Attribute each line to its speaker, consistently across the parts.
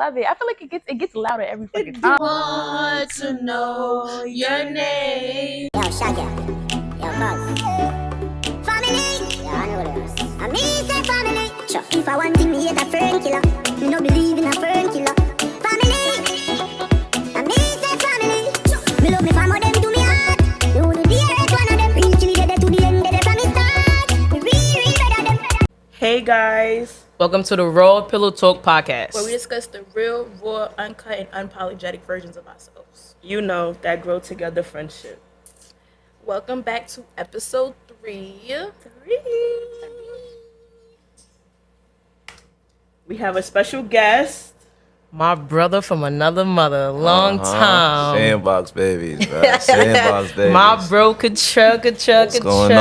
Speaker 1: love it. I feel like it gets louder every fucking time.
Speaker 2: Want to know your name.
Speaker 3: Yo, Shaggy. Yo, Buzz. Family. Yeah, I know this. I mean, say family. Sure. If I want to me hate a fern killer, me no believe in a fern killer. Family. I mean, say family. Sure. Me love me family, them do me heart. You know the dearest one of them. Real chilly dead to the end, dead from the start. Me real better them.
Speaker 4: Hey guys,
Speaker 2: Welcome to the Raw Pillow Talk podcast.
Speaker 5: where we discuss the real, raw, uncut, and unapologetic versions of ourselves.
Speaker 4: you know that grow together friendship.
Speaker 5: Welcome back to episode 3.
Speaker 4: We have a special guest.
Speaker 2: My brother from another mother, long time.
Speaker 6: Sandbox babies, bro. Sandbox babies.
Speaker 2: My bro could chug.
Speaker 6: What's going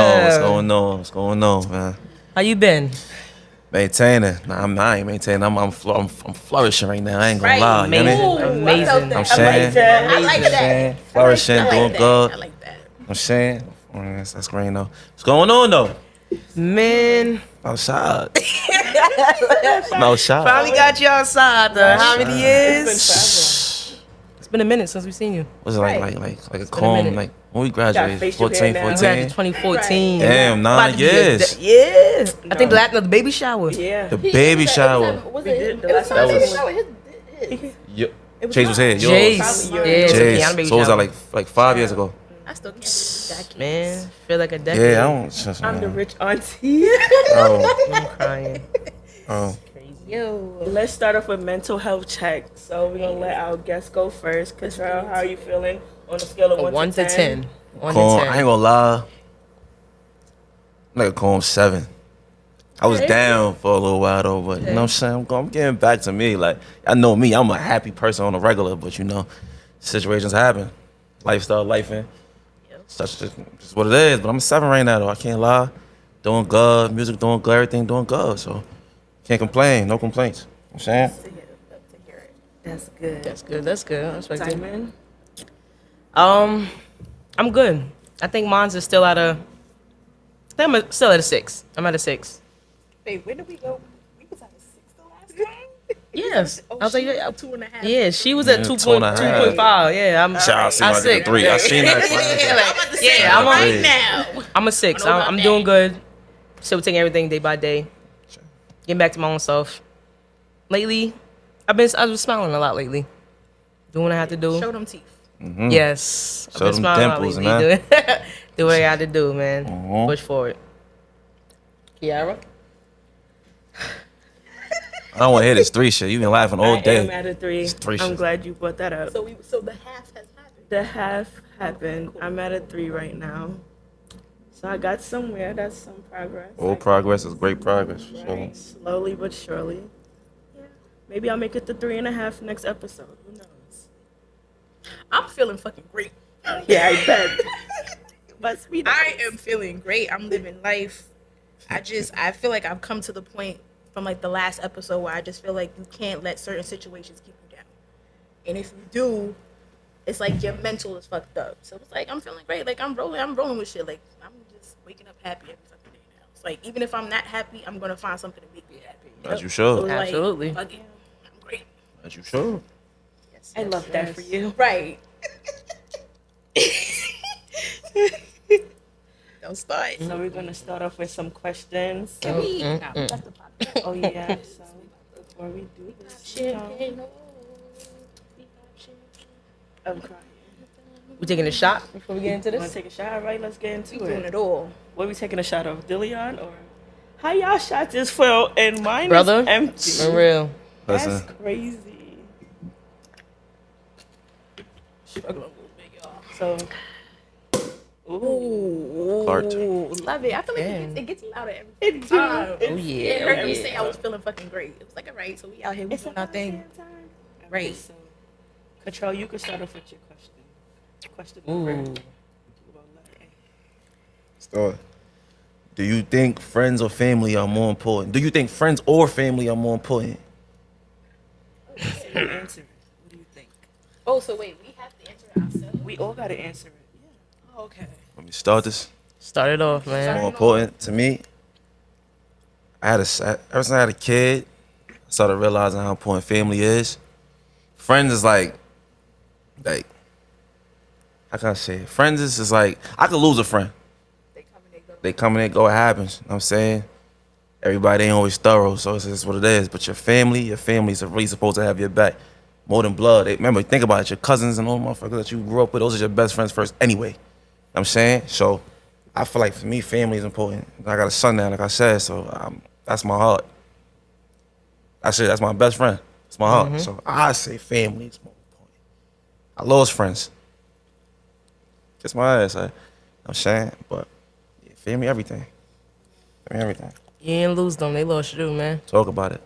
Speaker 6: on? What's going on, man?
Speaker 2: How you been?
Speaker 6: Maintaining. Nah, I ain't maintaining. I'm flourishing right now. I ain't gonna lie. You know what I mean?
Speaker 2: Amazing.
Speaker 6: I'm saying.
Speaker 5: I like that.
Speaker 6: Flourishing, doing good.
Speaker 5: I like that.
Speaker 6: I'm saying. That's great, though. What's going on, though?
Speaker 2: Man,
Speaker 6: Outside. I'm outside.
Speaker 2: finally got you outside, though. How many years?
Speaker 4: It's
Speaker 2: It's been a minute since we've seen you.
Speaker 6: What's it
Speaker 5: Right.
Speaker 6: like a
Speaker 2: been a
Speaker 6: calm,
Speaker 2: minute.
Speaker 6: like, when we graduated?
Speaker 4: facial hair
Speaker 6: 14,
Speaker 4: now.
Speaker 2: We
Speaker 6: 14?
Speaker 2: graduated 2014.
Speaker 6: Damn,
Speaker 2: About
Speaker 6: 9
Speaker 2: to be a
Speaker 6: years.
Speaker 2: yeah. I think the baby shower.
Speaker 4: Yeah.
Speaker 6: The baby shower.
Speaker 5: Was
Speaker 4: We
Speaker 5: it?
Speaker 4: did the
Speaker 5: It
Speaker 4: last
Speaker 5: was
Speaker 4: time.
Speaker 5: my
Speaker 6: That
Speaker 5: baby
Speaker 6: was-
Speaker 5: shower. His.
Speaker 6: Chase was here.
Speaker 2: Jace.
Speaker 4: Probably
Speaker 2: Yeah,
Speaker 4: yours.
Speaker 2: it's a piano baby
Speaker 6: So was
Speaker 2: shower.
Speaker 6: that like 5 years ago?
Speaker 5: I still can't believe that.
Speaker 2: Man, feel like a decade.
Speaker 6: Yeah, I don't.
Speaker 4: I'm the rich auntie.
Speaker 6: Oh,
Speaker 2: I'm crying.
Speaker 6: oh.
Speaker 5: Yo.
Speaker 4: Let's start off with mental health check. So we're gonna let our guest go first. Catrell, how are you feeling on a scale of
Speaker 2: 1 to 10. 1
Speaker 6: Calm.
Speaker 2: to
Speaker 6: I
Speaker 2: 10.
Speaker 6: ain't gonna lie. I'm like a calm 7. I was down for a little while though, but you know what I'm saying? I'm getting back to me. Like, I know me, I'm a happy person on a regular, but you know, situations happen. Lifestyle, life in. Such just what it is. But I'm a 7 right now though. I can't lie. Doing good, music doing good, everything doing good. So can't complain, no complaints. You know what I'm saying?
Speaker 4: That's good.
Speaker 2: That's good. I respect it.
Speaker 4: Simon.
Speaker 2: I'm good. I think mine's is still at a. I think I'm still at a 6. I'm at a 6.
Speaker 5: Wait, where did we go? We was at a 6 the last time?
Speaker 2: Yes. I was like, yeah,
Speaker 5: 2.5.
Speaker 2: yeah, she was at
Speaker 6: Yeah,
Speaker 2: 2.5. Yeah, I'm.
Speaker 6: I seen
Speaker 2: I'm
Speaker 6: like a
Speaker 2: 6.
Speaker 6: 3. I seen that.
Speaker 2: Yeah, I'm
Speaker 5: right
Speaker 2: on.
Speaker 5: now.
Speaker 2: I'm a 6.
Speaker 5: I know about
Speaker 2: I'm
Speaker 5: that.
Speaker 2: doing good. Still taking everything day by day. Getting back to my own self. Lately, I was smiling a lot lately. Doing what I had to do.
Speaker 5: Show them teeth.
Speaker 2: Yes. I've
Speaker 6: Show
Speaker 2: been
Speaker 6: them
Speaker 2: smiling a lot
Speaker 6: dimples,
Speaker 2: lately.
Speaker 6: man.
Speaker 2: Do what I got to do, man.
Speaker 6: Mhm.
Speaker 2: Push forward. Kiara?
Speaker 6: I don't want to hear this 3 shit. You been laughing all
Speaker 4: I am
Speaker 6: day.
Speaker 4: at a 3.
Speaker 6: It's 3
Speaker 4: I'm
Speaker 6: shit.
Speaker 4: glad you brought that up.
Speaker 5: So the half has happened.
Speaker 4: The half happened. I'm at a 3 right now. So I got somewhere. That's some progress.
Speaker 6: All progress is great progress. So,
Speaker 4: Right. Slowly but surely. Yeah. Maybe I'll make it to 3.5 next episode. Who knows?
Speaker 5: I'm feeling fucking great.
Speaker 4: Yeah, I bet. Must be nice.
Speaker 5: I am feeling great. I'm living life. I feel like I've come to the point from like the last episode where I just feel like you can't let certain situations keep you down. And if you do, it's like your mental is fucked up. So it's like I'm feeling great. Like I'm rolling with shit. Like I'm just waking up happy every fucking day now. It's like even if I'm not happy, I'm gonna find something to make me happy.
Speaker 6: as you
Speaker 5: So
Speaker 6: should.
Speaker 5: it's like,
Speaker 2: Absolutely.
Speaker 5: fuck it. I'm great.
Speaker 6: As you should.
Speaker 5: Yes,
Speaker 4: I love that for you.
Speaker 5: Right. Don't start.
Speaker 4: So we're gonna start off with some questions.
Speaker 5: Can we?
Speaker 4: Oh yeah. So before we do this, you know, I'm crying.
Speaker 2: We taking a shot before we get into
Speaker 4: Wanna
Speaker 2: this?
Speaker 4: take a shot? All right, let's get into
Speaker 5: We doing
Speaker 4: it.
Speaker 5: it all.
Speaker 4: What are we taking a shot of? Dillion or how y'all shots is full and mine
Speaker 2: Brother?
Speaker 4: is empty?
Speaker 2: For real.
Speaker 4: That's
Speaker 6: Listen,
Speaker 4: crazy.
Speaker 5: Struggling a little bit, y'all.
Speaker 4: So, ooh,
Speaker 6: Clark.
Speaker 5: Love it. I feel like
Speaker 2: Damn.
Speaker 5: it gets louder every
Speaker 4: it do.
Speaker 5: time.
Speaker 2: Oh,
Speaker 5: It
Speaker 2: yeah.
Speaker 5: hurt me say I was feeling fucking great. It was like, all right, so we out here, we
Speaker 4: It's
Speaker 5: doing our thing. Right.
Speaker 4: So, Control, you can start off with your question. Question
Speaker 2: Ooh.
Speaker 4: number.
Speaker 6: start. Do you think friends or family are more important? Do you think friends or family are more important?
Speaker 4: You answer it. What do you think?
Speaker 5: Oh, so wait, we have to answer it ourselves?
Speaker 4: We all gotta answer it.
Speaker 5: Oh, okay.
Speaker 6: Let me start this.
Speaker 2: Start it off, man.
Speaker 6: More important to me. Ever since I had a kid, I started realizing how important family is. friends is like, how can I say it? Friends is like, I could lose a friend. They come and they go, it happens. You know what I'm saying? Everybody ain't always thorough, so it's just what it is. But your family is really supposed to have your back. More than blood. Remember, think about it. Your cousins and all the motherfuckers that you grew up with, those are your best friends first anyway. You know what I'm saying? So I feel like for me, family is important. I got a son now, like I said, so that's my heart. That's it. That's my best friend. It's my heart. So I say family is more important. I lost friends. Kiss my ass. You know what I'm saying? But yeah, family, everything. Family, everything.
Speaker 2: You didn't lose them. They lost you, man.
Speaker 6: Talk about it.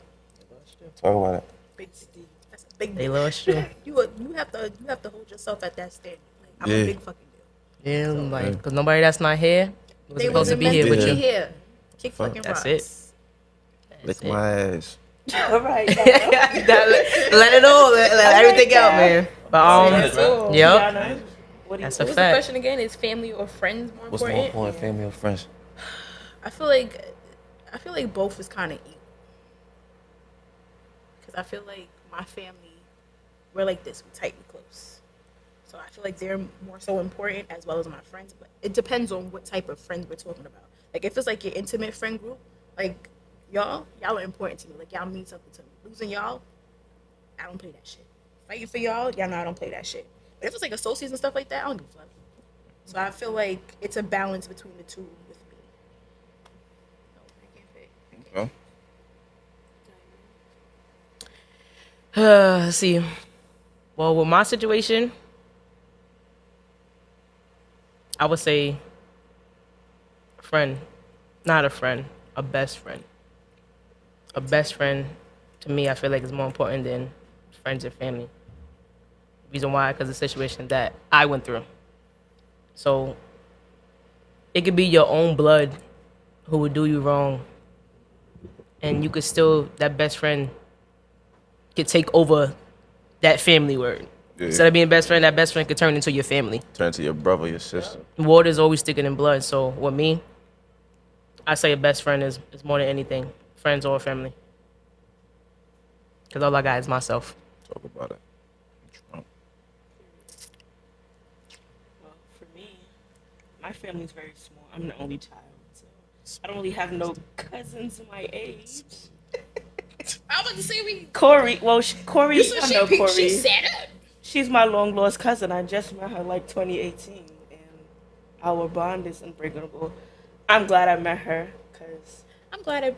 Speaker 6: Talk about it.
Speaker 5: Big deal. That's a big
Speaker 2: They
Speaker 5: deal.
Speaker 2: lost you.
Speaker 5: You have to hold yourself at that standard. Like, I'm
Speaker 6: Yeah.
Speaker 5: a big fucking deal.
Speaker 2: Yeah, like, because nobody that's not here was
Speaker 5: They
Speaker 2: supposed to
Speaker 5: wasn't
Speaker 2: be
Speaker 5: meant
Speaker 2: here
Speaker 5: to
Speaker 2: with
Speaker 5: be
Speaker 2: you.
Speaker 5: here. Kick
Speaker 6: Fuck.
Speaker 5: fucking
Speaker 2: That's
Speaker 5: rocks.
Speaker 2: it.
Speaker 6: Lick my ass.
Speaker 4: All right.
Speaker 2: let it all, let everything out, man. But yep,
Speaker 4: Tiana, what do you
Speaker 2: that's
Speaker 5: What
Speaker 2: a
Speaker 5: was the
Speaker 2: fact.
Speaker 5: question again? Is family or friends more
Speaker 6: What's more
Speaker 5: important?
Speaker 6: important, family or friends?
Speaker 5: I feel like both is kind of equal. Because I feel like my family, we're like this, we tightly close. So I feel like they're more so important as well as my friends. But it depends on what type of friends we're talking about. Like if it's like your intimate friend group, like y'all are important to me. Like y'all mean something to me. Losing y'all, I don't play that shit. Fighting for y'all know I don't play that shit. But if it's like associates and stuff like that, I don't give a fuck. So I feel like it's a balance between the two with me. No, I can't pick.
Speaker 6: Okay.
Speaker 2: Let's see. Well, with my situation, I would say a friend, not a friend, a best friend. A best friend, to me, I feel like is more important than friends and family. Reason why, because the situation that I went through. So it could be your own blood who would do you wrong, and you could still, that best friend could take over that family word.
Speaker 6: Yeah.
Speaker 2: Instead of being best friend, that best friend could turn into your family.
Speaker 6: Turn to your brother, your sister.
Speaker 2: Water is always thicker than blood. So with me, I say a best friend is more than anything, friends or family. Because all I got is myself.
Speaker 6: Talk about it.
Speaker 4: Well, for me, my family's very small. I'm the only child, so I don't really have no cousins my age.
Speaker 5: I was about to say we.
Speaker 4: Corey, Corey,
Speaker 5: So
Speaker 4: I know Corey.
Speaker 5: she set up.
Speaker 4: She's my long lost cousin. I just met her like 2018, and our bond is unbreakable. I'm glad I met her because
Speaker 5: I'm glad you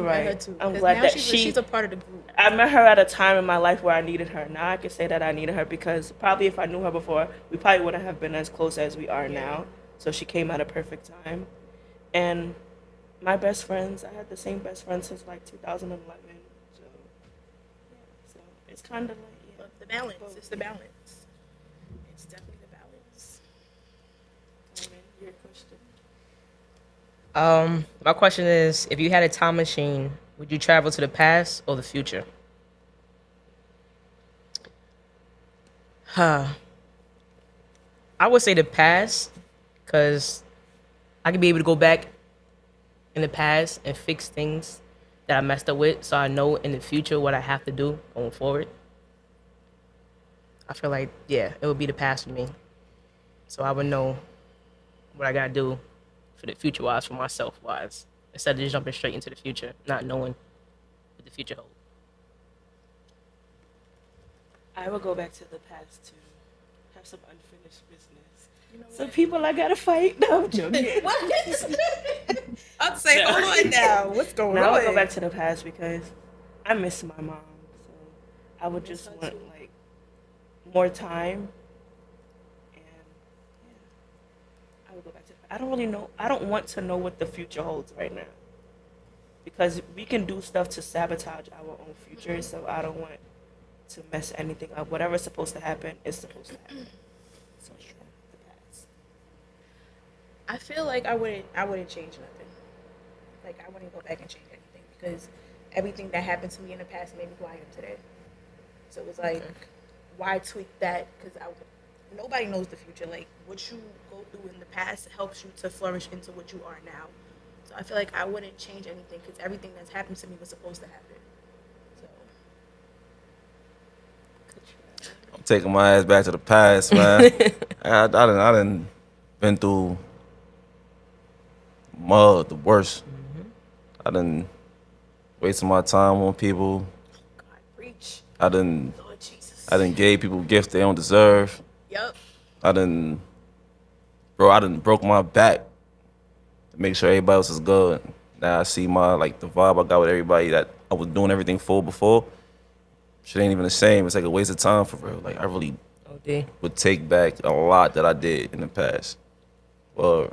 Speaker 4: Right.
Speaker 5: met her too.
Speaker 4: I'm
Speaker 5: 'cause
Speaker 4: glad
Speaker 5: now
Speaker 4: that
Speaker 5: she's a part of the group.
Speaker 4: I met her at a time in my life where I needed her. Now I can say that I needed her because probably if I knew her before, we probably wouldn't have been as close as we are now. So she came at a perfect time. And my best friends, I had the same best friend since like 2011. So, yeah, so it's kind of like, yeah.
Speaker 5: But the balance. It's the balance. It's definitely the balance.
Speaker 4: Your question.
Speaker 2: My question is, if you had a time machine, would you travel to the past or the future? I would say the past, because I could be able to go back in the past and fix things that I messed up with, so I know in the future what I have to do going forward. I feel like, yeah, it would be the past for me. So I would know what I gotta do for the future wise, for myself wise, instead of just jumping straight into the future, not knowing what the future holds.
Speaker 4: I will go back to the past to have some unfinished business. Some people I gotta fight. No, I'm joking.
Speaker 5: I'll say, hold on now. What's going
Speaker 4: Now
Speaker 5: on?
Speaker 4: I'll go back to the past because I miss my mom. So I would just want like more time. And yeah, I would go back to. I don't really know. I don't want to know what the future holds right now. Because we can do stuff to sabotage our own future. So I don't want to mess anything up. Whatever's supposed to happen is supposed to happen. So sure, the past.
Speaker 5: I feel like I wouldn't change nothing. Like I wouldn't go back and change anything because everything that happened to me in the past made me who I am today. So it was like, why tweak that? Because nobody knows the future. Like what you go through in the past helps you to flourish into what you are now. So I feel like I wouldn't change anything because everything that's happened to me was supposed to happen. So.
Speaker 6: taking my ass back to the past, man. I done been through mud, the worst. I done wasted my time on people.
Speaker 5: God, preach.
Speaker 6: I done
Speaker 5: Lord Jesus.
Speaker 6: gave people gifts they don't deserve.
Speaker 5: Yup.
Speaker 6: I done broke my back to make sure everybody else is good. Now I see the vibe I got with everybody that I was doing everything for before. Shit ain't even the same. It's like a waste of time for real. Like I really would take back a lot that I did in the past. Well,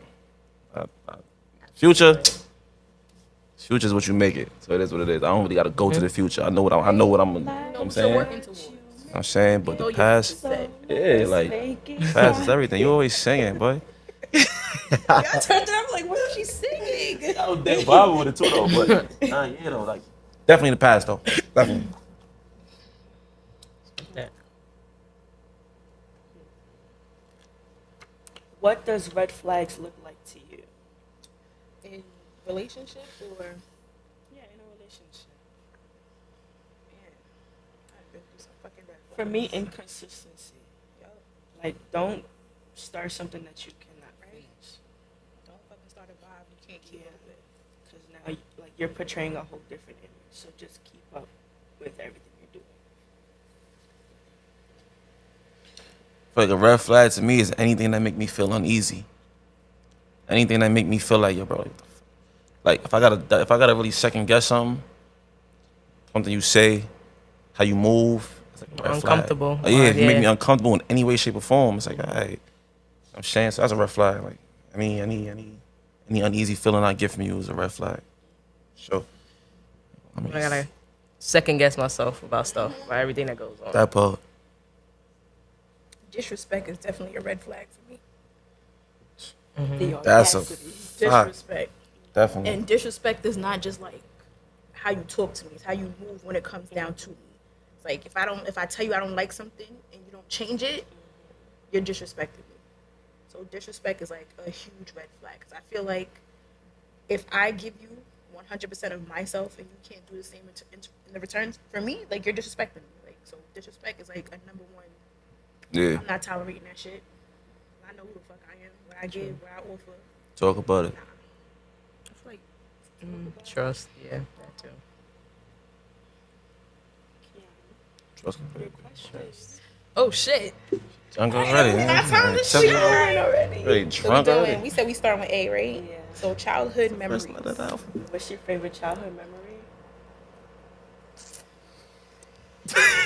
Speaker 6: future's what you make it. So it is what it is. I don't really got to go to the future. I know what I'm. You know what I'm saying.
Speaker 5: Working towards.
Speaker 6: I'm saying, but the past, yeah, like past is everything. You always singing, boy.
Speaker 5: Y'all turned it up like, what is she singing?
Speaker 6: I was dead vibe with it too, though. But yeah, though, like definitely in the past, though. Definitely.
Speaker 4: What does red flags look like to you?
Speaker 5: In relationship or?
Speaker 4: Yeah, in a relationship.
Speaker 5: Man, I've been through some fucking red
Speaker 4: For
Speaker 5: flags.
Speaker 4: me, inconsistency. Like, don't start something that you cannot finish.
Speaker 5: Don't fucking start a vibe you can't keep up with.
Speaker 4: Because now, like, you're portraying a whole different image. So just keep up with everything you're doing.
Speaker 6: Like a red flag to me is anything that make me feel uneasy. Anything that make me feel like, yo, bro, like if I gotta really second guess something you say, how you move, it's like a red
Speaker 2: Uncomfortable.
Speaker 6: flag. Like, yeah, if you make me uncomfortable in any way, shape, or form, it's like, all right, I'm saying, so that's a red flag. Like, any uneasy feeling I get from you is a red flag. Sure.
Speaker 2: I gotta second guess myself about stuff, about everything that goes on.
Speaker 6: That part.
Speaker 5: Disrespect is definitely a red flag for me.
Speaker 6: That's a
Speaker 5: Disrespect.
Speaker 6: definitely.
Speaker 5: And disrespect is not just like how you talk to me, it's how you move when it comes down to me. It's like if I tell you I don't like something and you don't change it, you're disrespecting me. So disrespect is like a huge red flag. Because I feel like if I give you 100% of myself and you can't do the same in the returns, for me, like you're disrespecting me. Like so disrespect is like a number one.
Speaker 6: Yeah.
Speaker 5: I'm not tolerating that shit. I know who the fuck I am, what I give, what I offer.
Speaker 6: Talk about it.
Speaker 5: I feel like
Speaker 2: Trust, yeah, that too.
Speaker 6: Trust.
Speaker 5: oh shit.
Speaker 6: Drunk already.
Speaker 5: I found this shit already.
Speaker 6: Really
Speaker 5: So
Speaker 6: drunk already.
Speaker 5: we said we start with A, right?
Speaker 4: Yeah.
Speaker 5: So childhood memories.
Speaker 4: What's your favorite childhood memory?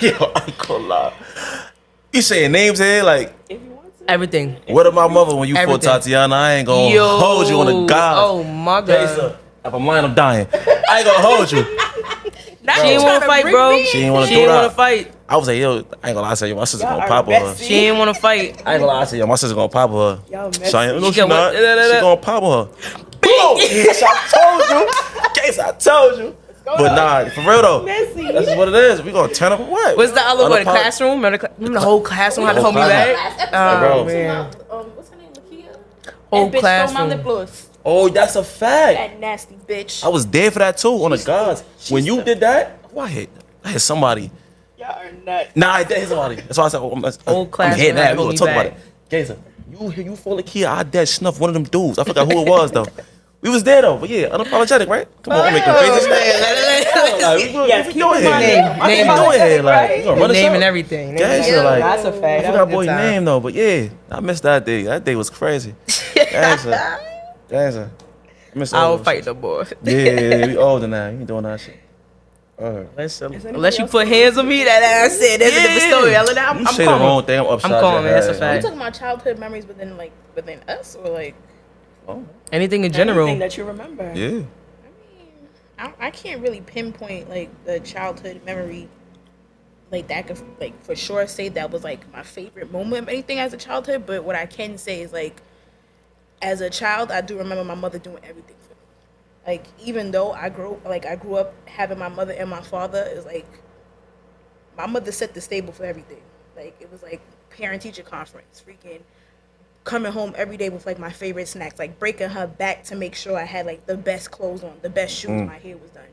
Speaker 6: Yo, I ain't gonna lie. You saying names here? Like,
Speaker 4: If you want to.
Speaker 2: Everything.
Speaker 6: what about mother when you fought
Speaker 2: Everything.
Speaker 6: Tatiana? I ain't gonna hold you on the God.
Speaker 2: Oh my
Speaker 6: Jason,
Speaker 2: god.
Speaker 6: if I'm lying, I'm dying. I ain't gonna hold you.
Speaker 2: She ain't want to fight, bro.
Speaker 6: She ain't want to do
Speaker 2: want
Speaker 6: that.
Speaker 2: to fight.
Speaker 6: I was like, yo, I ain't gonna lie, I said, yo, my sister
Speaker 4: Y'all
Speaker 6: gonna
Speaker 4: are
Speaker 6: pop on her.
Speaker 4: messy.
Speaker 2: She ain't want to fight.
Speaker 6: I ain't gonna lie, I said, yo, my sister gonna pop on her.
Speaker 4: Y'all messy.
Speaker 6: So I ain't, no, she
Speaker 2: got
Speaker 6: not.
Speaker 2: what?
Speaker 6: She gonna pop on her. Boom! Yes, I told you. Case I told you. But nah, for real though.
Speaker 4: Messy.
Speaker 6: That's just what it is. We gonna turn up what?
Speaker 2: What's the other one? The
Speaker 6: Unapolog-
Speaker 2: classroom? Remember the whole classroom had to
Speaker 6: Whole
Speaker 2: hold me
Speaker 6: classroom.
Speaker 2: back?
Speaker 6: Bro.
Speaker 2: Oh, man.
Speaker 5: What's her name? Lakia?
Speaker 2: Whole
Speaker 5: That bitch stole my lip
Speaker 2: classroom.
Speaker 5: gloss.
Speaker 6: Oh, that's a fact.
Speaker 5: That nasty bitch.
Speaker 6: I was there for that too, on the gods. When you did that, who I hit somebody.
Speaker 4: Y'all are nuts.
Speaker 6: Nah, I did hit somebody. That's why I said,
Speaker 2: Whole
Speaker 6: I'm
Speaker 2: classroom
Speaker 6: hitting
Speaker 2: had
Speaker 6: that.
Speaker 2: to
Speaker 6: We
Speaker 2: hold
Speaker 6: gonna
Speaker 2: me
Speaker 6: talk about
Speaker 2: back.
Speaker 6: it. Jason, you full of key. I dead snuff one of them dudes. I forgot who it was though. We was there though, but yeah, unapologetic, right? Come on, I'm making crazy shit. Like,
Speaker 4: Yes,
Speaker 6: we
Speaker 4: keep
Speaker 6: doing
Speaker 4: in
Speaker 6: here.
Speaker 4: mind.
Speaker 6: What
Speaker 2: Name
Speaker 6: we doing here? Like, we gonna run this
Speaker 2: Name and
Speaker 6: up.
Speaker 2: everything.
Speaker 6: Yeah,
Speaker 2: Name
Speaker 6: shit, like,
Speaker 4: That's a
Speaker 6: I
Speaker 4: fact. That was
Speaker 6: forgot
Speaker 4: a good
Speaker 6: boy's
Speaker 4: time.
Speaker 6: name though, but yeah, I missed that day. That day was crazy. Gangsta. I missed
Speaker 2: I
Speaker 6: all
Speaker 2: will
Speaker 6: those
Speaker 2: fight
Speaker 6: shits.
Speaker 2: the boy.
Speaker 6: Yeah, we older now. You ain't doing that shit.
Speaker 2: Unless you put hands on me, that ass said that's a different story. Other than that,
Speaker 6: You
Speaker 2: I'm
Speaker 6: say the
Speaker 2: calm.
Speaker 6: wrong thing, I'm upside
Speaker 2: I'm calm,
Speaker 6: your
Speaker 2: man. That's a
Speaker 6: head.
Speaker 5: Are you
Speaker 2: fact.
Speaker 5: talking about childhood memories within us or like?
Speaker 2: Anything in general.
Speaker 4: Anything that you remember.
Speaker 6: Yeah.
Speaker 5: I can't really pinpoint like the childhood memory like that could like for sure say that was like my favorite moment of anything as a childhood, but what I can say is like as a child I do remember my mother doing everything for me. Like even though I grew up having my mother and my father, is like my mother set the stable for everything. Like it was like parent teacher conference, freaking coming home every day with like my favorite snacks, like breaking her back to make sure I had like the best clothes on, the best shoes, my hair was done.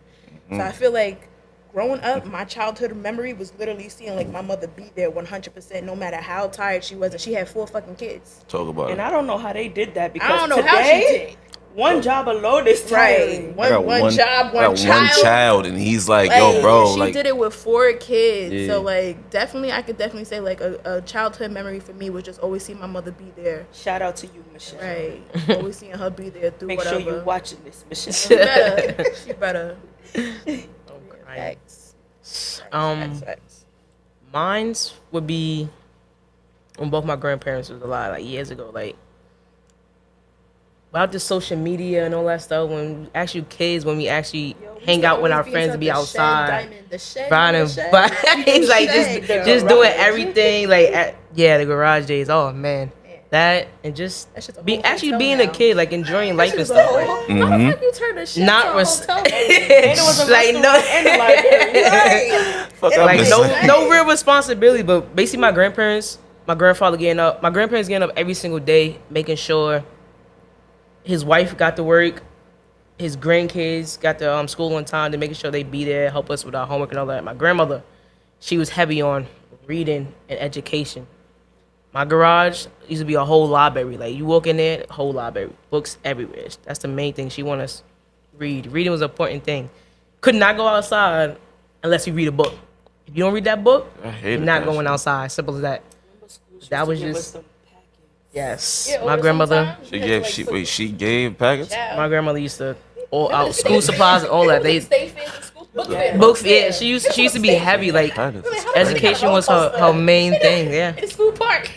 Speaker 5: So I feel like growing up, my childhood memory was literally seeing like my mother be there 100%, no matter how tired she was, and she had 4 fucking kids.
Speaker 6: Talk about
Speaker 4: And
Speaker 6: it.
Speaker 4: I don't know how they did that because
Speaker 5: I don't know
Speaker 4: today,
Speaker 5: how she did.
Speaker 4: one job alone is tiring.
Speaker 5: Right, one job, one
Speaker 6: I got
Speaker 5: child.
Speaker 6: one child, and he's like, yo, bro,
Speaker 5: she
Speaker 6: like,
Speaker 5: did it with 4 kids.
Speaker 6: Yeah.
Speaker 5: So like, definitely, I could definitely say like a childhood memory for me was just always seeing my mother be there.
Speaker 4: Shout out to you, Michelle.
Speaker 5: Right, always seeing her be there through
Speaker 4: Make
Speaker 5: whatever.
Speaker 4: sure you're watching this, Michelle.
Speaker 5: She better. She better.
Speaker 2: Right.
Speaker 5: Facts.
Speaker 2: Mine's would be when both my grandparents was alive, like years ago. Like without the social media and all that stuff, when actually kids, when we actually hang out with our friends, be outside, riding bikes, like just doing everything, like the garage days. Oh man, that and just being a kid, like enjoying life and stuff. Right?
Speaker 5: How the fuck you turn the shit
Speaker 2: Not
Speaker 5: to a hotel room?
Speaker 2: like no real responsibility, but basically my grandparents, my grandfather my grandparents getting up every single day, making sure his wife got to work, his grandkids got to school on time, to making sure they be there, help us with our homework and all that. My grandmother, she was heavy on reading and education. My garage used to be a whole library. Like you walk in there, whole library, books everywhere. That's the main thing. She wanted us to read. Reading was an important thing. Could not go outside unless you read a book. If you don't read that book, you're not going outside. Simple as that. That was just yes.
Speaker 5: Yeah,
Speaker 2: my
Speaker 5: order
Speaker 2: grandmother.
Speaker 5: sometime.
Speaker 6: She gave packets.
Speaker 2: My grandmother used to all out school supplies and all that. They
Speaker 5: Stay fit in school.
Speaker 2: books. Yeah, she used to be heavy. Like education was her main thing. Yeah.
Speaker 5: In school park.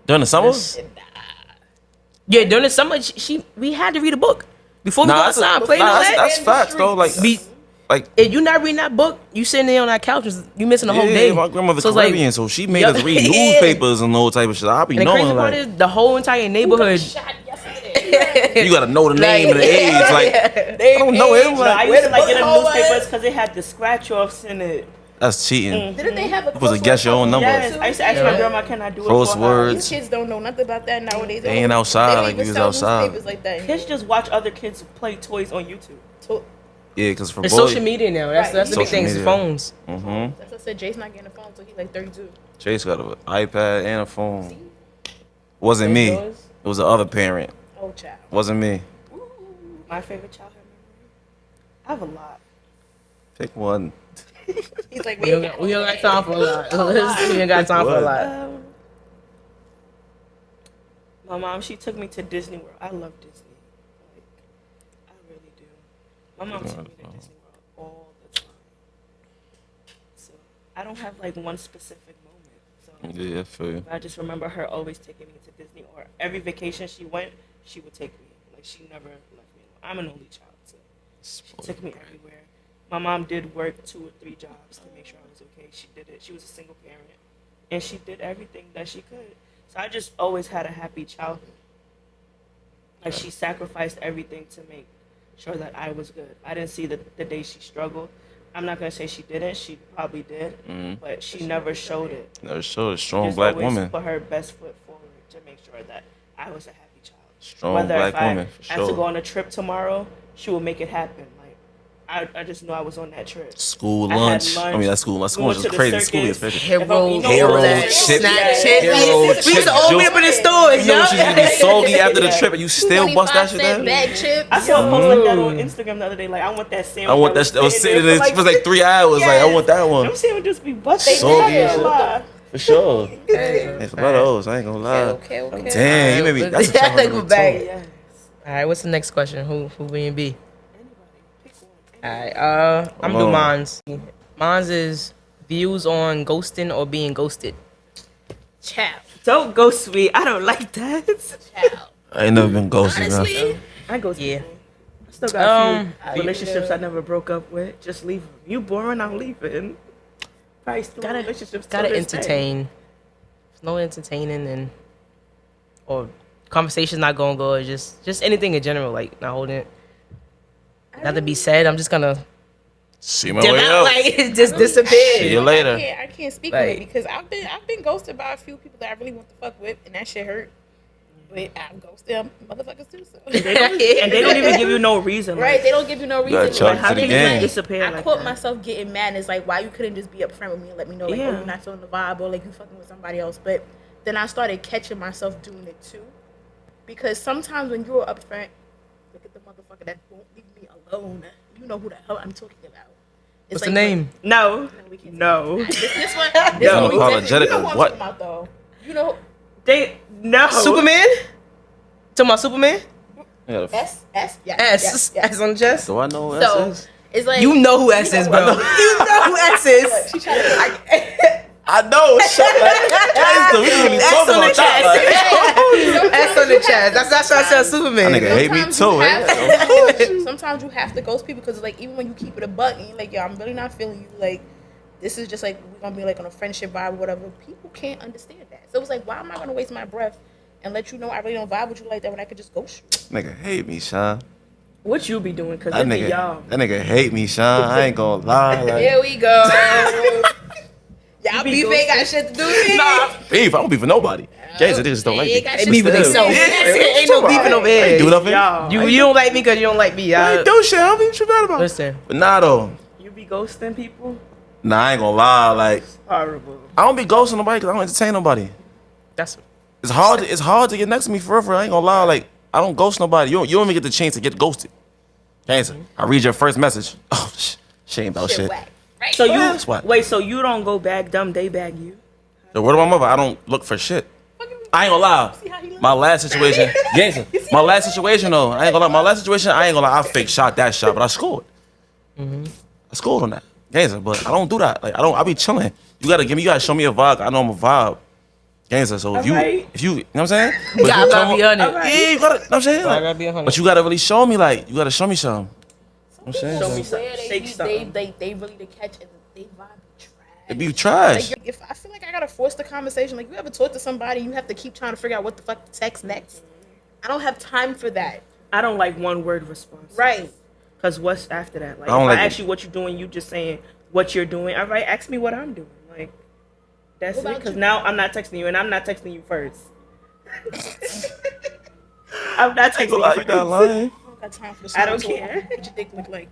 Speaker 6: During the summer?
Speaker 2: Yeah, during the summer, we had to read a book before we go outside. Play all that.
Speaker 6: That's facts, though. Like,
Speaker 2: if you not reading that book, you sitting there on that couch, you missing the whole day.
Speaker 6: my grandmother's
Speaker 2: So it's like-
Speaker 6: Caribbean, so she made us read
Speaker 2: Yeah.
Speaker 6: newspapers and all type of shit. I be
Speaker 2: And the crazy
Speaker 6: knowing,
Speaker 2: part
Speaker 6: like,
Speaker 2: is the whole entire neighborhood.
Speaker 6: you gotta know the name and the age. Like, I don't know him.
Speaker 4: But I
Speaker 6: Like,
Speaker 4: used to like get
Speaker 5: book
Speaker 4: them newspapers
Speaker 5: was?
Speaker 4: because they had the scratch offs in it.
Speaker 6: that's cheating.
Speaker 5: Didn't they have a
Speaker 6: Was it guess your own number?
Speaker 4: Yes, I used to ask my grandma, can I do it
Speaker 6: Close
Speaker 4: for her?
Speaker 6: words.
Speaker 5: These kids don't know nothing about that nowadays.
Speaker 6: They ain't outside
Speaker 5: They don't
Speaker 6: like
Speaker 5: even
Speaker 6: we was
Speaker 5: sell
Speaker 6: outside.
Speaker 5: newspapers like that.
Speaker 4: Kids just watch other kids play toys on YouTube.
Speaker 6: Yeah, because for
Speaker 2: It's
Speaker 6: boys,
Speaker 2: social media now. That's the big
Speaker 6: Social
Speaker 2: thing. It's
Speaker 6: media.
Speaker 2: phones.
Speaker 5: That's what I said. Jay's not getting a phone until he's like 32.
Speaker 6: Chase got an iPad and a phone. Wasn't me. It was the other parent.
Speaker 5: Oh, child.
Speaker 6: Wasn't me.
Speaker 4: My favorite childhood memory. I have a lot.
Speaker 6: Pick one.
Speaker 5: He's like,
Speaker 2: We don't got time for a lot. We ain't got time for a lot.
Speaker 4: My mom, she took me to Disney World. I love Disney. Like, I really do. My mom took me to Disney World all the time. So I don't have like one specific moment. So
Speaker 6: Yeah, I feel you.
Speaker 4: I just remember her always taking me to Disney, or every vacation she went, she would take me. Like she never left me alone. I'm an only child, so she took me everywhere. My mom did work 2 or 3 jobs to make sure I was okay. She did it. She was a single parent, and she did everything that she could. So I just always had a happy childhood. Like she sacrificed everything to make sure that I was good. I didn't see the day she struggled. I'm not gonna say she didn't. She probably did, but she never showed it.
Speaker 6: Never showed a strong
Speaker 4: Just
Speaker 6: black
Speaker 4: always
Speaker 6: woman.
Speaker 4: put her best foot forward to make sure that I was a happy child.
Speaker 6: Strong
Speaker 4: Whether
Speaker 6: black
Speaker 4: if I
Speaker 6: woman, for
Speaker 4: had to go
Speaker 6: sure.
Speaker 4: on a trip tomorrow, she would make it happen. Like I just knew I was on that trip.
Speaker 6: School
Speaker 4: I had
Speaker 6: lunch.
Speaker 4: lunch.
Speaker 6: I mean, that's school. My school
Speaker 4: We
Speaker 6: was
Speaker 4: went
Speaker 6: just
Speaker 4: to the
Speaker 6: crazy. School is
Speaker 4: circus.
Speaker 6: crazy.
Speaker 2: Hero,
Speaker 6: Hero,
Speaker 4: that.
Speaker 6: chip,
Speaker 2: snack,
Speaker 6: chip, hero,
Speaker 2: we used to
Speaker 6: chip
Speaker 2: open
Speaker 6: juice.
Speaker 2: up in the stores,
Speaker 6: You know,
Speaker 2: yo.
Speaker 6: she used to be soggy after the trip, and you still bust that shit
Speaker 5: 25-cent
Speaker 6: down.
Speaker 5: bag chips.
Speaker 4: I saw a post like that on Instagram the other day. Like I want that sandwich.
Speaker 6: I want that. I was sitting there. It was like 3 hours. Like I want that one.
Speaker 4: Them sandwiches be busted.
Speaker 6: Soggy
Speaker 4: They
Speaker 6: as
Speaker 4: lie.
Speaker 6: For sure. It's a lot of those. I ain't gonna lie.
Speaker 5: Okay.
Speaker 6: Damn, you made me. That's a
Speaker 2: Like
Speaker 6: challenge
Speaker 2: a
Speaker 6: number
Speaker 2: bag.
Speaker 6: 2.
Speaker 4: Yes.
Speaker 2: All right, what's the next question? Who will you be?
Speaker 4: Pick one.
Speaker 2: All right, I'm
Speaker 6: Hold
Speaker 2: do
Speaker 6: on.
Speaker 2: mine's. Mine's is views on ghosting or being ghosted.
Speaker 5: Child.
Speaker 4: Don't ghost me. I don't like that.
Speaker 5: Child.
Speaker 6: I ain't never been ghosted. Bro.
Speaker 5: Honestly,
Speaker 4: I ghost
Speaker 2: Yeah.
Speaker 4: people. I still got a few
Speaker 2: I-
Speaker 4: relationships I never broke up with. Just leave them. You boring, I'm leaving. Probably still in relationships. till
Speaker 2: Gotta
Speaker 4: this day.
Speaker 2: entertain. There's no entertaining and or conversation's not going good. Just anything in general, like not holding it. Not to be said, I'm just gonna
Speaker 6: See my
Speaker 2: dim
Speaker 6: way
Speaker 2: out,
Speaker 6: out.
Speaker 2: like it just disappeared.
Speaker 6: See you later.
Speaker 5: I can't speak on it
Speaker 2: Like-
Speaker 5: because I've been ghosted by a few people that I really want to fuck with, and that shit hurt. Wait, I'm ghosting motherfuckers too. So.
Speaker 4: And they don't even give you no reason.
Speaker 5: Right, they don't give you no reason.
Speaker 6: charge
Speaker 4: How
Speaker 6: to the
Speaker 4: can you
Speaker 6: game.
Speaker 4: just disappear
Speaker 5: I
Speaker 4: like
Speaker 5: caught
Speaker 4: that?
Speaker 5: myself getting mad. And it's like, why you couldn't just be upfront with me and let me know, like,
Speaker 4: Yeah.
Speaker 5: oh, you're not feeling the vibe, or like you fucking with somebody else. But then I started catching myself doing it too, because sometimes when you're upfront, look at the motherfucker that won't leave me alone. You know who the hell I'm talking about. It's
Speaker 2: What's the name?
Speaker 4: No.
Speaker 5: we can't
Speaker 4: No.
Speaker 5: This one.
Speaker 4: No.
Speaker 5: We definitely-
Speaker 6: Unapologetic
Speaker 5: you know
Speaker 6: or
Speaker 5: who I'm
Speaker 6: what?
Speaker 5: talking about, though. You know,
Speaker 4: No.
Speaker 2: Superman? Talking about Superman?
Speaker 6: Yeah,
Speaker 5: S.
Speaker 2: S.
Speaker 5: Yes.
Speaker 2: S on the chest?
Speaker 6: do I know who
Speaker 5: So
Speaker 6: that is?
Speaker 5: it's like
Speaker 2: You know who S is, bro. You know who S is.
Speaker 5: She trying to.
Speaker 6: I know. Shut up. We really
Speaker 2: S
Speaker 6: talking
Speaker 2: on the
Speaker 6: about that.
Speaker 2: S on the chest. That's why I said Superman.
Speaker 6: That nigga hate me
Speaker 5: Sometimes
Speaker 6: too.
Speaker 5: you
Speaker 6: eh?
Speaker 5: have to- sometimes you have to ghost people because, like, even when you keep it a buck and you're like, yo, I'm really not feeling you. Like, this is just like we're gonna be like on a friendship vibe or whatever. People can't understand that. So it was like, why am I gonna waste my breath and let you know I really don't vibe with you like that when I could just ghost you?
Speaker 6: Nigga hate me, Sean.
Speaker 4: What you be doing? Cause
Speaker 6: That
Speaker 4: it be y'all.
Speaker 6: nigga hate me, Sean. I ain't gonna lie. Like,
Speaker 5: Here we go. Y'all
Speaker 4: be
Speaker 5: beef ain't got shit to do with me.
Speaker 6: beef. I don't beef with nobody. Jason, they just don't like
Speaker 5: Ain't
Speaker 6: me.
Speaker 5: got
Speaker 2: They
Speaker 5: shit
Speaker 2: beef with
Speaker 5: to do
Speaker 2: themselves.
Speaker 5: me.
Speaker 2: Ain't no beefing over
Speaker 6: I ain't do
Speaker 2: here.
Speaker 6: nothing.
Speaker 4: Y'all.
Speaker 2: You don't like me because you don't like me.
Speaker 6: I ain't do shit. I don't be tripping about.
Speaker 2: Listen,
Speaker 6: But nah, though.
Speaker 4: You be ghosting people?
Speaker 6: Nah, I ain't gonna lie. Like,
Speaker 4: Horrible.
Speaker 6: I don't be ghosting nobody because I don't entertain nobody.
Speaker 2: that's
Speaker 6: It's hard to get next to me for real. I ain't gonna lie. Like, I don't ghost nobody. You don't even get the chance to get ghosted. Cancer. I read your first message. Oh, she ain't about shit.
Speaker 5: Whack. Right.
Speaker 4: So you
Speaker 6: That's why.
Speaker 4: wait. So you don't go bag them. They bag you.
Speaker 6: The word of my mother, I don't look for shit. I ain't gonna lie. My last situation, Jason. My last situation though, I ain't gonna lie. My last situation, I ain't gonna lie. I fake shot that shot, but I scored. I scored on that, Jason. But I don't do that. Like I be chilling. You gotta show me a vibe. I know I'm a vibe, Jason. So if you,
Speaker 4: Alright.
Speaker 6: you know what I'm saying? But if
Speaker 2: gotta
Speaker 6: you come
Speaker 2: be
Speaker 6: up-
Speaker 2: on it.
Speaker 6: Yeah, you gotta. Know what I'm saying?
Speaker 2: I
Speaker 6: Like,
Speaker 2: gotta be 100.
Speaker 6: but you gotta really show me. Like you gotta show me something. You know what I'm saying?
Speaker 4: Show me
Speaker 5: Where
Speaker 4: something. Shake
Speaker 5: they
Speaker 4: something.
Speaker 5: they really to catch and they vibe trash.
Speaker 6: It be trash.
Speaker 5: Like, if I feel like I gotta force the conversation, like you ever talk to somebody, you have to keep trying to figure out what the fuck to text next. I don't have time for that.
Speaker 4: I don't like one word response.
Speaker 5: Right.
Speaker 4: Cause what's after that? Like
Speaker 6: I don't
Speaker 4: if
Speaker 6: like
Speaker 4: I
Speaker 6: it.
Speaker 4: ask you what you're doing, you just saying what you're doing. All right, ask me what I'm doing. Like that's
Speaker 5: What
Speaker 4: it.
Speaker 5: about
Speaker 4: Cause
Speaker 5: you?
Speaker 4: now I'm not texting you, and I'm not texting you first. I'm not texting
Speaker 6: You
Speaker 4: you
Speaker 6: not
Speaker 4: first.
Speaker 6: lying.
Speaker 5: I don't got time for the
Speaker 4: I don't
Speaker 5: small talk.
Speaker 4: care.
Speaker 5: What your dick look like?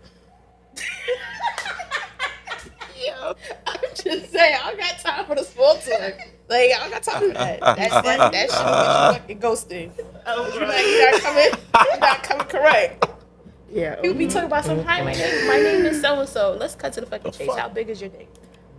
Speaker 5: Yo, I'm just saying, I don't got time for the small talk. Like, I don't got time for that. That's it. That shit will get you fucking ghosting. You're not coming correct.
Speaker 4: Yeah.
Speaker 5: People be talking about some, hi, my name is so-and-so. Let's cut to the fucking chase. How big is your dick?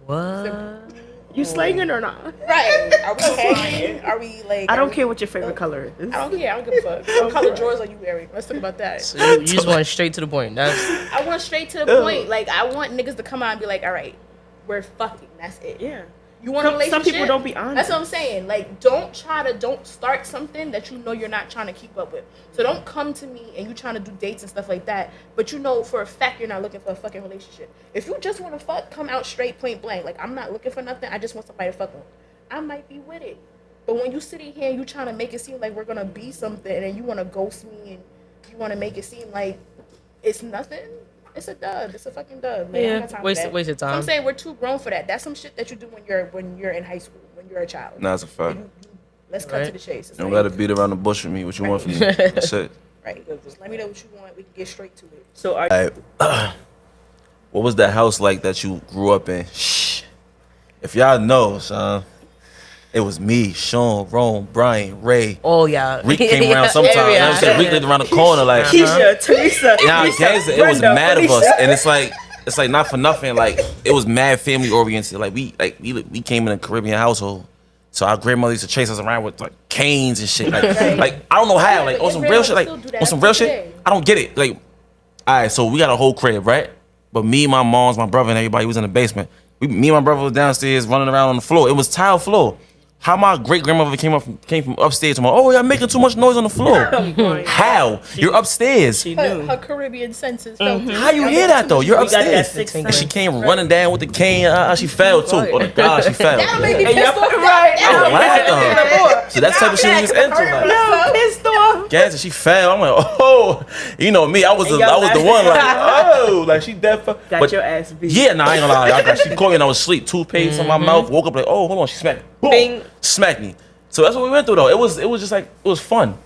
Speaker 2: What?
Speaker 4: You slanging or not?
Speaker 5: Right. Are we hanging? Are we, like...
Speaker 4: I
Speaker 5: are
Speaker 4: don't
Speaker 5: we-
Speaker 4: care what your favorite color is.
Speaker 5: I don't care. I don't give a fuck. What color drawers are you wearing? Let's talk about that.
Speaker 2: So you just went straight to the point. That's
Speaker 5: I want straight to the point. Like, I want niggas to come out and be like, all right, we're fucking. That's it.
Speaker 4: Yeah.
Speaker 5: You want a
Speaker 4: Some
Speaker 5: relationship?
Speaker 4: people don't be honest.
Speaker 5: That's what I'm saying. Like, don't start something that you know you're not trying to keep up with. So don't come to me and you trying to do dates and stuff like that, but you know for a fact you're not looking for a fucking relationship. If you just want to fuck, come out straight, point blank. Like, I'm not looking for nothing. I just want somebody to fuck with. I might be with it. But when you sitting here and you trying to make it seem like we're gonna be something and you want to ghost me and you want to make it seem like it's nothing, it's a dub. It's a fucking dub. Man. I
Speaker 2: Yeah,
Speaker 5: don't got time for
Speaker 2: waste
Speaker 5: that.
Speaker 2: of
Speaker 5: So
Speaker 2: time.
Speaker 5: I'm saying we're too grown for that. That's some shit that you do when you're in high school, when you're a child.
Speaker 6: Nah, it's a fact.
Speaker 5: Let's cut to
Speaker 2: Right.
Speaker 5: the chase. It's
Speaker 6: You don't
Speaker 5: like,
Speaker 6: gotta beat around the bush with me. What you want from me? That's it.
Speaker 5: right. Just let me know what you want. We can get straight to it.
Speaker 4: So are
Speaker 6: What was that house like that you grew up in? Shh. If y'all know, son, it was me, Sean, Rome, Brian, Ray.
Speaker 2: oh yeah.
Speaker 6: Rick came around sometimes. You know what I'm saying? Rick lived around the corner, like.
Speaker 4: Keisha, Teresa,
Speaker 6: Nah,
Speaker 4: Lisa,
Speaker 6: guys, it was
Speaker 4: Brenda,
Speaker 6: mad of us,
Speaker 4: Felicia.
Speaker 6: and it's like not for nothing. Like it was mad family oriented. Like we came in a Caribbean household, so our grandmother used to chase us around with like canes and shit. Like I don't know how. Like
Speaker 5: but
Speaker 6: on some
Speaker 5: your
Speaker 6: real shit.
Speaker 5: grandmother
Speaker 6: Like
Speaker 5: still do that
Speaker 6: on some real
Speaker 5: today.
Speaker 6: shit. I don't get it. Like, all right, so we got a whole crib, right? But me, my mom's, my brother, and everybody was in the basement. Me and my brother was downstairs running around on the floor. It was tile floor. How my great grandmother came from upstairs and went, oh, y'all making too much noise on the floor. How? You're upstairs.
Speaker 4: She
Speaker 5: Her,
Speaker 4: knew.
Speaker 5: her Caribbean senses felt it.
Speaker 6: How you hear that though? You're
Speaker 4: We got that
Speaker 6: upstairs.
Speaker 4: sixth
Speaker 6: And she
Speaker 4: sense.
Speaker 6: came running down with the cane. She fell too. Oh the God, she fell.
Speaker 5: That'll make me
Speaker 4: And
Speaker 5: pissed
Speaker 4: y'all-
Speaker 5: off.
Speaker 4: right.
Speaker 6: I laughed. So that type of shit we was into. Like,
Speaker 4: No, pissed off.
Speaker 6: Gazza, she fell. I'm like, oh, you know me. I was
Speaker 4: And
Speaker 6: the
Speaker 4: y'all
Speaker 6: one. Like,
Speaker 4: laughed.
Speaker 6: oh, like she dead.
Speaker 4: Got
Speaker 6: But
Speaker 4: your ass beat.
Speaker 6: yeah, nah, I ain't gonna lie. She caught me and I was asleep. Toothpaste on my mouth. Woke up like, oh, hold on. She smacked me. Boom.
Speaker 2: Bing.
Speaker 6: Smacked me. So that's what we went through though. It was just like it was fun. You know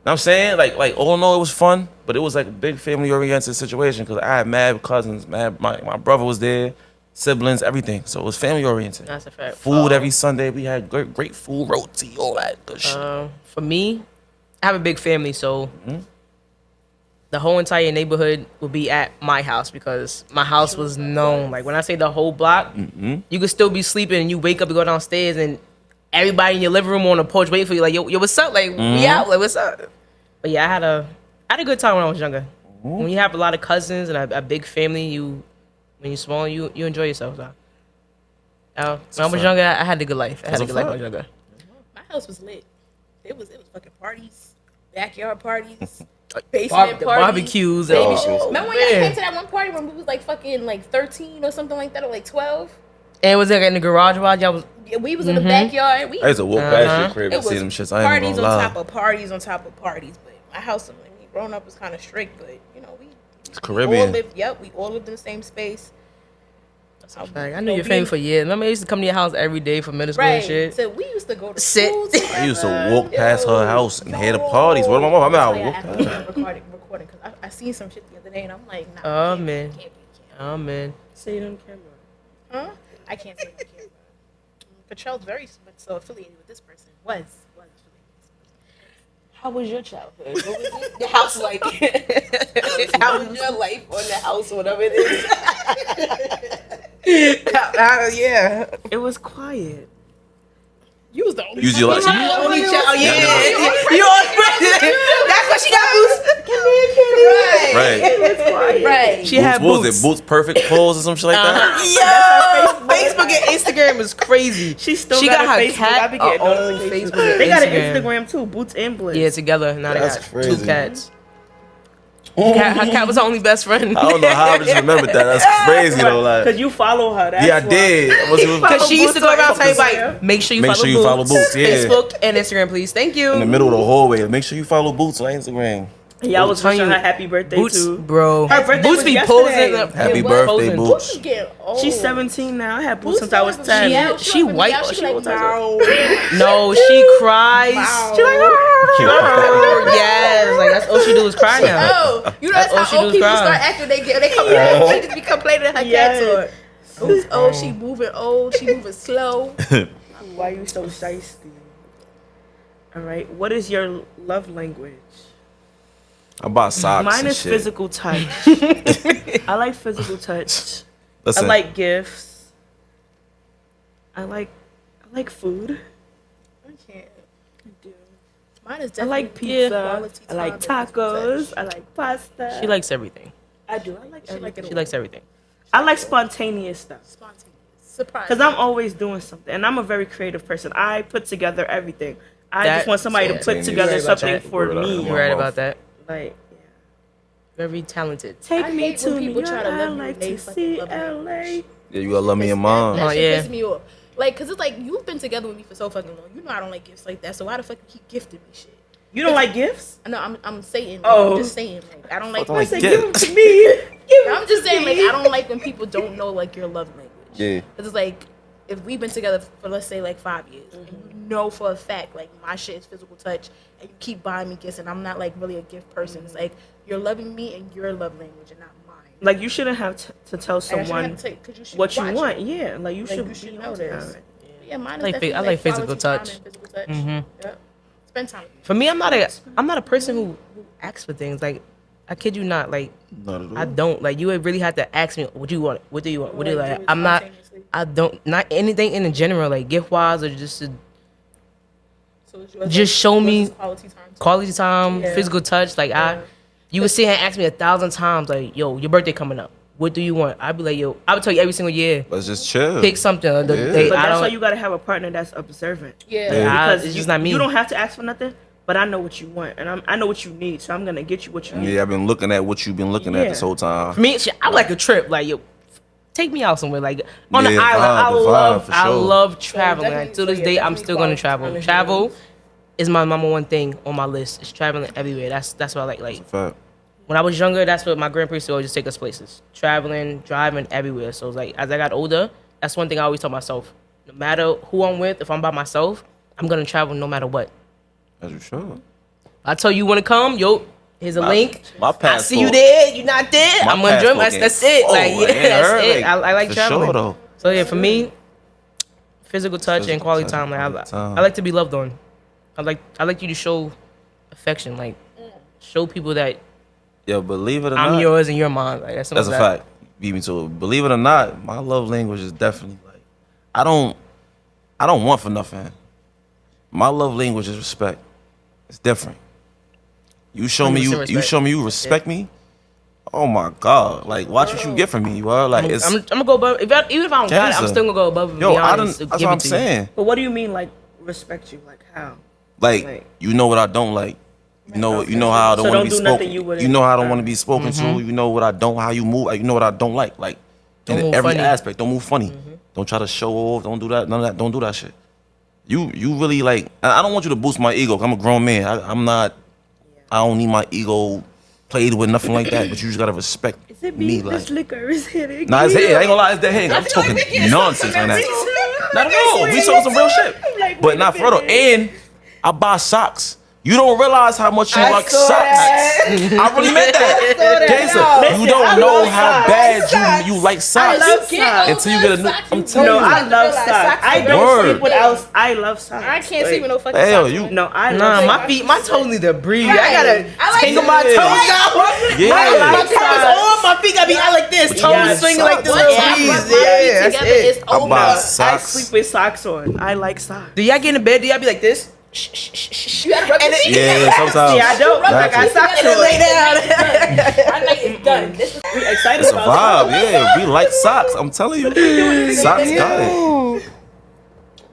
Speaker 6: what I'm saying? Like all in all, it was fun, but it was like a big family oriented situation because I had mad cousins, my brother was there, siblings, everything. So it was family oriented.
Speaker 2: That's a fact.
Speaker 6: Food every Sunday. We had great food, roti, all that good shit.
Speaker 2: For me, I have a big family, so the whole entire neighborhood will be at my house because my house was known. Like when I say the whole block, you could still be sleeping and you wake up and go downstairs and everybody in your living room on the porch waiting for you. Like yo, what's up? Like we out. Like what's up? But yeah, I had a good time when I was younger. When you have a lot of cousins and a big family, when you're small, you enjoy yourself. So. When I was younger, I had a good life. I had a good life when I was younger.
Speaker 5: My house was lit. It was fucking parties, backyard parties, basement parties,
Speaker 2: barbecues.
Speaker 5: Baby
Speaker 6: Oh,
Speaker 5: shows. Remember when y'all came to that one party when we was like fucking like 13 or something like that, or like 12?
Speaker 2: And was it in the garage while y'all was?
Speaker 5: Yeah, we was in the backyard.
Speaker 6: I used to walk past your crib
Speaker 5: It
Speaker 6: and see
Speaker 5: was
Speaker 6: them shits. I ain't
Speaker 5: parties
Speaker 6: even
Speaker 5: on
Speaker 6: gonna lie.
Speaker 5: top of parties on top of parties. But my house, when we grown up, was kind of strict. But you know,
Speaker 6: It's Caribbean.
Speaker 5: we all lived in the same space.
Speaker 2: Like, I knew your family for years. Remember, I used to come to your house every day for middle school and
Speaker 5: Right.
Speaker 2: shit.
Speaker 5: So we used to go to
Speaker 2: Sit.
Speaker 5: school
Speaker 6: I used to
Speaker 5: together.
Speaker 6: walk past her house and hear the parties. What my mom? I mean, I
Speaker 5: That's
Speaker 6: walk
Speaker 5: why
Speaker 6: past.
Speaker 5: I have to keep recording because I seen some shit the other day and I'm like, nah.
Speaker 2: Oh,
Speaker 5: it can't be,
Speaker 2: man.
Speaker 5: it can't be.
Speaker 2: Oh man,
Speaker 4: Say it on camera.
Speaker 5: Huh? I can't say it on camera. But Charles very much so affiliated with this person. Was affiliated with this person.
Speaker 4: How was your childhood? What was it?
Speaker 5: The house like how was your life on the house or whatever it is? Yeah.
Speaker 4: It was quiet.
Speaker 5: You was the only
Speaker 6: Use your
Speaker 5: fucking
Speaker 6: life.
Speaker 5: child. Only child.
Speaker 6: Yeah.
Speaker 5: You that's what she got boots.
Speaker 6: Right.
Speaker 5: Right.
Speaker 2: she had
Speaker 6: What was
Speaker 2: boots.
Speaker 6: it? Boots perfect clothes or some shit like that?
Speaker 2: Yo, Facebook and Instagram is crazy.
Speaker 4: She still
Speaker 2: She
Speaker 4: got,
Speaker 2: got
Speaker 4: a
Speaker 2: her
Speaker 4: Facebook.
Speaker 2: cat
Speaker 4: I be getting
Speaker 2: on
Speaker 4: notifications.
Speaker 2: Facebook and
Speaker 4: They got
Speaker 2: Instagram.
Speaker 4: an Instagram too. Boots and Bliss.
Speaker 2: Yeah, together. Now they
Speaker 6: That's
Speaker 2: got
Speaker 6: crazy.
Speaker 2: 2 cats. Her cat was her only best friend.
Speaker 6: I don't know how I just remembered that. That's crazy though.
Speaker 4: Cause
Speaker 6: Like,
Speaker 4: you follow her. That's
Speaker 6: yeah, I
Speaker 4: why.
Speaker 6: did.
Speaker 2: Because she used to go around telling
Speaker 4: Boots.
Speaker 2: everybody, make sure you
Speaker 6: Make
Speaker 2: follow
Speaker 6: sure you follow Boots, yeah.
Speaker 2: Facebook and Instagram, please. Thank you.
Speaker 6: In the middle of the hallway. Make sure you follow Boots on Instagram.
Speaker 4: Y'all was
Speaker 2: telling
Speaker 4: wishing
Speaker 2: you,
Speaker 4: her happy birthday
Speaker 2: Boots,
Speaker 4: too.
Speaker 2: bro.
Speaker 4: Her birthday
Speaker 2: Boots
Speaker 4: was
Speaker 2: be
Speaker 4: yesterday.
Speaker 2: posing.
Speaker 6: Happy
Speaker 5: what?
Speaker 6: birthday,
Speaker 2: Posing.
Speaker 5: Boots
Speaker 6: Boots.
Speaker 5: is getting old.
Speaker 4: She's 17 now. I had Boots since I was
Speaker 5: Boots
Speaker 4: 10.
Speaker 5: yell.
Speaker 2: She
Speaker 5: open the
Speaker 2: white.
Speaker 5: mouth,
Speaker 2: Oh,
Speaker 5: she
Speaker 2: she
Speaker 5: like,
Speaker 2: won't touch
Speaker 5: "Meow."
Speaker 2: No, she cries.
Speaker 5: Wow.
Speaker 2: She like, oh, yes. Like, that's all she do is cry now.
Speaker 5: Oh, you know that's
Speaker 2: all she
Speaker 5: how
Speaker 2: do
Speaker 5: old
Speaker 2: is
Speaker 5: people
Speaker 2: cry.
Speaker 5: start acting. They come back. She just be complaining her
Speaker 4: Yes.
Speaker 5: cats or Boots old. She moving old. She moving slow.
Speaker 4: Why you so shiesty? All right. What is your love language?
Speaker 6: I bought socks
Speaker 4: Mine
Speaker 6: and
Speaker 4: is
Speaker 6: shit.
Speaker 4: physical touch. I like physical touch.
Speaker 6: Listen,
Speaker 4: I like gifts. I like food.
Speaker 5: I can't.
Speaker 4: I do.
Speaker 5: Mine is
Speaker 4: I
Speaker 5: definitely
Speaker 4: like pizza.
Speaker 5: quality
Speaker 4: I like
Speaker 5: time and physical
Speaker 4: tacos.
Speaker 5: touch.
Speaker 4: I like pasta.
Speaker 2: She likes everything.
Speaker 4: I do. I like everything.
Speaker 2: She likes everything.
Speaker 4: I like spontaneous stuff.
Speaker 5: Spontaneous. Surprise.
Speaker 4: Because I'm always doing something. And I'm a very creative person. I put together everything. I
Speaker 2: That-
Speaker 4: just want somebody to
Speaker 2: yeah.
Speaker 4: put
Speaker 6: You're
Speaker 4: together
Speaker 2: right about
Speaker 4: something
Speaker 2: that.
Speaker 4: for
Speaker 6: Word up.
Speaker 4: me.
Speaker 2: You're right about that.
Speaker 4: Like,
Speaker 2: Very talented.
Speaker 4: take
Speaker 5: I
Speaker 4: me
Speaker 5: hate
Speaker 4: to
Speaker 5: when
Speaker 4: New
Speaker 5: people
Speaker 4: York.
Speaker 5: try to
Speaker 4: I
Speaker 5: love you
Speaker 4: like
Speaker 5: and they
Speaker 4: to
Speaker 5: fucking
Speaker 4: see
Speaker 5: love you.
Speaker 4: LA.
Speaker 6: yeah, you gotta love me and mom.
Speaker 5: That
Speaker 2: Oh,
Speaker 5: shit
Speaker 2: yeah.
Speaker 5: pisses me off. Like, cause it's like you've been together with me for so fucking long. You know I don't like gifts like that. So why the fuck you keep gifting me shit?
Speaker 4: You don't like gifts?
Speaker 5: No, I'm saying. Like,
Speaker 4: Oh.
Speaker 5: I'm just saying. Like, I don't like.
Speaker 6: Fuck, I like
Speaker 4: Say,
Speaker 6: gift.
Speaker 4: give them to me. Give 'em
Speaker 5: I'm just
Speaker 4: to
Speaker 5: saying. Like,
Speaker 4: me.
Speaker 5: I don't like when people don't know like your love language.
Speaker 6: Yeah.
Speaker 5: Cause it's like if we've been together for let's say like 5 years, and you know for a fact like my shit is physical touch, and you keep buying me gifts, and I'm not like really a gift person. It's like you're loving me and your love language, and not mine.
Speaker 4: Like, you shouldn't have to tell
Speaker 5: Like, I shouldn't
Speaker 4: someone
Speaker 5: have to take- 'cause you should
Speaker 4: what you
Speaker 5: watch
Speaker 4: want.
Speaker 5: it.
Speaker 4: Yeah, like, you
Speaker 5: Like,
Speaker 4: should
Speaker 5: you should
Speaker 4: be
Speaker 5: know
Speaker 4: on
Speaker 5: this.
Speaker 4: time.
Speaker 5: Yeah, mine is
Speaker 2: I like
Speaker 5: definitely,
Speaker 2: I like physical
Speaker 5: quality time
Speaker 2: touch.
Speaker 5: and physical touch.
Speaker 2: Mhm.
Speaker 5: Yep. Spend time with me.
Speaker 2: For me, I'm not a person who asks for things. Like, I kid you not. Like,
Speaker 6: Not at all.
Speaker 2: I don't. Like, you would really have to ask me, what do you want? What do you want? What do you
Speaker 5: Like,
Speaker 2: like?
Speaker 5: do it
Speaker 2: I'm not.
Speaker 5: spontaneously.
Speaker 2: I don't. Not anything in the general. Like, gift wise or just to
Speaker 5: So it's yours,
Speaker 2: just show
Speaker 5: yours
Speaker 2: me
Speaker 5: is quality time. too.
Speaker 2: quality time,
Speaker 5: Yeah.
Speaker 2: physical touch. Like, you would sit here and ask me 1,000 times. Like, yo, your birthday coming up. What do you want? I'd be like, yo, I would tell you every single year.
Speaker 6: Let's just chill.
Speaker 2: Pick something.
Speaker 6: Yeah.
Speaker 2: I
Speaker 4: But that's
Speaker 2: don't.
Speaker 4: why you gotta have a partner that's observant.
Speaker 5: Yeah.
Speaker 6: Yeah.
Speaker 2: It's just not me.
Speaker 4: You don't have to ask for nothing, but I know what you want, and I know what you need, so I'm gonna get you what you need.
Speaker 6: Yeah, I've been looking at what you've been looking at
Speaker 4: Yeah.
Speaker 6: this whole time.
Speaker 2: For me, shit, I like a trip. Like, yo, take me out somewhere. Like on the
Speaker 6: Yeah,
Speaker 2: island.
Speaker 6: the vibe, for
Speaker 2: I
Speaker 6: sure.
Speaker 2: love traveling.
Speaker 5: definitely-
Speaker 2: Like, to this
Speaker 5: so yeah,
Speaker 2: day, I'm
Speaker 5: definitely
Speaker 2: still gonna
Speaker 5: quality
Speaker 2: travel.
Speaker 5: time is
Speaker 2: Travel
Speaker 5: yours.
Speaker 2: is my number one thing on my list. It's traveling everywhere. That's what I like. Like
Speaker 6: Fact.
Speaker 2: when I was younger, that's what my grandparents would always just take us places. Traveling, driving everywhere. So it's like as I got older, that's one thing I always tell myself. No matter who I'm with, if I'm by myself, I'm gonna travel no matter what.
Speaker 6: Are you sure?
Speaker 2: I tell you when to come, yo. Here's a link.
Speaker 6: My
Speaker 2: I
Speaker 6: passport.
Speaker 2: see you there. You not there. I'm gonna join. That's it. Like that's it. I like
Speaker 6: for
Speaker 2: traveling.
Speaker 6: Sure, though.
Speaker 2: So yeah, for me, physical touch and quality time. Like I like to be loved on. I like you to show affection. Like show people that
Speaker 6: Yo, believe it or not,
Speaker 2: I'm yours and you're mine. Like that's
Speaker 6: a fact. Beat me to it. Believe it or not, my love language is definitely like I don't want for nothing. My love language is respect. It's different. You show me you respect me. Oh my God! Like watch what you get from me, bro. Like
Speaker 2: I'm gonna go above. Even if I don't got it, I'm still gonna go above and beyond.
Speaker 6: That's what I'm saying.
Speaker 4: But what do you mean, like respect you? Like how?
Speaker 6: Like you know what I don't like. You know how I don't want to be spoken. You know how I don't want to be spoken to. You know what I don't. How you move. You know what I don't like. Like in every aspect. Don't move funny. Don't try to show off. Don't do that. None of that. Don't do that shit. You really like. I don't want you to boost my ego. 'Cause I'm a grown man. I'm not. I don't need my ego played with, nothing like that. But you just gotta respect me. Like
Speaker 4: this liquor is hitting.
Speaker 6: nah, it's hitting. I ain't gonna lie, it's that hitting. I'm talking nonsense right now. Not at all. We talking some real shit. But not for real. And I buy socks. You don't realize how much you like socks. I really meant that. Jason, you don't know how bad you like socks.
Speaker 4: I love socks.
Speaker 6: Until you get a new. I'm telling you.
Speaker 4: No, I love socks. I don't sleep with else. I love socks.
Speaker 5: I can't sleep with no fucking
Speaker 6: Hell,
Speaker 5: socks.
Speaker 4: No, I
Speaker 2: Nah,
Speaker 4: love
Speaker 2: my feet, my toes need to breathe.
Speaker 5: Right.
Speaker 2: I gotta tangle my toes out.
Speaker 6: Yeah.
Speaker 2: My toes on, my feet gotta be out like this. Toes
Speaker 4: Yes.
Speaker 2: swinging like this.
Speaker 5: Once I
Speaker 2: Breeze.
Speaker 5: rub my feet
Speaker 2: That's
Speaker 5: together,
Speaker 2: it.
Speaker 5: it's
Speaker 6: I
Speaker 5: over.
Speaker 6: buy
Speaker 4: I
Speaker 6: socks.
Speaker 4: sleep with socks on. I like socks.
Speaker 2: Do y'all get in bed? Do y'all be like this?
Speaker 5: You gotta rub your feet
Speaker 6: Yeah, sometimes.
Speaker 4: See, I don't.
Speaker 6: That
Speaker 4: I got
Speaker 6: too.
Speaker 4: socks
Speaker 5: together.
Speaker 4: on.
Speaker 5: Lay down. My night is done. This is
Speaker 4: We excited
Speaker 6: It's a
Speaker 4: about
Speaker 6: vibe. Yeah, we like socks. I'm telling you. Socks got it.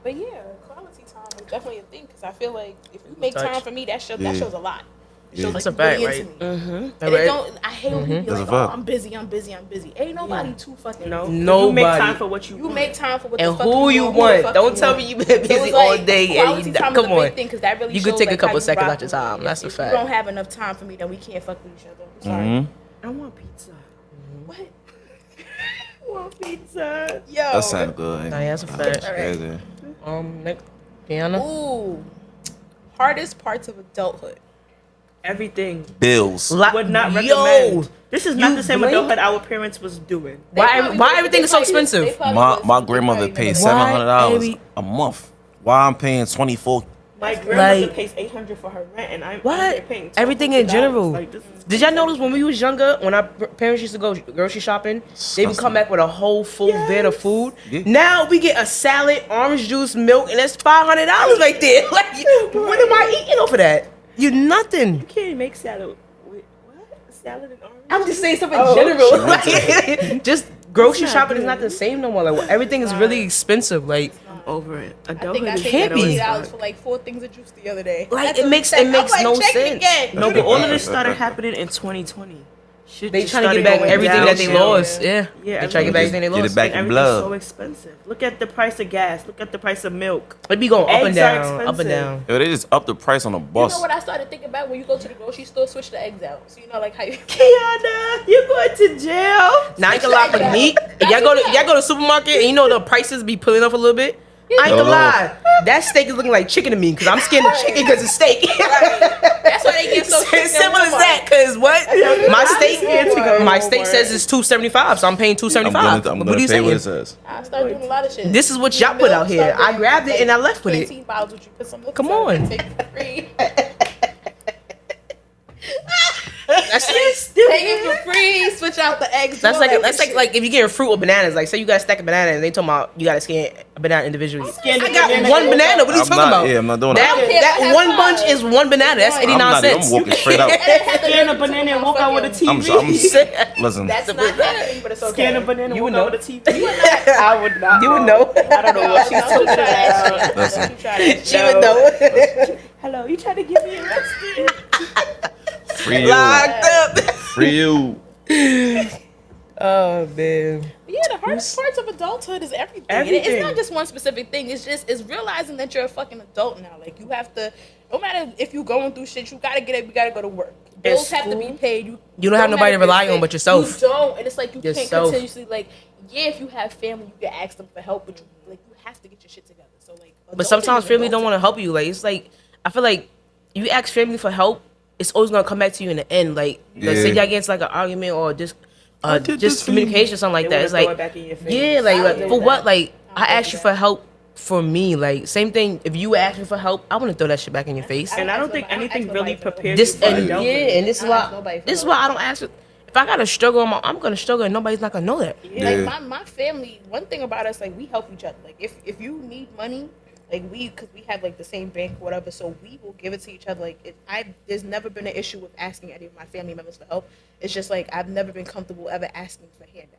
Speaker 5: But yeah, quality time is definitely a thing because I feel like if you make
Speaker 2: Touch.
Speaker 5: time for me, that shows a lot. It shows
Speaker 2: That's
Speaker 5: like
Speaker 2: a
Speaker 5: you
Speaker 2: fact,
Speaker 5: really
Speaker 2: right?
Speaker 5: into me.
Speaker 2: Mm-hmm.
Speaker 5: And it don't. I hate when people be
Speaker 6: That's
Speaker 5: like,
Speaker 6: a
Speaker 5: "Oh,
Speaker 6: fact.
Speaker 5: I'm busy." Ain't nobody too fucking.
Speaker 4: No,
Speaker 2: Nobody.
Speaker 4: You make time for what you
Speaker 5: You
Speaker 4: want.
Speaker 5: make time for what
Speaker 2: And
Speaker 5: the fuck
Speaker 2: who you
Speaker 5: want,
Speaker 2: want?
Speaker 5: the fuck
Speaker 2: Don't
Speaker 5: you
Speaker 2: tell
Speaker 5: want.
Speaker 2: me you've been
Speaker 5: So
Speaker 2: busy
Speaker 5: it's
Speaker 2: all
Speaker 5: like,
Speaker 2: day
Speaker 5: quality
Speaker 2: and
Speaker 5: time
Speaker 2: come
Speaker 5: is a big
Speaker 2: on.
Speaker 5: thing because that really
Speaker 2: You could
Speaker 5: shows,
Speaker 2: take a
Speaker 5: like,
Speaker 2: couple
Speaker 5: how you
Speaker 2: seconds
Speaker 5: rock
Speaker 2: out your
Speaker 5: with me.
Speaker 2: time. That's a
Speaker 5: If
Speaker 2: fact.
Speaker 5: you don't have enough time for me, then we can't fuck with each other. I'm sorry.
Speaker 4: I want pizza.
Speaker 5: What?
Speaker 4: I want pizza.
Speaker 5: Yo.
Speaker 6: That sounds good.
Speaker 2: Nah, yeah, that's a fact.
Speaker 6: Crazy.
Speaker 2: Next, Deanna.
Speaker 5: Ooh. Hardest parts of adulthood.
Speaker 4: Everything.
Speaker 6: Bills.
Speaker 4: Would not recommend. This is not the same adulthood our parents was doing.
Speaker 2: Why everything is so expensive?
Speaker 6: My grandmother pays $700 a month. Why I'm paying $24?
Speaker 4: My grandmother
Speaker 2: Like-
Speaker 4: pays $800 for her rent, and I'm
Speaker 2: What?
Speaker 4: paying
Speaker 2: Everything in
Speaker 4: $1,200.
Speaker 2: general.
Speaker 4: Like, this is
Speaker 2: Did y'all notice when we was younger, when our parents used to go grocery shopping, they would come back with a whole full van of food.
Speaker 6: Yeah.
Speaker 2: Now we get a salad, orange juice, milk, and that's $500 right there. Like, what am I eating over that? You nothing.
Speaker 4: You can't make salad with what? Salad and orange?
Speaker 2: I'm just saying something general. Like, just grocery shopping is not the same no more. Like, everything is really expensive. Like,
Speaker 4: I'm over it.
Speaker 5: I
Speaker 4: Adulthood
Speaker 5: think I
Speaker 4: is
Speaker 5: paid
Speaker 2: can't be.
Speaker 5: $80 for like 4 things of juice the other day.
Speaker 2: Like,
Speaker 5: That's
Speaker 2: it
Speaker 5: what
Speaker 2: makes-
Speaker 5: I'm
Speaker 2: it makes
Speaker 5: like,
Speaker 2: no
Speaker 5: check it
Speaker 2: sense.
Speaker 5: again.
Speaker 4: No, but all of this started happening in 2020. Shit
Speaker 2: they
Speaker 4: just
Speaker 2: trying to get
Speaker 4: started
Speaker 2: back
Speaker 4: going
Speaker 2: everything that they
Speaker 4: downhill.
Speaker 2: lost. Yeah.
Speaker 4: Yeah,
Speaker 2: They trying to get back everything they
Speaker 6: Get it
Speaker 2: lost.
Speaker 6: back
Speaker 4: And
Speaker 6: in
Speaker 4: everything's
Speaker 6: blood.
Speaker 4: so expensive. Look at the price of gas. Look at the price of milk.
Speaker 2: It be going up and
Speaker 4: Eggs are
Speaker 2: down, up and
Speaker 4: expensive.
Speaker 2: down.
Speaker 6: Yo, they just upped the price on the
Speaker 5: You
Speaker 6: bus.
Speaker 5: know what I started thinking about when you go to the grocery store, switch the eggs out. So you know like how you
Speaker 4: Kiana, you're going to jail.
Speaker 2: Now I ain't gonna lie for meat. If y'all go to supermarket and you know the prices be pulling up a little bit. I ain't gonna lie. That steak is looking like chicken to me because I'm scared of chicken because it's steak.
Speaker 5: That's why they get so strict at
Speaker 2: Simple as
Speaker 5: Walmart.
Speaker 2: that. Because what? My steak
Speaker 4: Walmart.
Speaker 2: says it's $275, so I'm paying $275.
Speaker 6: I'm
Speaker 2: What
Speaker 6: gonna
Speaker 2: are you
Speaker 6: pay what it
Speaker 2: saying?
Speaker 6: says.
Speaker 5: I started doing a lot of shit.
Speaker 2: This is what y'all put out here. I grabbed it and I left with it.
Speaker 5: 15 bottles with you. Put some milk
Speaker 2: Come
Speaker 5: inside
Speaker 2: on.
Speaker 5: and take it for free.
Speaker 2: That's
Speaker 5: Take it for free. Switch out the eggs.
Speaker 2: That's
Speaker 5: do all
Speaker 2: like
Speaker 5: that shit.
Speaker 2: if you're getting fruit or bananas. Like say you got a stack of bananas and they talking about you gotta scan a banana individually.
Speaker 4: Scan the
Speaker 2: I got
Speaker 4: banana.
Speaker 2: one banana. What are you talking about?
Speaker 6: Yeah, I'm not doing that.
Speaker 2: That one bunch is one banana. That's
Speaker 6: I'm
Speaker 2: 89
Speaker 6: not.
Speaker 2: cents.
Speaker 6: I'm walking straight out.
Speaker 4: Scan a banana and walk out with a TV.
Speaker 6: Listen.
Speaker 5: That's not happening, but it's okay.
Speaker 4: Scan a banana
Speaker 2: You
Speaker 4: and
Speaker 2: would
Speaker 4: walk
Speaker 2: know.
Speaker 4: out with a TV. I would not.
Speaker 2: You would know.
Speaker 4: I don't know what she's
Speaker 5: Don't you
Speaker 4: talking
Speaker 5: try that
Speaker 4: about.
Speaker 5: shit. Don't you try that
Speaker 2: She
Speaker 5: shit.
Speaker 2: would know.
Speaker 4: Hello, you trying to get me arrested?
Speaker 6: Free you.
Speaker 2: Locked up.
Speaker 6: Free you.
Speaker 2: Oh man.
Speaker 5: But yeah, the hardest parts of adulthood is everything.
Speaker 4: Everything.
Speaker 5: It's not just one specific thing. It's realizing that you're a fucking adult now. Like you have to, no matter if you're going through shit, you gotta get up. You gotta go to work. Bills have to be paid.
Speaker 2: You don't have nobody to rely on but yourself.
Speaker 5: You don't, and it's like you
Speaker 2: Yourself.
Speaker 5: can't continuously like. yeah, if you have family, you can ask them for help, but you have to get your shit together. So like,
Speaker 2: But sometimes family don't want to help you. Like it's like I feel like you ask family for help, it's always gonna come back to you in the end. Like say y'all get into like an argument or just communication or something like that. It's like like for what? Like I asked you for help for me. Like same thing. If you ask me for help, I want to throw that shit back in your face.
Speaker 4: And I don't think anything really prepares
Speaker 2: This
Speaker 4: you for
Speaker 2: and
Speaker 4: adulthood.
Speaker 2: and this is why I don't ask. If I gotta struggle, I'm gonna struggle, and nobody's not gonna know that.
Speaker 5: Like my family, one thing about us, like we help each other. Like if you need money, like because we have like the same bank, or whatever, so we will give it to each other. Like there's never been an issue with asking any of my family members for help. It's just like I've never been comfortable ever asking for handouts.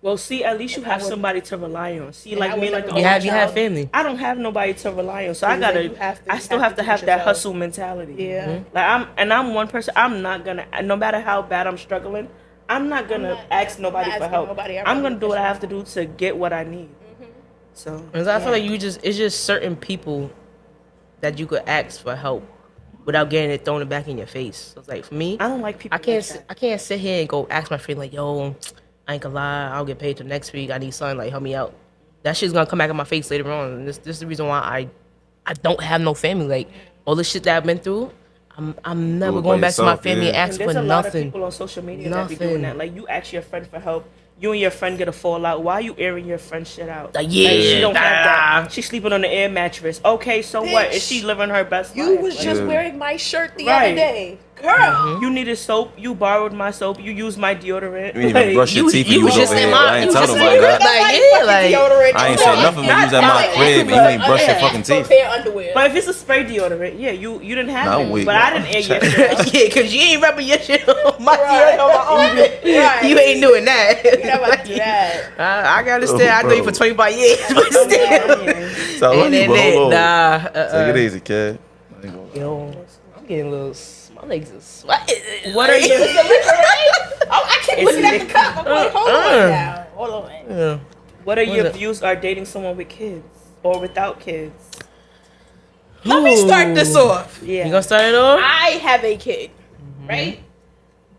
Speaker 4: Well, see, at least you have somebody to rely on. See, like me, like
Speaker 2: you have family.
Speaker 4: I don't have nobody to rely on, so I still have to have that hustle mentality.
Speaker 5: Yeah.
Speaker 4: Like I'm one person. I'm not gonna, no matter how bad I'm struggling, I'm not gonna ask nobody for help. I'm gonna do what I have to do to get what I need. So,
Speaker 2: because I feel like it's just certain people that you could ask for help without getting it thrown back in your face. So it's like for me,
Speaker 4: I don't like people.
Speaker 2: I can't sit here and go ask my friend like, yo, I ain't gonna lie, I'll get paid till next week. I need something, like help me out. That shit's gonna come back in my face later on. And this is the reason why I don't have no family. Like all the shit that I've been through, I'm never going back to my family and ask for nothing.
Speaker 4: There's a lot of people on social media that be doing that. Like you ask your friend for help. You and your friend get a fallout. Why are you airing your friend's shit out?
Speaker 2: She
Speaker 4: don't have that. She's sleeping on the air mattress. Okay, so
Speaker 5: Bitch,
Speaker 4: what? Is she living her best life?
Speaker 5: You was just wearing my shirt the other day. Girl,
Speaker 4: you needed soap. You borrowed my soap. You used my deodorant.
Speaker 6: You didn't even brush your teeth.
Speaker 2: You was just in my.
Speaker 6: I ain't tell nobody that. I ain't say nothing when you was at my crib. You ain't brush your fucking teeth.
Speaker 4: But if it's a spray deodorant, yeah, you didn't have it.
Speaker 6: Wait,
Speaker 4: but I didn't air your shit.
Speaker 2: Yeah, because you ain't rubbing your shit on my deodorant on my own. You ain't doing that.
Speaker 5: You never do that.
Speaker 2: I can understand. I know you for 25 years, but still.
Speaker 6: So hold on.
Speaker 2: Take
Speaker 6: it easy, kid.
Speaker 2: Yo, I'm getting a little. My legs are sweating.
Speaker 4: What are you?
Speaker 5: I keep looking at the cup. I'm like, hold on now. Hold on.
Speaker 2: Yeah.
Speaker 4: What are your views on dating someone with kids or without kids?
Speaker 5: Let me start this off.
Speaker 4: Yeah.
Speaker 2: You gonna start it off?
Speaker 5: I have a kid, right?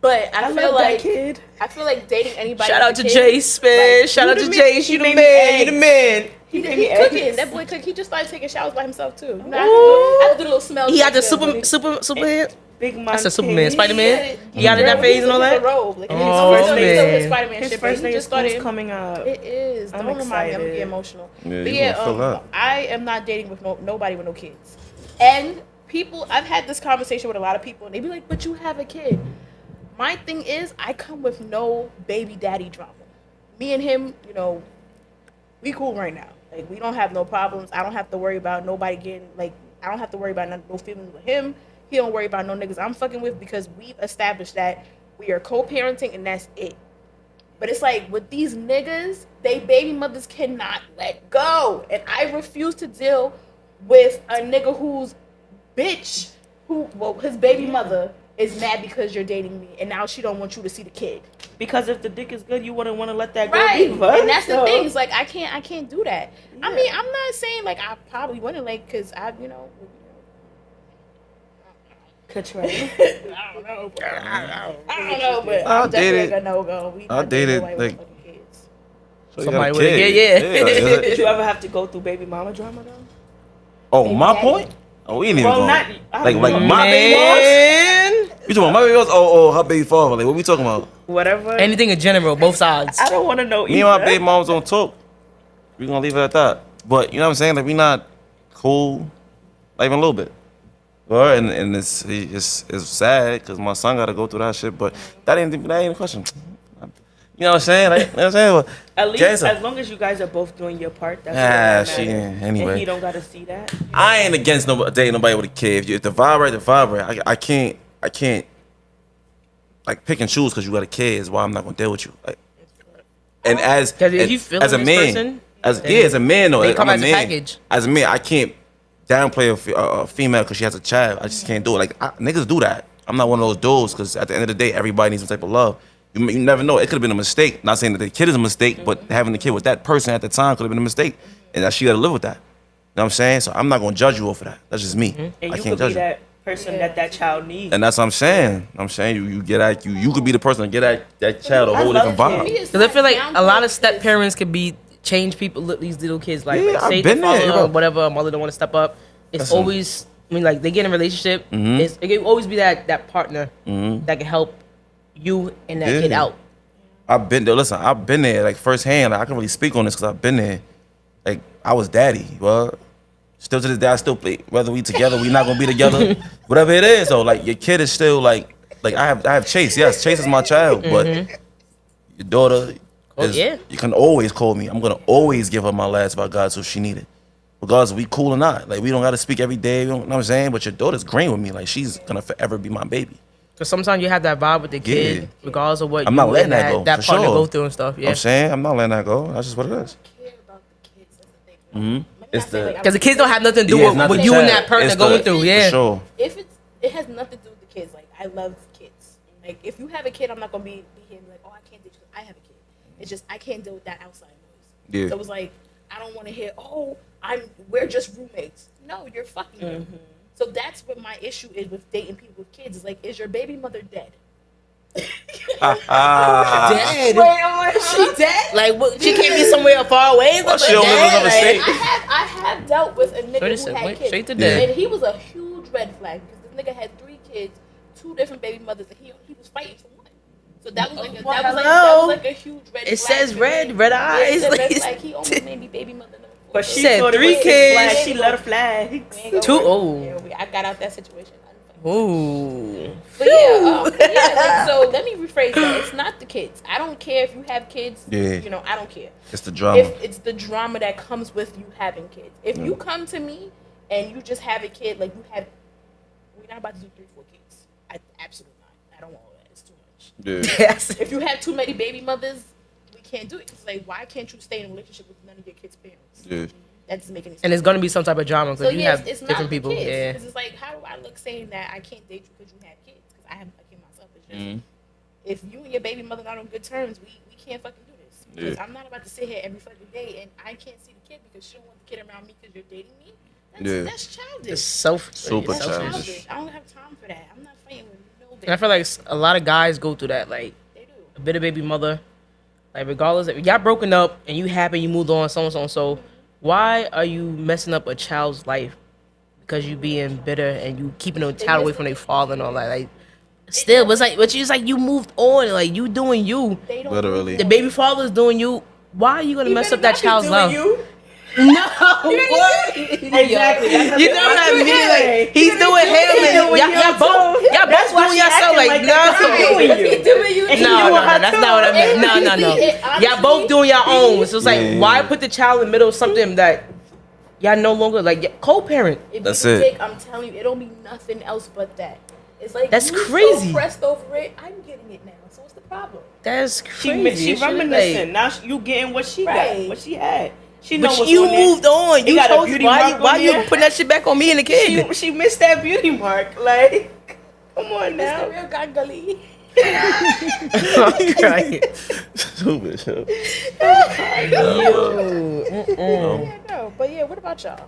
Speaker 5: But I feel
Speaker 4: love
Speaker 5: like
Speaker 4: that kid.
Speaker 5: I feel like dating anybody.
Speaker 2: Shout out
Speaker 5: with
Speaker 2: to
Speaker 5: a kid,
Speaker 2: Jace, man.
Speaker 5: like,
Speaker 2: Shout out to
Speaker 4: you
Speaker 2: Jace. You the
Speaker 4: made me
Speaker 2: man. You the
Speaker 4: eggs.
Speaker 2: man.
Speaker 5: He
Speaker 4: made me
Speaker 5: cooking.
Speaker 4: eggs.
Speaker 5: That boy cook. He just started taking showers by himself too. You know, I have to do a little smell.
Speaker 2: He got the
Speaker 5: check
Speaker 2: Superman.
Speaker 4: Big man.
Speaker 2: That's a Superman.
Speaker 4: kid.
Speaker 2: Spider-Man. He got in that phase and all that.
Speaker 5: Robe. Like,
Speaker 2: Oh,
Speaker 5: his first name
Speaker 2: man.
Speaker 5: is Spider-Man
Speaker 4: His
Speaker 5: shit,
Speaker 4: first
Speaker 5: but
Speaker 4: name
Speaker 5: he
Speaker 4: is
Speaker 5: just started.
Speaker 4: coming up.
Speaker 5: It is.
Speaker 4: I'm
Speaker 5: Don't remind me. I'm gonna
Speaker 4: excited.
Speaker 5: get emotional.
Speaker 6: Yeah,
Speaker 5: But
Speaker 6: you
Speaker 5: yeah,
Speaker 6: gonna fill up.
Speaker 5: I am not dating with nobody with no kids. And people, I've had this conversation with a lot of people, and they be like, "But you have a kid." My thing is, I come with no baby daddy drama. Me and him, you know, we cool right now. Like, we don't have no problems. I don't have to worry about nobody getting, like, I don't have to worry about no feelings with him. He don't worry about no niggas I'm fucking with, because we've established that we are co-parenting and that's it. But it's like, with these niggas, they baby mothers cannot let go. And I refuse to deal with a nigga who's bitch, his baby mother is mad because you're dating me, and now she don't want you to see the kid.
Speaker 4: Because if the dick is good, you wouldn't want to let that go.
Speaker 5: Right.
Speaker 4: Either.
Speaker 5: And that's the
Speaker 4: So-
Speaker 5: thing. It's like, I can't do that. Yeah. I mean, I'm not saying like I probably wouldn't, like, cause I, you know.
Speaker 4: Control.
Speaker 5: I don't know, but
Speaker 6: I'll
Speaker 5: I'm
Speaker 6: date
Speaker 5: definitely
Speaker 6: it.
Speaker 5: like a no-go.
Speaker 6: I'll date it,
Speaker 5: Like,
Speaker 6: like-
Speaker 5: kids.
Speaker 6: So
Speaker 2: Somebody
Speaker 6: you got a
Speaker 2: with a kid, yeah.
Speaker 6: like,
Speaker 4: Did you ever have to go through baby mama drama though?
Speaker 6: oh,
Speaker 5: Baby
Speaker 6: my
Speaker 5: daddy.
Speaker 6: point? Oh, we ain't even
Speaker 4: Well,
Speaker 6: going.
Speaker 4: not
Speaker 6: Like my baby moms?
Speaker 2: Man.
Speaker 6: You talking about my baby moms? Oh, her baby father. Like, what we talking about?
Speaker 4: whatever.
Speaker 2: Anything in general, both sides.
Speaker 4: I don't want to know.
Speaker 6: Me and my
Speaker 4: either.
Speaker 6: baby moms don't talk. We gonna leave it at that. But you know what I'm saying? Like, we not cool, not even a little bit. Well, and it's sad because my son got to go through that shit. But that ain't a question. You know what I'm saying? Like, you know what I'm saying? Well,
Speaker 4: At least,
Speaker 6: Jason.
Speaker 4: as long as you guys are both doing your part, that's all that matters.
Speaker 6: anyway.
Speaker 4: And he don't gotta see that.
Speaker 6: I ain't against dating nobody with a kid. If the vibe right, the vibe right. I can't like pick and choose because you got a kid is why I'm not gonna deal with you. Like, and as
Speaker 2: If you feel
Speaker 6: as a
Speaker 2: this
Speaker 6: man,
Speaker 2: person,
Speaker 6: as a man though,
Speaker 2: they come
Speaker 6: I'm
Speaker 2: as a
Speaker 6: man.
Speaker 2: package.
Speaker 6: As a man, I can't downplay a female because she has a child. I just can't do it. Like, niggas do that. I'm not one of those dudes because at the end of the day, everybody needs some type of love. You never know. It could have been a mistake. Not saying that the kid is a mistake, but having the kid with that person at the time could have been a mistake, and that she got to live with that. You know what I'm saying? So I'm not gonna judge you over that. That's just me.
Speaker 4: And
Speaker 6: I
Speaker 4: you
Speaker 6: can't
Speaker 4: could be
Speaker 6: judge you.
Speaker 4: person that child needs.
Speaker 6: And that's what I'm saying. I'm saying you get at you could be the person to get at that child a whole different vibe.
Speaker 2: Because I feel like a lot of step parents could be change people, these little kids. Like,
Speaker 6: Yeah,
Speaker 2: say
Speaker 6: I've
Speaker 2: the
Speaker 6: been there,
Speaker 2: father or
Speaker 6: bro.
Speaker 2: whatever, a mother don't want to step up. It's always, I mean, like, they get in a relationship. It can always be that partner that can help you and that kid out.
Speaker 6: I've been there. Listen, I've been there like firsthand. Like, I can really speak on this because I've been there. Like, I was daddy. Well, still to this day, I still play. Whether we together, we not gonna be together. Whatever it is, though. Like, your kid is still like I have Chase. Yes, Chase is my child, but your daughter. You can always call me. I'm gonna always give her my last by God, so if she need it. Regardless if we cool or not. Like, we don't gotta speak every day. You know what I'm saying? But your daughter's green with me. Like, she's gonna forever be my baby.
Speaker 2: Because sometimes you have that vibe with the kid, regardless of what
Speaker 6: I'm
Speaker 2: you
Speaker 6: not letting
Speaker 2: and
Speaker 6: that go,
Speaker 2: that
Speaker 6: for
Speaker 2: partner
Speaker 6: sure.
Speaker 2: go through and stuff. Yeah.
Speaker 6: I'm saying I'm not letting that go. That's just what it is.
Speaker 5: Care about the kids. That's the thing.
Speaker 6: It's the
Speaker 2: Because the kids don't have nothing to do
Speaker 6: Yeah, it's
Speaker 2: with
Speaker 6: not
Speaker 2: what
Speaker 6: the
Speaker 2: you and
Speaker 6: child.
Speaker 2: that partner
Speaker 6: It's
Speaker 2: going
Speaker 6: the-
Speaker 2: through.
Speaker 6: for
Speaker 2: Yeah.
Speaker 6: sure.
Speaker 5: If it has nothing to do with the kids. Like, I love kids. Like, if you have a kid, I'm not gonna be here and be like, oh, I can't date you. I have a kid. It's just I can't deal with that outside noise.
Speaker 6: Yeah.
Speaker 5: So it was like, I don't want to hear, oh, we're just roommates. No, you're fucking me. So that's what my issue is with dating people with kids. Is like, is your baby mother dead?
Speaker 2: Dead.
Speaker 5: Wait, I'm like, she dead?
Speaker 2: Like, what, she can't be somewhere far away.
Speaker 6: Well, she don't live in another state.
Speaker 5: I have dealt with a nigga
Speaker 2: Shorty
Speaker 5: who
Speaker 2: said,
Speaker 5: had
Speaker 2: went
Speaker 5: kids,
Speaker 2: straight to dead.
Speaker 5: and he was a huge red flag because this nigga had 3 kids, 2 different baby mothers, and he was fighting for one. So that was like a huge red flag.
Speaker 2: It says
Speaker 5: for
Speaker 2: red,
Speaker 5: me.
Speaker 2: red
Speaker 5: Yeah,
Speaker 2: eyes.
Speaker 5: it said
Speaker 2: Like,
Speaker 5: red flag. He almost made me baby mother number 4.
Speaker 4: But she
Speaker 2: Said
Speaker 4: thought it
Speaker 2: 3
Speaker 4: was six
Speaker 2: kids.
Speaker 4: flags. She let her flags.
Speaker 5: We ain't gonna
Speaker 2: 2.
Speaker 5: work.
Speaker 2: Oh.
Speaker 5: Yeah, I got out that situation.
Speaker 2: Ooh.
Speaker 5: But yeah, like, so let me rephrase that. It's not the kids. I don't care if you have kids.
Speaker 6: Yeah.
Speaker 5: You know, I don't care.
Speaker 6: It's the drama.
Speaker 5: If it's the drama that comes with you having kids. If you come to me and you just have a kid, like we're not about to do 3, 4 kids. Absolutely not. I don't want all that. It's too much.
Speaker 6: Yeah.
Speaker 2: Yes.
Speaker 5: If you have too many baby mothers, we can't do it. It's like, why can't you stay in a relationship with none of your kids' parents?
Speaker 6: Yeah.
Speaker 5: That doesn't make any sense.
Speaker 2: And it's gonna be some type of drama because
Speaker 5: So
Speaker 2: you
Speaker 5: yeah,
Speaker 2: have
Speaker 5: it's not
Speaker 2: different
Speaker 5: the
Speaker 2: people.
Speaker 5: kids.
Speaker 2: Yeah.
Speaker 5: Because it's like, how do I look saying that I can't date you because you have kids? Because I have a kid myself. It's just, if you and your baby mother not on good terms, we can't fucking do this. Because I'm not about to sit here every fucking day and I can't see the kid because she don't want the kid around me because you're dating me. That's childish.
Speaker 2: It's selfish.
Speaker 6: Super
Speaker 2: It's
Speaker 6: childish.
Speaker 5: Childish. I don't have time for that. I'm not fighting with no baby.
Speaker 2: And I feel like a lot of guys go through that. Like,
Speaker 5: They do.
Speaker 2: a bit of baby mother. Like, regardless, if y'all broken up and you happy, you moved on, so and so and so. Why are you messing up a child's life? Because you being bitter and you keeping a child away from their father and all that. Like, still, but it's like you moved on. Like, you doing you.
Speaker 5: They don't.
Speaker 6: Literally.
Speaker 2: The baby father's doing you. Why are you gonna mess up that child's life?
Speaker 4: You?
Speaker 2: No, what?
Speaker 4: Exactly.
Speaker 2: You know what I mean? Like, he's doing him and y'all both doing yourself. Like, no, that's not what I meant. No. Y'all both doing your own. So it's like, why put the child in the middle of something that y'all no longer like co-parent?
Speaker 5: If
Speaker 6: That's
Speaker 5: you
Speaker 6: it.
Speaker 5: Take, I'm telling you, it don't be nothing else but that. It's like
Speaker 2: That's
Speaker 5: you
Speaker 2: crazy.
Speaker 5: So pressed over it, I'm getting it now. So what's the problem?
Speaker 2: That's
Speaker 4: She
Speaker 2: crazy.
Speaker 4: reminiscing. Now you getting what she
Speaker 5: Right.
Speaker 4: got, what she had. She know
Speaker 2: But
Speaker 4: what's
Speaker 2: you
Speaker 4: on there.
Speaker 2: moved on. You
Speaker 4: got a
Speaker 2: chose
Speaker 4: beauty
Speaker 2: why
Speaker 4: mark on
Speaker 2: you
Speaker 4: there?
Speaker 2: putting that shit back on me and the kid?
Speaker 4: She missed that beauty mark. Like, come on
Speaker 5: It's the
Speaker 4: now.
Speaker 5: real Gangali.
Speaker 2: I'm crying.
Speaker 6: Stupid shit.
Speaker 5: Yeah, no, but yeah, what about y'all?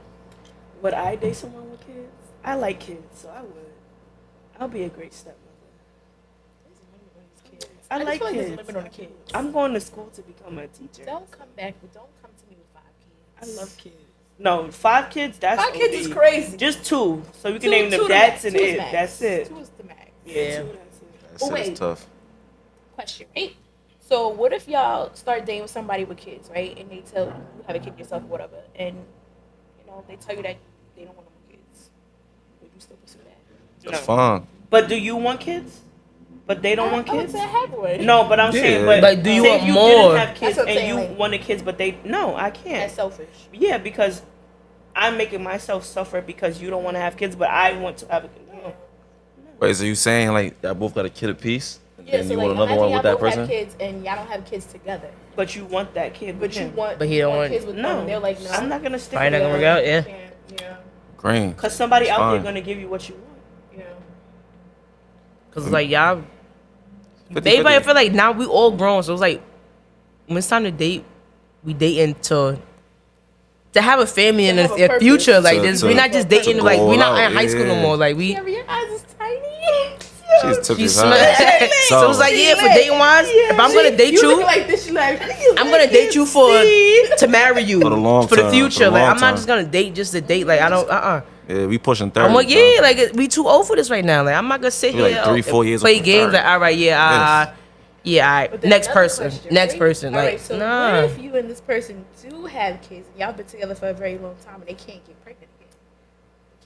Speaker 4: Would I date someone with kids? I like kids, so I would. I'll be a great stepmother. I
Speaker 5: just
Speaker 4: like
Speaker 5: feel there's a
Speaker 4: kids.
Speaker 5: limit on the kids.
Speaker 4: I'm going to school to become a teacher.
Speaker 5: Don't come back, but don't come to me with 5 kids.
Speaker 4: I love kids. No, 5 kids. That's
Speaker 5: 5 kids
Speaker 4: OD.
Speaker 5: is crazy.
Speaker 4: Just 2, so you can
Speaker 5: Two-
Speaker 4: name them
Speaker 5: two to
Speaker 4: dads
Speaker 5: max.
Speaker 4: and
Speaker 5: Two is
Speaker 4: it.
Speaker 5: max.
Speaker 4: That's it.
Speaker 5: 2 is the max.
Speaker 4: Yeah.
Speaker 5: 2,
Speaker 4: That's it.
Speaker 6: That
Speaker 5: But
Speaker 6: shit
Speaker 5: wait.
Speaker 6: is tough.
Speaker 5: Question, right? So what if y'all start dating with somebody with kids, right? And they tell you have a kid yourself or whatever, and you know they tell you that they don't want no more kids. Would you still pursue that?
Speaker 6: That's
Speaker 4: No.
Speaker 6: fine.
Speaker 4: But do you want kids? But they don't want
Speaker 5: I would
Speaker 4: kids?
Speaker 5: say I have one.
Speaker 4: No, but I'm saying, but
Speaker 2: Like, do you
Speaker 4: say
Speaker 2: want
Speaker 4: if you
Speaker 2: more?
Speaker 4: didn't have kids
Speaker 5: That's what I'm
Speaker 4: and
Speaker 5: saying,
Speaker 4: you
Speaker 5: like-
Speaker 4: wanted kids, but they no, I can't.
Speaker 5: That's selfish.
Speaker 4: Yeah, because I'm making myself suffer because you don't want to have kids, but I want to have a kid. No.
Speaker 6: Wait, so you saying like y'all both got a kid apiece? And
Speaker 5: Yeah,
Speaker 6: then
Speaker 5: so
Speaker 6: you
Speaker 5: like
Speaker 6: want another
Speaker 5: imagine
Speaker 6: one
Speaker 5: y'all
Speaker 6: with that
Speaker 5: both
Speaker 6: person?
Speaker 5: have kids and y'all don't have kids together,
Speaker 4: But you want that kid.
Speaker 5: but
Speaker 4: with
Speaker 5: you
Speaker 4: him.
Speaker 5: want
Speaker 2: But he don't want-
Speaker 5: kids with them,
Speaker 4: No,
Speaker 5: and they're like, no,
Speaker 4: I'm not gonna stick
Speaker 2: Probably
Speaker 4: with
Speaker 2: not gonna
Speaker 4: that.
Speaker 2: work out. Yeah.
Speaker 5: can't. Yeah,
Speaker 6: Green.
Speaker 4: Cause somebody out there
Speaker 6: Fine.
Speaker 4: gonna give you what you want.
Speaker 5: yeah.
Speaker 2: Cause it's like y'all,
Speaker 6: 50-50.
Speaker 2: everybody feel like now we all grown, so it's like when it's time to date, we dating to to have a family in
Speaker 5: To have a
Speaker 2: the
Speaker 5: purpose.
Speaker 2: future. Like
Speaker 6: To-
Speaker 2: this,
Speaker 6: to-
Speaker 2: we're not just dating.
Speaker 6: to
Speaker 2: Like
Speaker 6: go
Speaker 2: we're not
Speaker 6: out,
Speaker 2: in high school no
Speaker 6: yeah.
Speaker 2: more. Like we.
Speaker 5: Your eyes is tiny.
Speaker 6: She's took
Speaker 2: She
Speaker 6: his
Speaker 2: smell.
Speaker 6: eye.
Speaker 2: So it's like for dating wise, if I'm gonna date you,
Speaker 5: looking like this, you like,
Speaker 2: I'm gonna date you to marry you
Speaker 6: For the long
Speaker 2: for the
Speaker 6: term,
Speaker 2: future.
Speaker 6: for the
Speaker 2: Like
Speaker 6: long
Speaker 2: I'm not
Speaker 6: term.
Speaker 2: just gonna date just to date. Like I don't.
Speaker 6: Yeah, we pushing 30.
Speaker 2: I'm like,
Speaker 6: bro.
Speaker 2: yeah, like we too old for this right now. Like I'm not gonna sit
Speaker 6: We like
Speaker 2: here
Speaker 6: 3-4 years
Speaker 2: play
Speaker 6: old.
Speaker 2: games. Like all right, yeah, yeah, all right.
Speaker 5: But then
Speaker 2: Next
Speaker 5: another
Speaker 2: person,
Speaker 5: question,
Speaker 2: next
Speaker 5: right?
Speaker 2: person.
Speaker 5: All
Speaker 2: Like
Speaker 5: right, so
Speaker 2: nah.
Speaker 5: what if you and this person do have kids and y'all been together for a very long time and they can't get pregnant again?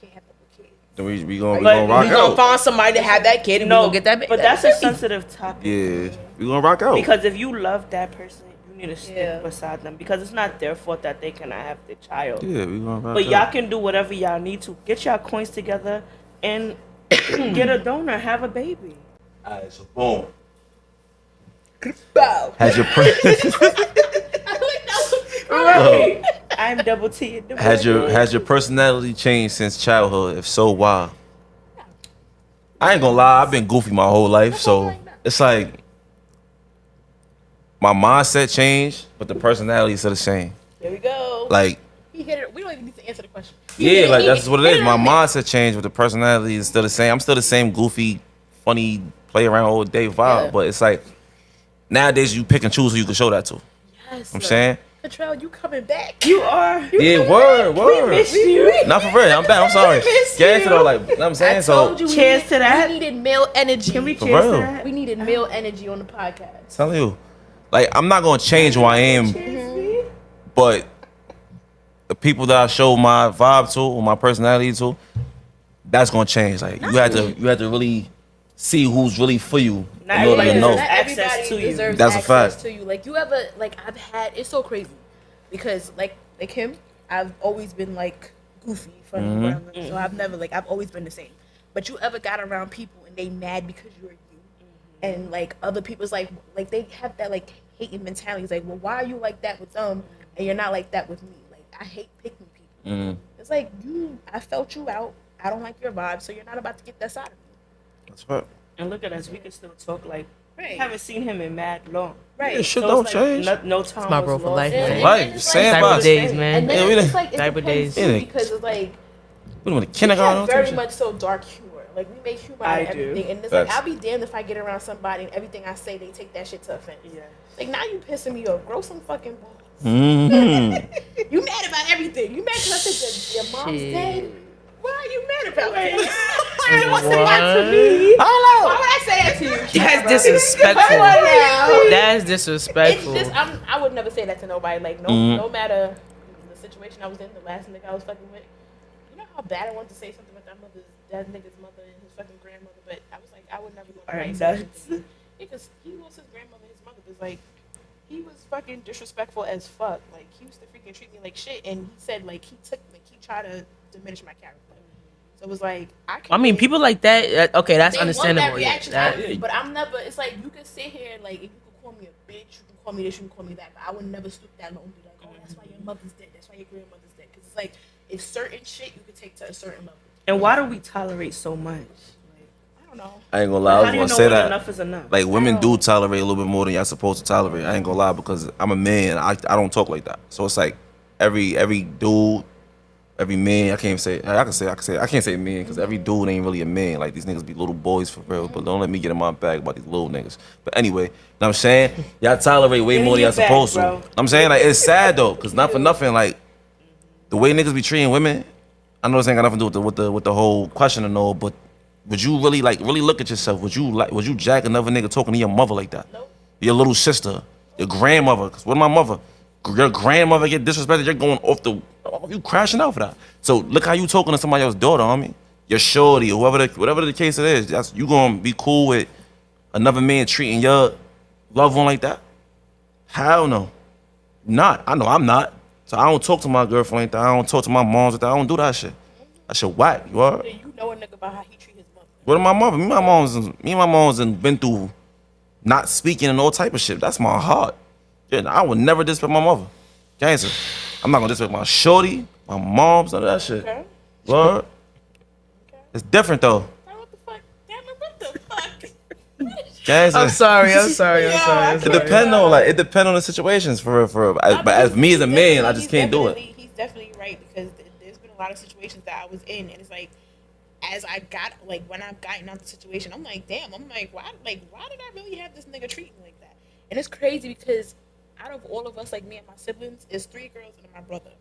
Speaker 5: They can't have no kids.
Speaker 6: Then we gonna
Speaker 4: But
Speaker 6: rock
Speaker 2: We gonna
Speaker 6: out.
Speaker 2: find somebody to have that kid and we
Speaker 4: No,
Speaker 2: gonna get that.
Speaker 4: but that's a sensitive topic.
Speaker 6: Yeah, we gonna rock out.
Speaker 4: Because if you love that person, you need to stick
Speaker 5: Yeah.
Speaker 4: beside them because it's not their fault that they cannot have the child.
Speaker 6: Yeah, we gonna rock
Speaker 4: But
Speaker 6: out.
Speaker 4: y'all can do whatever y'all need to. Get y'all coins together and get a donor, have a baby.
Speaker 6: Alright, so boom.
Speaker 5: Bow.
Speaker 6: Has your
Speaker 4: Right. I'm double T.
Speaker 6: has your personality changed since childhood? If so, why? I ain't gonna lie, I've been goofy my whole life, so it's like my mindset changed, but the personality is still the same.
Speaker 5: There we go.
Speaker 6: Like,
Speaker 5: He hit it. We don't even need to answer the question.
Speaker 6: yeah, like that's what it is. My mindset changed, but the personality is still the same. I'm still the same goofy, funny, play around all day vibe,
Speaker 5: Yeah.
Speaker 6: but it's like nowadays you pick and choose who you can show that to.
Speaker 5: Yes.
Speaker 6: I'm saying,
Speaker 5: Control, you coming back.
Speaker 4: You are.
Speaker 6: yeah, word.
Speaker 4: Miss you.
Speaker 6: Not for real. I'm back. I'm sorry.
Speaker 5: miss
Speaker 6: Gangsta
Speaker 5: you.
Speaker 6: though, like you know what I'm saying.
Speaker 5: I
Speaker 6: So
Speaker 5: told you we
Speaker 4: Cheers
Speaker 5: needed-
Speaker 4: to that.
Speaker 5: We needed male energy.
Speaker 4: Can we
Speaker 6: For
Speaker 4: cheers
Speaker 6: real.
Speaker 4: to that?
Speaker 5: We needed male energy on the podcast.
Speaker 6: telling you, like I'm not gonna change who I am, but the people that I show my vibe to or my personality to, that's gonna change. Like you had to really see who's really for you
Speaker 4: Not
Speaker 6: in order
Speaker 4: everybody
Speaker 6: to know.
Speaker 4: deserves access
Speaker 5: Everybody
Speaker 4: to you.
Speaker 5: deserves
Speaker 6: That's a
Speaker 5: access
Speaker 6: fact.
Speaker 5: to you. Like you ever, like I've had. It's so crazy because like him, I've always been like goofy, funny,
Speaker 6: Mm-hmm.
Speaker 5: whatever. So I've never like I've always been the same. But you ever got around people and they mad because you're you, and like other people's like they have that like hating mentality. It's like, well, why are you like that with them and you're not like that with me? Like I hate picking people.
Speaker 6: Mm,
Speaker 5: It's like I felt you out. I don't like your vibe, so you're not about to get that side of me.
Speaker 6: that's right.
Speaker 4: And look at us, we can still talk like
Speaker 5: Right.
Speaker 4: we haven't seen him in mad long.
Speaker 5: Right.
Speaker 6: Yeah, shit
Speaker 4: So
Speaker 6: don't
Speaker 4: it's like
Speaker 6: change.
Speaker 4: No time
Speaker 2: my
Speaker 4: was
Speaker 2: bro for
Speaker 4: lost.
Speaker 2: life,
Speaker 5: Yeah,
Speaker 2: man.
Speaker 5: and
Speaker 6: Life,
Speaker 5: then it's
Speaker 6: same
Speaker 2: Type
Speaker 6: vibes.
Speaker 2: of days, man.
Speaker 5: And then
Speaker 6: Yeah, we
Speaker 5: it's
Speaker 6: done-
Speaker 5: like it
Speaker 6: type of
Speaker 5: depends
Speaker 6: days.
Speaker 5: too,
Speaker 6: Yeah.
Speaker 5: because it's like
Speaker 6: We went to
Speaker 5: we
Speaker 6: kindergarten.
Speaker 5: have
Speaker 6: or
Speaker 5: very
Speaker 6: some
Speaker 5: much so dark humor. Like we make humor
Speaker 4: I
Speaker 5: out of
Speaker 4: do.
Speaker 5: everything, and it's
Speaker 6: Facts.
Speaker 5: like I'll be damned if I get around somebody and everything I say they take that shit to offense.
Speaker 4: Yeah.
Speaker 5: Like now you pissing me off. Grow some fucking balls.
Speaker 6: shit. Mhm.
Speaker 5: You mad about everything. You mad because I said your mom's
Speaker 2: Shit.
Speaker 5: dead. Why are you mad about
Speaker 4: Wait.
Speaker 5: it? Why would I say that to
Speaker 2: What?
Speaker 5: me?
Speaker 6: I
Speaker 5: Why would I say that to you?
Speaker 2: That's disrespectful.
Speaker 5: Come on now.
Speaker 2: That's
Speaker 5: It's
Speaker 2: disrespectful.
Speaker 5: just I would never say that to nobody. Like no matter the situation I was in, the last nigga I was fucking with. You know how bad I wanted to say something about that nigga's mother and his fucking grandmother, but I was like I would never go to
Speaker 4: Are
Speaker 5: right
Speaker 4: nuts.
Speaker 5: Yeah, because he lost his grandmother, his mother was like he was fucking disrespectful as fuck. Like he used to freaking treat me like shit, and he said like he tried to diminish my character. So it was like
Speaker 2: I mean, people like that. Okay, that's
Speaker 5: they want
Speaker 2: understandable.
Speaker 5: that
Speaker 2: Yeah,
Speaker 5: reaction
Speaker 2: that-
Speaker 5: out of me, but I'm never. It's like you can sit here and like if you can call me a bitch, you can call me this, you can call me that, but I would never stoop that low and be like, oh, that's why your mother's dead, that's why your grandmother's dead, because it's like if certain shit you could take to a certain level.
Speaker 4: And why do we tolerate so much?
Speaker 5: I don't know.
Speaker 6: I ain't gonna lie. I
Speaker 4: How
Speaker 6: was
Speaker 4: do you
Speaker 6: gonna
Speaker 4: know
Speaker 6: say
Speaker 4: when
Speaker 6: that.
Speaker 4: enough is enough?
Speaker 6: Like women do tolerate a little bit more than y'all supposed to tolerate. I ain't gonna lie because I'm a man. I don't talk like that. So it's like every dude, every man. I can't even say. I can't say man because every dude ain't really a man. Like these niggas be little boys for real. But don't let me get in my bag about these little niggas. But anyway, know what I'm saying y'all tolerate way
Speaker 4: Get in
Speaker 6: more than
Speaker 4: your
Speaker 6: y'all
Speaker 4: bag,
Speaker 6: supposed to.
Speaker 4: bro.
Speaker 6: I'm saying like it's sad though because not for nothing like the way niggas be treating women. I know this ain't got nothing to do with the whole question and all, but would you really look at yourself? Would you jack another nigga talking to your mother like that?
Speaker 5: Nope.
Speaker 6: Your little sister, your grandmother. Cause what my mother, your grandmother get disrespected, you're going off you crashing out for that. So look how you talking to somebody else's daughter, homie. Your shorty or whatever the case it is. That's you gonna be cool with another man treating your loved one like that? Hell no. Not. I know I'm not. So I don't talk to my girlfriend like that. I don't talk to my moms like that. I don't do that shit. That shit whack. You are.
Speaker 5: Yeah, you know a nigga about how he treat his mother.
Speaker 6: What my mother? Me and my mom's been through not speaking and all type of shit. That's my heart. Yeah, I would never disrespect my mother. Gangster. I'm not gonna disrespect my shorty, my mom's, none of that shit.
Speaker 5: Okay.
Speaker 6: Word. It's different though.
Speaker 5: What the fuck? Damn it, what the fuck?
Speaker 6: Gangster.
Speaker 2: I'm sorry. I'm sorry.
Speaker 6: It depends on the situations for real. But as me as a man, I just can't do it.
Speaker 5: He's definitely right because there's been a lot of situations that I was in, and it's like, as I got like when I've gotten out the situation, I'm like, damn, I'm like, why did I really have this nigga treat me like that? And it's crazy because out of all of us, like me and my siblings, is 3 girls and my brother.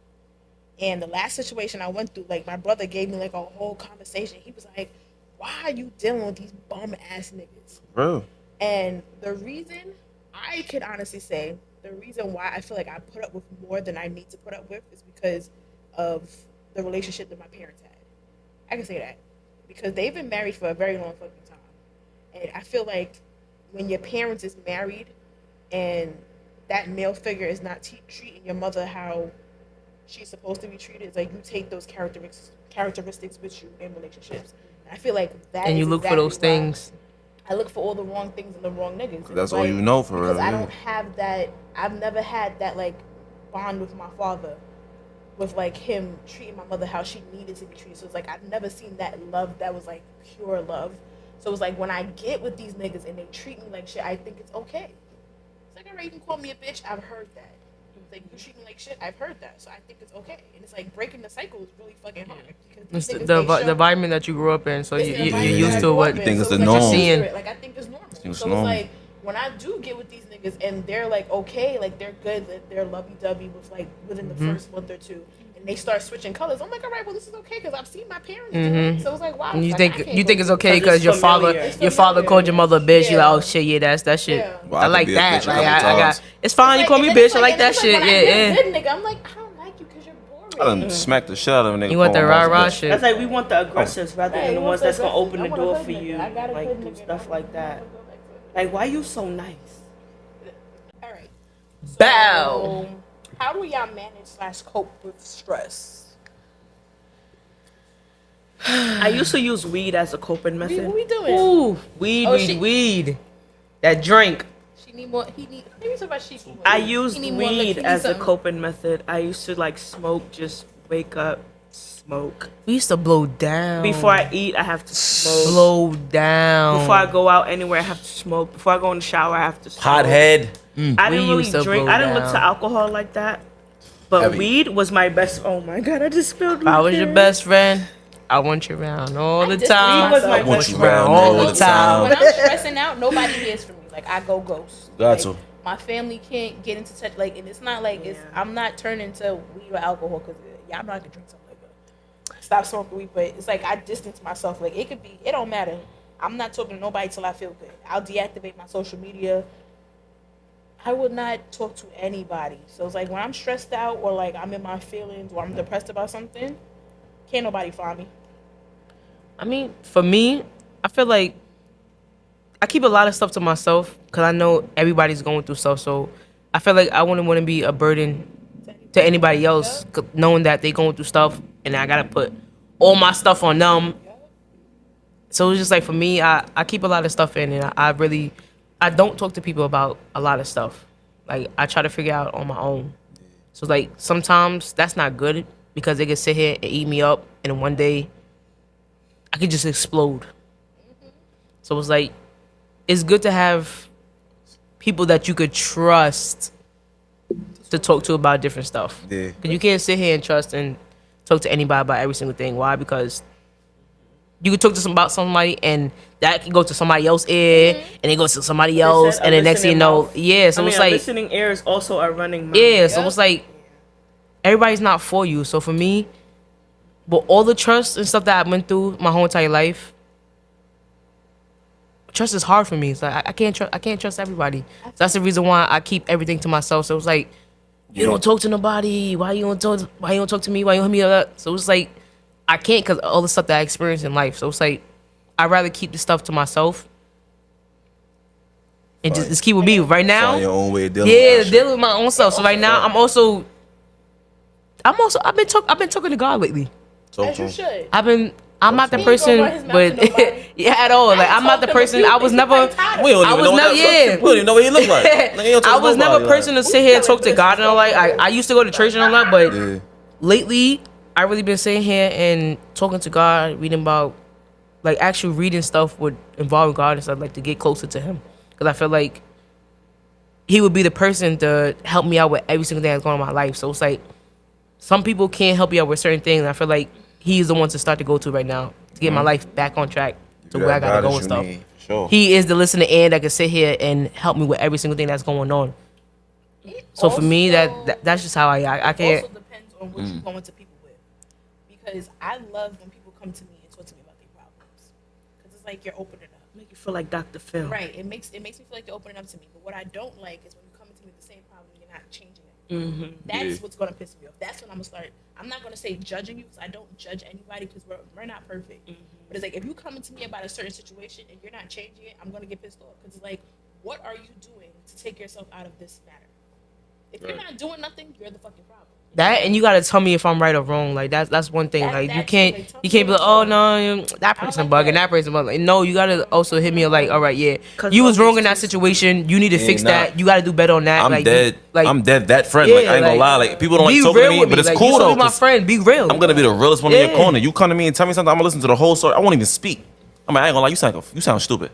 Speaker 5: And the last situation I went through, like my brother gave me like a whole conversation. He was like, why are you dealing with these bum ass niggas?
Speaker 6: Bro.
Speaker 5: And the reason I could honestly say, the reason why I feel like I put up with more than I need to put up with is because of the relationship that my parents had. I can say that. Because they've been married for a very long fucking time. And I feel like when your parents is married and that male figure is not treating your mother how she's supposed to be treated, it's like you take those characteristics with you in relationships. And I feel like that
Speaker 2: And
Speaker 5: is
Speaker 2: you look
Speaker 5: exactly
Speaker 2: for those
Speaker 5: why
Speaker 2: things.
Speaker 5: I look for all the wrong things in the wrong niggas.
Speaker 6: That's
Speaker 5: like,
Speaker 6: all you know for real.
Speaker 5: Because I don't have that. I've never had that like bond with my father, with like him treating my mother how she needed to be treated. So it's like I've never seen that love that was like pure love. So it's like when I get with these niggas and they treat me like shit, I think it's okay. It's like, alright, you can call me a bitch. I've heard that. It's like, you treat me like shit. I've heard that. So I think it's okay. And it's like breaking the cycle is really fucking hard.
Speaker 2: It's
Speaker 5: Because
Speaker 2: the environment that you grew up in, so
Speaker 5: it's
Speaker 2: you're
Speaker 5: the environment
Speaker 2: used
Speaker 5: that I
Speaker 2: to
Speaker 5: grew
Speaker 2: what
Speaker 5: up in.
Speaker 6: You think it's
Speaker 5: So
Speaker 6: the
Speaker 5: like,
Speaker 6: norm.
Speaker 2: Seeing.
Speaker 5: Like I think it's normal.
Speaker 6: think it's
Speaker 5: So
Speaker 6: normal.
Speaker 5: it's like when I do get with these niggas and they're like okay, like they're good, that they're lovey-dovey with like within the first month or two, and they start switching colors, I'm like, all right, well this is okay because I've seen my parents do it. So it's like, wow.
Speaker 2: And you
Speaker 5: like,
Speaker 2: think
Speaker 5: I can't
Speaker 2: you
Speaker 5: go
Speaker 2: think it's
Speaker 5: through
Speaker 2: okay
Speaker 5: this.
Speaker 2: because your
Speaker 4: familiar.
Speaker 2: father called your mother a bitch. You
Speaker 5: Yeah.
Speaker 2: like, oh shit, yeah, that's that shit.
Speaker 5: Yeah.
Speaker 6: Well,
Speaker 2: I
Speaker 6: could
Speaker 2: like
Speaker 6: be a
Speaker 2: that.
Speaker 6: bitch a
Speaker 2: Like
Speaker 6: couple
Speaker 2: I got.
Speaker 6: times.
Speaker 2: It's fine. You call me a bitch. I like that shit.
Speaker 5: When I
Speaker 2: Yeah,
Speaker 5: get a
Speaker 2: yeah.
Speaker 5: good nigga, I'm like, I don't like you because you're boring.
Speaker 6: I done smacked the shit out of a nigga.
Speaker 2: You want
Speaker 6: calling
Speaker 2: that
Speaker 6: him a
Speaker 2: rah-rah
Speaker 6: bitch.
Speaker 2: shit.
Speaker 4: That's like we want the aggressors rather
Speaker 5: Yeah,
Speaker 4: than the
Speaker 5: you
Speaker 4: ones
Speaker 5: want
Speaker 4: that's
Speaker 5: the
Speaker 4: gonna open the
Speaker 5: aggressors. I
Speaker 4: door
Speaker 5: want a
Speaker 4: for
Speaker 5: good
Speaker 4: you,
Speaker 5: nigga. I got a
Speaker 4: like
Speaker 5: good
Speaker 4: do
Speaker 5: nigga.
Speaker 4: stuff like that.
Speaker 5: Go back to it.
Speaker 4: Like, why you so nice?
Speaker 5: All right.
Speaker 2: Bow.
Speaker 5: So, how do y'all manage / cope with stress?
Speaker 4: I used to use weed as a coping
Speaker 5: What
Speaker 4: method.
Speaker 5: we doing?
Speaker 2: Ooh, weed,
Speaker 5: Oh,
Speaker 2: weed,
Speaker 5: shit.
Speaker 2: weed. That drink.
Speaker 5: She need more. He need. Maybe talk about she. Need more.
Speaker 4: I
Speaker 5: He
Speaker 4: used
Speaker 5: need more liquor.
Speaker 4: weed
Speaker 5: He need
Speaker 4: as a
Speaker 5: something.
Speaker 4: coping method. I used to like smoke, just wake up, smoke.
Speaker 2: We used to blow down.
Speaker 4: Before I eat, I have to smoke.
Speaker 2: blow down.
Speaker 4: Before I go out anywhere, I have to smoke. Before I go in the shower, I have to smoke.
Speaker 6: Hothead.
Speaker 4: I didn't
Speaker 2: We
Speaker 4: really
Speaker 2: used to
Speaker 4: drink.
Speaker 2: blow
Speaker 4: I didn't look
Speaker 2: down.
Speaker 4: to alcohol like that. But
Speaker 6: Heavy.
Speaker 4: weed was my best. Oh my god, I just spilled.
Speaker 2: If I was your
Speaker 4: liquor.
Speaker 2: best friend, I want you around all the
Speaker 5: distance
Speaker 2: time.
Speaker 4: Weed was my
Speaker 6: I want
Speaker 4: best
Speaker 6: you
Speaker 4: friend.
Speaker 6: around
Speaker 2: all
Speaker 6: all
Speaker 2: the
Speaker 6: the
Speaker 2: time.
Speaker 5: When
Speaker 6: time.
Speaker 5: I'm stressing out, nobody hears from me. Like I go ghost.
Speaker 6: Got
Speaker 5: Like,
Speaker 6: to.
Speaker 5: my family can't get into touch. Like, and it's not like it's. I'm not turning to weed or alcohol because y'all know I can drink something like that. Stop smoking weed, but it's like I distance myself. Like it could be. It don't matter. I'm not talking to nobody till I feel good. I'll deactivate my social media. I would not talk to anybody. So it's like when I'm stressed out or like I'm in my feelings or I'm depressed about something, can't nobody find me.
Speaker 2: I mean, for me, I feel like I keep a lot of stuff to myself because I know everybody's going through stuff. So I feel like I wouldn't want to be a burden to anybody else, knowing that they're going through stuff and I gotta put all my stuff on them. So it's just like for me, I keep a lot of stuff in, and I don't talk to people about a lot of stuff. Like I try to figure out on my own. So like sometimes that's not good because they can sit here and eat me up, and then one day I could just explode. So it's like it's good to have people that you could trust to talk to about different stuff.
Speaker 6: Yeah.
Speaker 2: Because you can't sit here and trust and talk to anybody about every single thing. Why? Because you could talk to about somebody and that can go to somebody else's ear and it goes to somebody else,
Speaker 4: said a
Speaker 2: and then next thing you
Speaker 4: listening
Speaker 2: know,
Speaker 4: mouth.
Speaker 2: yeah. So
Speaker 4: I mean,
Speaker 2: it's
Speaker 4: a
Speaker 2: like,
Speaker 4: listening ear is also a running mouth.
Speaker 2: yeah. So it's like everybody's not for you. So for me, but all the trust and stuff that I went through my whole entire life, trust is hard for me. So I can't trust everybody. So that's the reason why I keep everything to myself. So it's like, you don't talk to nobody. Why you don't talk to me? Why you don't hit me up? So it's like I can't because all the stuff that I experienced in life. So it's like I'd rather keep the stuff to myself and just keep with me right now.
Speaker 6: Find your own way of dealing
Speaker 2: Yeah,
Speaker 6: with that
Speaker 2: dealing with my own self. So right now I've been talking to God lately.
Speaker 6: shit. Talk
Speaker 5: As
Speaker 6: to
Speaker 5: you
Speaker 6: him.
Speaker 5: should.
Speaker 2: I'm not the
Speaker 5: He ain't gonna run his
Speaker 2: person,
Speaker 5: mouth
Speaker 2: but
Speaker 5: to nobody.
Speaker 2: yeah, at all. Like I'm not the person. I was never.
Speaker 6: We don't
Speaker 2: I
Speaker 6: even
Speaker 2: was
Speaker 6: know
Speaker 2: never.
Speaker 6: what
Speaker 2: Yeah.
Speaker 6: we don't even know what he look like. Nigga, he don't talk
Speaker 2: I
Speaker 6: to
Speaker 2: was never a
Speaker 6: nobody,
Speaker 2: person to sit here and talk to God and all. Like I used to go to church and all that, but
Speaker 6: Yeah.
Speaker 2: lately I really been sitting here and talking to God, reading about, like actually reading stuff would involve God and stuff, like to get closer to Him, because I feel like He would be the person to help me out with every single thing that's going on in my life. So it's like some people can't help you out with certain things. And I feel like he's the one to start to go to right now to get my life back on track to where I gotta go and stuff.
Speaker 6: Sure.
Speaker 2: He is the listening ear that can sit here and help me with every single thing that's going on. So for me, that's just how I can't.
Speaker 5: It also depends on what you go into people with, because I love when people come to me and talk to me about their problems, because it's like you're opening up.
Speaker 4: Make you feel like Dr. Phil.
Speaker 5: Right. It makes me feel like you're opening up to me. But what I don't like is when you come to me with the same problem and you're not changing it. That's what's gonna piss me off. That's when I'm gonna start. I'm not gonna say judging you, because I don't judge anybody, because we're not perfect. But it's like, if you come to me about a certain situation and you're not changing it, I'm gonna get pissed off, because it's like, what are you doing to take yourself out of this matter? If you're not doing nothing, you're the fucking problem.
Speaker 2: That, and you gotta tell me if I'm right or wrong. Like that's one thing. Like you can't be like, oh no, that person bugging, that person bugging. Like, no, you gotta also hit me like, all right, yeah, you was wrong in that situation. You need to fix that. You gotta do better on that.
Speaker 6: I'm
Speaker 2: like,
Speaker 6: dead.
Speaker 2: Like,
Speaker 6: I'm dead. That friend. Like I ain't gonna lie. Like people don't like talking to me, but it's cool though.
Speaker 2: You my friend. Be real.
Speaker 6: I'm gonna be the realest one in your corner. You come to me and tell me something, I'm gonna listen to the whole story. I won't even speak. I ain't gonna lie. You sound stupid.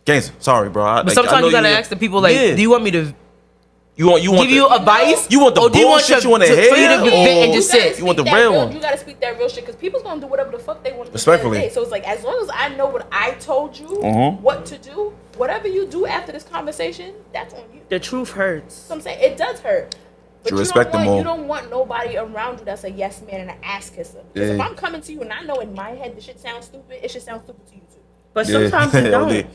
Speaker 6: Gangster, sorry, bro.
Speaker 2: But sometimes you gotta ask the people like, do you want me to? You want
Speaker 6: give
Speaker 2: you advice?
Speaker 6: You want the bullshit you want to hear?
Speaker 2: For you to vent and just sit.
Speaker 6: You want the real one?
Speaker 5: You gotta speak that real shit, because people's gonna do whatever the fuck they want to do.
Speaker 6: Respectfully.
Speaker 5: So it's like, as long as I know what I told you, what to do, whatever you do after this conversation, that's on you.
Speaker 4: The truth hurts.
Speaker 5: So I'm saying, it does hurt. But
Speaker 6: You respect them all.
Speaker 5: You don't want nobody around you that's a yes man and an ass kisser. Because if I'm coming to you and I know in my head the shit sounds stupid, it should sound stupid to you too.
Speaker 4: But sometimes it don't.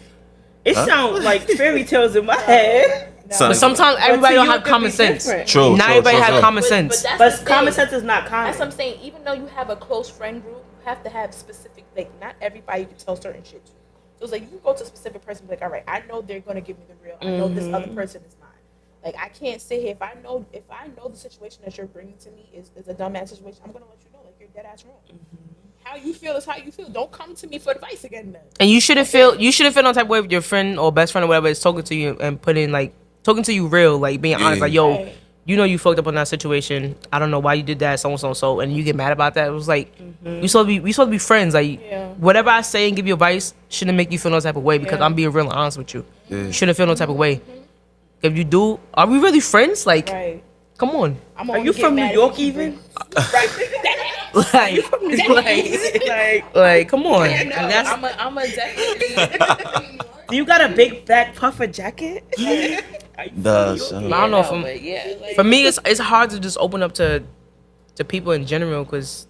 Speaker 4: It sounds like fairy tales in my head.
Speaker 2: But sometimes everybody don't have common sense.
Speaker 6: True.
Speaker 2: Not everybody has common sense.
Speaker 4: But common sense is not common.
Speaker 5: That's what I'm saying. Even though you have a close friend group, you have to have specific, like, not everybody you can tell certain shit to. So it's like, you can go to a specific person and be like, all right, I know they're going to give me the real. I know this other person is not. Like, I can't sit here. If I know the situation that you're bringing to me is a dumbass situation, I'm going to let you know, like, you're dead ass wrong. How you feel is how you feel. Don't come to me for advice again then.
Speaker 2: And you shouldn't feel no type of way with your friend or best friend or whatever is talking to you and talking to you real, like being honest, like, yo, you know you fucked up on that situation. I don't know why you did that, so, and you get mad about that. It was like, we supposed to be friends. Like, whatever I say and give you advice shouldn't make you feel no type of way, because I'm being real and honest with you. You shouldn't feel no type of way. If you do, are we really friends? Like, come on.
Speaker 4: Are you from New York even?
Speaker 2: Like, come on. And that's,
Speaker 5: I'm a definitely.
Speaker 4: Do you got a big black puffer jacket?
Speaker 2: I don't know. For me, it's hard to just open up to people in general, because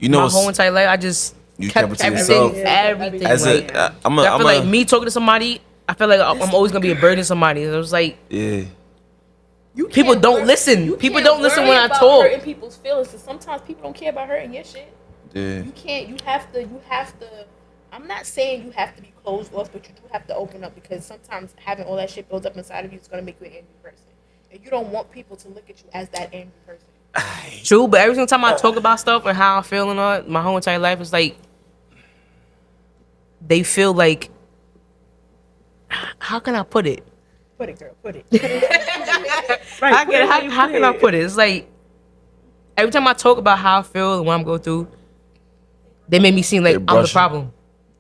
Speaker 2: my whole entire life I just kept everything.
Speaker 6: As
Speaker 2: like, I feel like me talking to somebody, I feel like I'm always gonna be a burden to somebody. It was like, people don't listen. People don't listen when I talk.
Speaker 5: Hurting people's feelings. So sometimes people don't care about hurting your shit. You can't. You have to. I'm not saying you have to be closed off, but you do have to open up, because sometimes having all that shit built up inside of you is gonna make you an angry person, and you don't want people to look at you as that angry person.
Speaker 2: True, but every single time I talk about stuff and how I feel and all, my whole entire life is like, they feel like, how can I put it?
Speaker 5: Put it, girl. Put it.
Speaker 2: How can I put it? It's like, every time I talk about how I feel and what I'm going through, they make me seem like I'm the problem.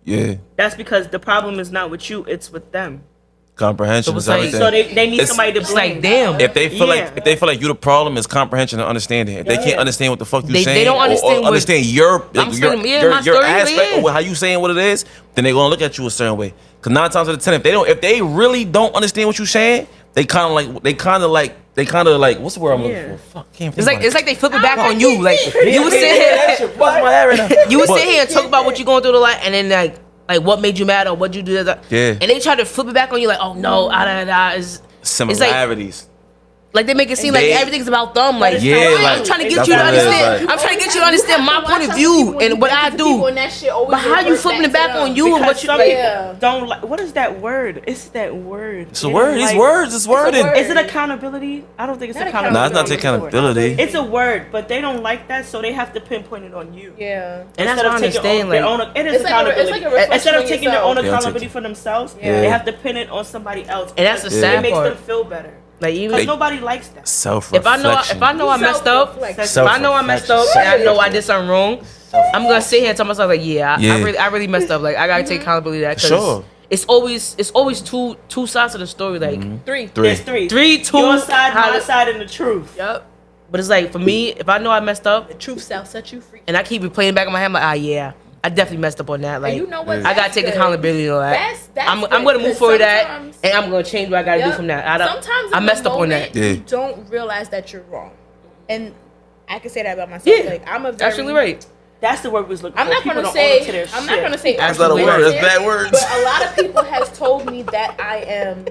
Speaker 6: Yeah.
Speaker 4: That's because the problem is not with you, it's with them.
Speaker 6: Comprehension is everything.
Speaker 4: So they need somebody to blame.
Speaker 2: It's like, damn.
Speaker 6: If they feel like you the problem, it's comprehension and understanding. If they can't understand what the fuck you saying,
Speaker 2: they don't understand
Speaker 6: or understand your aspect or how you saying what it is, then they're gonna look at you a certain way. Cause 9 times out of 10, if they really don't understand what you saying, they kind of like what's the word I'm looking for? Fuck, can't
Speaker 2: it's like they flip it back on you. Like, you would sit here, you would sit here and talk about what you're going through the life, and then like what made you mad or what you do that. And they try to flip it back on you, like, oh no, it's
Speaker 6: similarities.
Speaker 2: Like they make it seem like everything's about them. Like, I'm trying to get you to understand.
Speaker 6: Like,
Speaker 2: I'm trying to get you to understand my point of view and what I do. But how you flipping it back on you and what you
Speaker 4: don't like? What is that word? It's that word.
Speaker 6: It's a word. These words. It's worded.
Speaker 4: Is it accountability? I don't think it's accountability.
Speaker 6: No, it's not accountability.
Speaker 4: It's a word, but they don't like that, so they have to pinpoint it on you.
Speaker 5: Yeah.
Speaker 2: And that's what I understand.
Speaker 4: It is accountability. Instead of taking their own accountability for themselves, they have to pin it on somebody else.
Speaker 2: And that's the sad part.
Speaker 4: It makes them feel better.
Speaker 2: Like, even
Speaker 4: because nobody likes that.
Speaker 6: Self-reflection.
Speaker 2: If I know I messed up, and I know I did something wrong, I'm gonna sit here and tell myself like, I really messed up. Like, I gotta take accountability of that. Sure. It's always two sides of the story. Like
Speaker 4: three. There's three.
Speaker 2: 3, 2.
Speaker 4: Your side, my side, and the truth.
Speaker 2: Yep. But it's like, for me, if I know I messed up
Speaker 5: The truth shall set you free.
Speaker 2: and I keep replaying back in my head, I'm like, yeah, I definitely messed up on that. Like,
Speaker 5: And you know what?
Speaker 2: I gotta take accountability on that.
Speaker 5: That's
Speaker 2: I'm
Speaker 5: good,
Speaker 2: gonna move
Speaker 5: 'cause
Speaker 2: forward that,
Speaker 5: sometimes-
Speaker 2: and I'm gonna change what I gotta do from that.
Speaker 5: Sometimes
Speaker 2: I
Speaker 5: in
Speaker 2: messed
Speaker 5: the
Speaker 2: up on that.
Speaker 5: moment,
Speaker 6: Yeah.
Speaker 5: You don't realize that you're wrong, and I can say that about myself.
Speaker 2: Yeah,
Speaker 5: Like I'm a very,
Speaker 2: absolutely right.
Speaker 4: That's the word we was looking
Speaker 5: I'm
Speaker 4: for.
Speaker 5: not
Speaker 4: People
Speaker 5: gonna
Speaker 4: don't
Speaker 5: say.
Speaker 4: own up to their
Speaker 5: I'm
Speaker 4: shit.
Speaker 5: not gonna say.
Speaker 6: That's not a word. That's bad words.
Speaker 5: But a lot of people has told me that I am.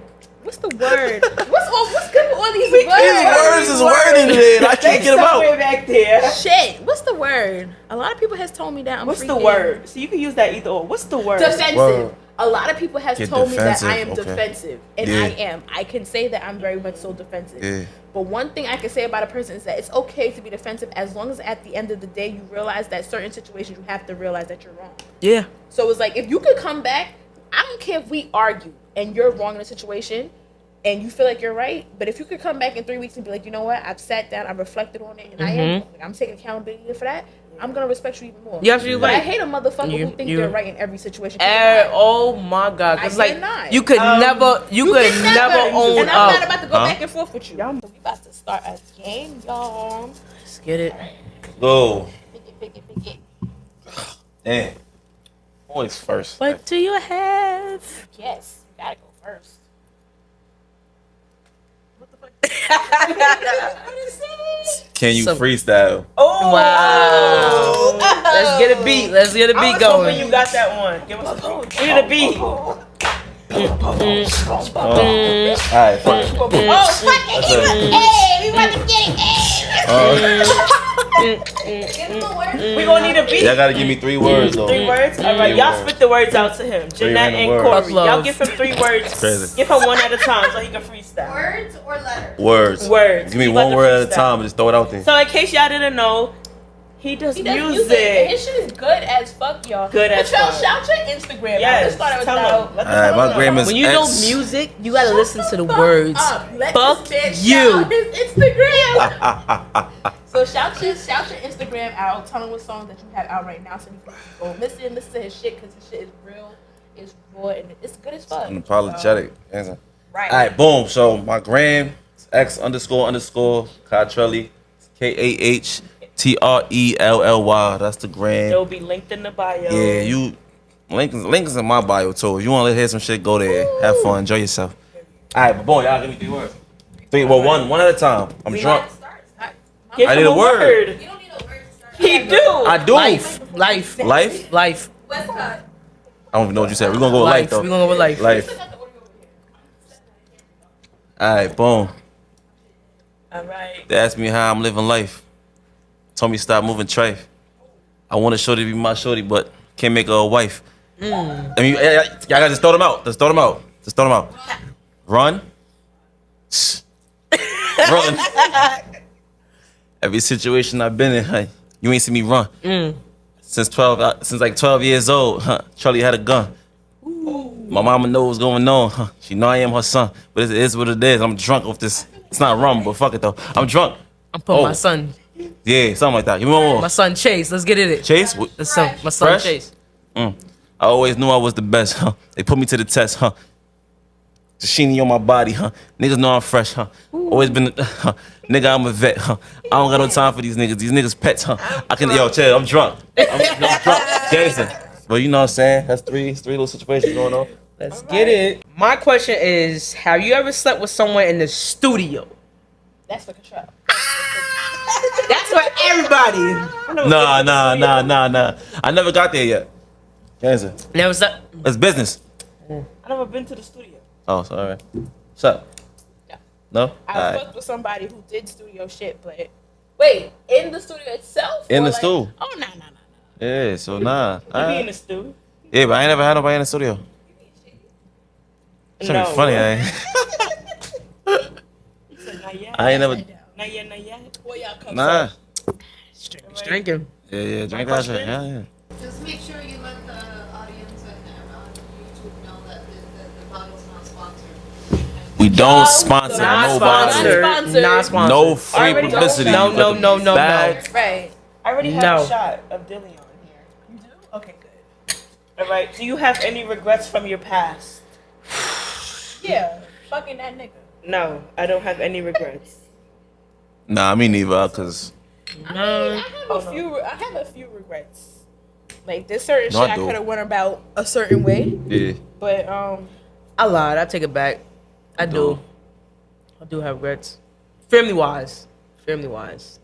Speaker 5: What's the word? What's good with all these words?
Speaker 6: These words is worded in. I can't get them
Speaker 4: Somewhere
Speaker 6: out.
Speaker 4: back there.
Speaker 5: Shit. What's the word? A lot of people has told me that I'm.
Speaker 4: What's the
Speaker 5: freaking
Speaker 4: word? So you can use that either or. What's the word?
Speaker 5: Defensive.
Speaker 6: Word.
Speaker 5: A lot of people has
Speaker 6: Get
Speaker 5: told me that
Speaker 6: defensive,
Speaker 5: I am
Speaker 6: okay.
Speaker 5: defensive, and
Speaker 6: Yeah.
Speaker 5: I am. I can say that I'm very much so defensive.
Speaker 6: Yeah.
Speaker 5: But one thing I can say about a person is that it's okay to be defensive as long as at the end of the day you realize that certain situations you have to realize that you're wrong.
Speaker 2: Yeah.
Speaker 5: So it's like if you could come back, I don't care if we argue and you're wrong in a situation and you feel like you're right, but if you could come back in 3 weeks and be like, you know what, I've sat down, I've reflected on it, and I'm taking accountability for that, I'm gonna respect you even more.
Speaker 2: You absolutely
Speaker 5: But I
Speaker 2: right.
Speaker 5: hate a motherfucker who think
Speaker 2: you-
Speaker 5: they're right in every situation. 'Cause they're not.
Speaker 2: Oh my God! Cause
Speaker 5: I
Speaker 2: like
Speaker 5: cannot.
Speaker 2: you could never, you could
Speaker 5: can
Speaker 2: never own
Speaker 5: And I'm not
Speaker 2: up.
Speaker 5: about to go
Speaker 6: Huh?
Speaker 5: back and forth with you. So we about to start a game, y'all.
Speaker 2: Let's get it.
Speaker 6: Go.
Speaker 5: Pick it.
Speaker 6: Damn. Always first.
Speaker 2: What do you have?
Speaker 5: Yes, you gotta go first.
Speaker 6: Can you
Speaker 2: So-
Speaker 6: freestyle?
Speaker 4: Oh!
Speaker 2: Wow. Let's get a beat. Let's get a
Speaker 4: I
Speaker 2: beat
Speaker 4: was hoping
Speaker 2: going.
Speaker 4: you got that one. Give us a beat. We need a beat.
Speaker 6: Alright, fuck it.
Speaker 5: Oh, fuck it. Hey, we about to get it. Give him a word.
Speaker 4: We gonna need a beat.
Speaker 6: Y'all gotta give me 3 words though.
Speaker 4: 3 words? All right,
Speaker 6: Three
Speaker 4: y'all
Speaker 6: words.
Speaker 4: spit the words out to him. Jeanette
Speaker 6: random
Speaker 4: and
Speaker 6: words.
Speaker 4: Corey.
Speaker 2: Fuck love.
Speaker 4: Y'all give him 3 words.
Speaker 6: Crazy.
Speaker 4: Give him one at a time so he can freestyle.
Speaker 5: Words or letters?
Speaker 6: Words.
Speaker 4: Words.
Speaker 6: Give me
Speaker 4: He about
Speaker 6: one
Speaker 4: to
Speaker 6: word at a
Speaker 4: freestyle.
Speaker 6: time and just throw it out there.
Speaker 4: So in case y'all didn't know, he does
Speaker 5: He does music. And
Speaker 4: music.
Speaker 5: his shit is good as fuck, y'all.
Speaker 4: Good as
Speaker 5: But y'all
Speaker 4: fuck.
Speaker 5: shout your Instagram.
Speaker 4: Yes,
Speaker 5: I just thought it was
Speaker 4: tell
Speaker 5: out.
Speaker 4: him. Let
Speaker 6: Alright,
Speaker 4: the
Speaker 6: my
Speaker 4: know.
Speaker 6: gram is
Speaker 2: When you know
Speaker 6: X.
Speaker 2: music, you gotta listen to the
Speaker 5: Fuck
Speaker 2: words.
Speaker 5: up. Let
Speaker 2: Fuck
Speaker 5: this man
Speaker 2: you.
Speaker 5: shout his Instagram. So shout your Instagram out. Tell him what songs that you have out right now so you can go listen to his shit because his shit is real, it's raw, and it's good as fuck.
Speaker 6: Unapologetic.
Speaker 5: Right.
Speaker 6: Alright, boom. So my gram is X__ Cartrelli. KAHTRELLY. That's the gram.
Speaker 4: It'll be linked in the bio.
Speaker 6: Yeah, you link is in my bio too. If you want to hear some shit, go there. Have fun, enjoy yourself. Alright, but boy, y'all give me 3 words. 3, well, one at a time. I'm drunk.
Speaker 4: Give
Speaker 6: I
Speaker 4: him
Speaker 6: need a word.
Speaker 5: You don't need a word to start.
Speaker 4: He do.
Speaker 6: I do.
Speaker 2: Life.
Speaker 6: Life?
Speaker 2: Life.
Speaker 5: Westcott.
Speaker 6: I don't even know what you said. We're gonna go with life
Speaker 2: Life.
Speaker 6: though.
Speaker 2: We're gonna go with life.
Speaker 6: Life. Alright, boom.
Speaker 4: All right.
Speaker 6: They asked me how I'm living life. Told me stop moving tray. I want a shorty to be my shorty, but can't make her a wife. I mean, y'all gotta just throw them out. Just throw them out. Just throw them out. Run. Run. Every situation I've been in, huh, you ain't seen me run. Since like 12 years old, huh, Charlie had a gun. My mama knows what's going on, huh? She know I am her son, but it is what it is. I'm drunk off this. It's not rum, but fuck it though. I'm drunk.
Speaker 2: I'm putting my
Speaker 6: Oh.
Speaker 2: son.
Speaker 6: Yeah, something like that. Give me one more.
Speaker 2: My son Chase. Let's get it.
Speaker 6: Chase?
Speaker 2: That's son. My son
Speaker 6: Fresh?
Speaker 2: Chase.
Speaker 6: I always knew I was the best, huh? They put me to the test, huh? The sheeny on my body, huh? Niggas know I'm fresh, huh? Always been, nigga, I'm a vet, huh? I don't got no time for these niggas. These niggas pets, huh? Yo, chill, I'm drunk. I'm drunk. Jason. But you know what I'm saying? That's three little situations going on.
Speaker 2: Let's get it. My question is, have you ever slept with someone in the studio?
Speaker 5: That's for control.
Speaker 2: That's for everybody.
Speaker 6: Nah. I never got there yet. Jason,
Speaker 2: Never slept.
Speaker 6: it's business.
Speaker 4: I never been to the studio.
Speaker 6: Oh, sorry. What's up? No?
Speaker 5: I
Speaker 6: Alright.
Speaker 5: fucked with somebody who did studio shit, but wait, in the studio itself?
Speaker 6: In
Speaker 5: Or
Speaker 6: the
Speaker 5: like,
Speaker 6: stool.
Speaker 5: Oh no.
Speaker 6: Yeah, so nah.
Speaker 4: You be in the stew.
Speaker 6: Yeah, but I ain't never had nobody in the studio. It's gonna be funny, I ain't.
Speaker 4: He said, not yet.
Speaker 6: I ain't never.
Speaker 4: Not yet.
Speaker 5: Boy, y'all come
Speaker 6: Nah.
Speaker 2: Drinking.
Speaker 6: Yeah, drink that shit. Yeah.
Speaker 7: Just make sure you let the audience and on YouTube know that the bottle's not sponsored.
Speaker 6: We don't sponsor
Speaker 2: Not
Speaker 6: nobody.
Speaker 2: sponsored.
Speaker 5: Sponsored.
Speaker 2: Not sponsored.
Speaker 6: No free
Speaker 4: Already
Speaker 6: publicity.
Speaker 2: No, no, no, no,
Speaker 6: Bad.
Speaker 5: Right.
Speaker 4: I already have
Speaker 2: No.
Speaker 4: a shot of Dilly on here.
Speaker 5: You do? Okay, good.
Speaker 4: All right. Do you have any regrets from your past?
Speaker 5: Yeah, fucking that nigga.
Speaker 4: No, I don't have any regrets.
Speaker 6: Nah, me neither. Cause
Speaker 2: No.
Speaker 5: I have a few regrets. Like there's certain
Speaker 6: No, I
Speaker 5: shit I
Speaker 6: do.
Speaker 5: could have went about a certain way,
Speaker 6: yeah,
Speaker 5: but
Speaker 2: I lied. I take it back. I do. I do have regrets. Family wise. Family wise.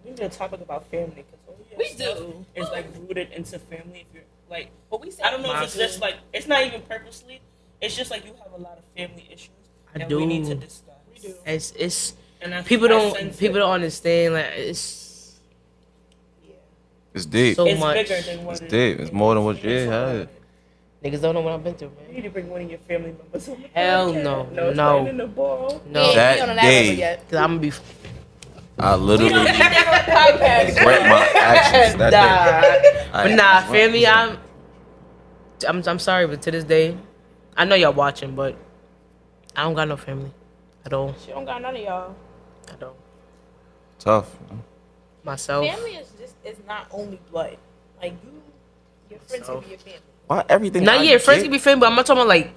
Speaker 4: We need a topic about family because
Speaker 5: We do.
Speaker 4: It's like rooted into family. If you're like,
Speaker 5: but we
Speaker 4: I don't know if it's just like it's not even purposely. It's just like you have a lot of family issues.
Speaker 2: I
Speaker 4: and
Speaker 2: do.
Speaker 4: We need to discuss. We do.
Speaker 2: It's
Speaker 4: And I,
Speaker 2: people
Speaker 4: I sense
Speaker 2: don't
Speaker 4: it.
Speaker 2: understand, like it's
Speaker 6: it's deep.
Speaker 2: so
Speaker 4: It's
Speaker 2: much.
Speaker 4: bigger than what
Speaker 6: It's
Speaker 4: it
Speaker 6: deep.
Speaker 4: is.
Speaker 6: It's more than what
Speaker 4: We need
Speaker 6: you
Speaker 4: to talk
Speaker 6: had.
Speaker 4: about it.
Speaker 2: Niggas don't know what I've been through,
Speaker 4: You
Speaker 2: man.
Speaker 4: need to bring one of your family members on the
Speaker 2: Hell
Speaker 4: podcast.
Speaker 2: no.
Speaker 4: No, it's
Speaker 2: No.
Speaker 4: playing in the ball.
Speaker 2: No.
Speaker 6: That
Speaker 5: we on that
Speaker 6: day.
Speaker 5: level yet.
Speaker 2: Cause I'm gonna be
Speaker 6: I literally
Speaker 5: Podcast.
Speaker 6: regret my actions that day.
Speaker 2: But nah, family, I'm sorry, but to this day, I know y'all watching, but I don't got no family at all.
Speaker 5: She don't got none of y'all.
Speaker 2: I don't.
Speaker 6: Tough.
Speaker 2: Myself.
Speaker 5: Family is not only blood. Like your friends can be your family.
Speaker 6: Why everything?
Speaker 2: Nah,
Speaker 6: I
Speaker 2: yeah, friends
Speaker 6: get-
Speaker 2: can be family, but I'm not talking about like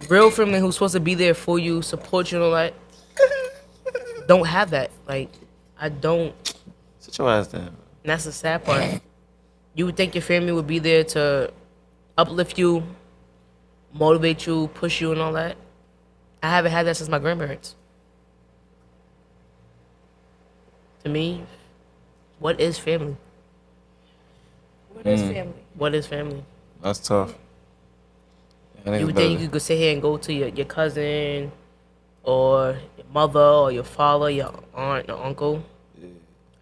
Speaker 2: real family who's supposed to be there for you, support you and all that. Don't have that. Like, I don't.
Speaker 6: Sit your ass down.
Speaker 2: And that's the sad part. You would think your family would be there to uplift you, motivate you, push you, and all that. I haven't had that since my grandparents. To me, what is family?
Speaker 5: What is family?
Speaker 2: What is family?
Speaker 6: That's tough. Yeah,
Speaker 2: You would think you could sit here and go to your cousin or your mother or your father, your aunt or uncle.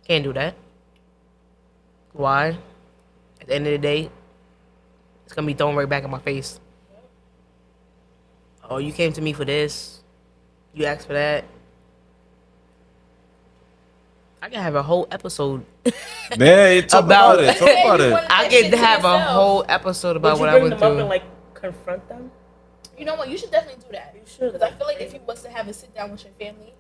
Speaker 2: Can't do that. Why? At the end of the day, it's gonna be thrown right back in my face. Oh, you came to me for this. You asked for that. I can have a whole episode.
Speaker 6: Yeah, talk
Speaker 2: About-
Speaker 6: about it. Talk about it.
Speaker 2: I can have a whole episode about
Speaker 4: Would you
Speaker 2: what I
Speaker 4: bring
Speaker 2: went
Speaker 4: them up
Speaker 2: through.
Speaker 4: and like confront them?
Speaker 5: You know what? You should definitely do that.
Speaker 4: You should.
Speaker 5: Because I feel like if you was to have a sit down with your family,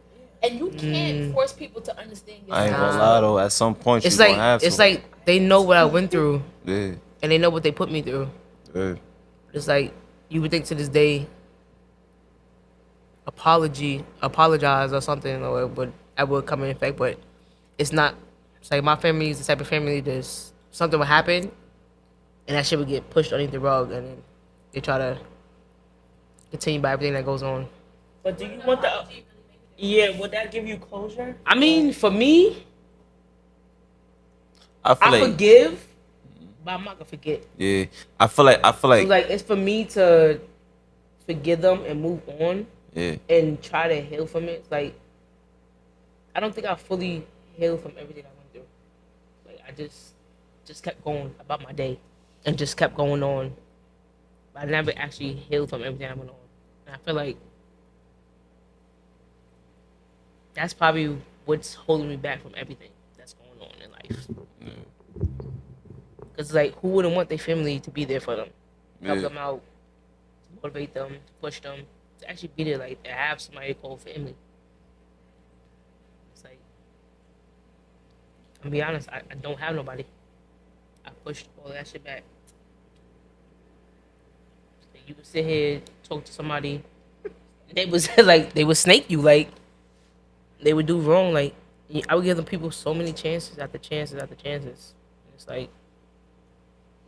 Speaker 5: and you can't force people to understand your
Speaker 6: I ain't gonna
Speaker 2: Nah.
Speaker 6: lie though. At some point,
Speaker 2: It's
Speaker 6: you gonna have
Speaker 2: like it's
Speaker 6: to.
Speaker 2: like they know what I went through
Speaker 6: Yeah,
Speaker 2: and they know what they put me through.
Speaker 6: yeah.
Speaker 2: It's like you would think to this day, apologize or something, or but I would come in effect, but it's not. It's like my family is the type of family there's something would happen, and that shit would get pushed underneath the rug, and then they try to continue by everything that goes on.
Speaker 4: But do you want the? Yeah, would that give you closure?
Speaker 2: I mean, for me,
Speaker 6: I feel
Speaker 2: I
Speaker 6: like
Speaker 2: forgive, but I'm not gonna forget.
Speaker 6: yeah. I feel like
Speaker 2: Like it's for me to forgive them and move on
Speaker 6: yeah.
Speaker 2: and try to heal from it. It's like I don't think I fully healed from everything I went through. Like I just kept going about my day and just kept going on. But I never actually healed from everything I went on. And I feel like that's probably what's holding me back from everything that's going on in life. Because like, who wouldn't want their family to be there for them, help
Speaker 6: Yeah.
Speaker 2: them out, to motivate them, to push them, to actually be there, like to have somebody called family. It's like, I'm be honest, I don't have nobody. I pushed all that shit back. Like, you would sit here, talk to somebody, they was like, they would snake you, like they would do wrong. Like I would give them people so many chances after chances after chances. And it's like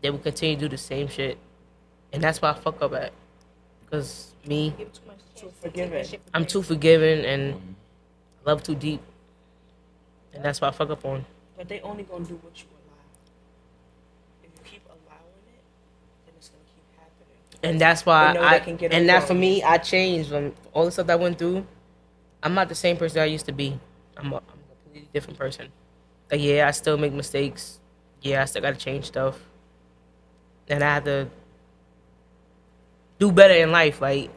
Speaker 2: they would continue to do the same shit, and that's why I fuck up at. Cause me,
Speaker 5: Give too much chance
Speaker 4: Too
Speaker 5: to take
Speaker 4: forgiving.
Speaker 5: that shit for
Speaker 2: I'm
Speaker 5: granted.
Speaker 2: too forgiving and love too deep, and that's why I fuck up on.
Speaker 4: But they only gonna do what you allow. If you keep allowing it, then it's gonna keep happening.
Speaker 2: And that's why
Speaker 4: They know they can get it
Speaker 2: and that
Speaker 4: wrong.
Speaker 2: for me, I changed from all the stuff that I went through. I'm not the same person I used to be. I'm a completely different person. Like, yeah, I still make mistakes. Yeah, I still gotta change stuff. And I have to do better in life, like,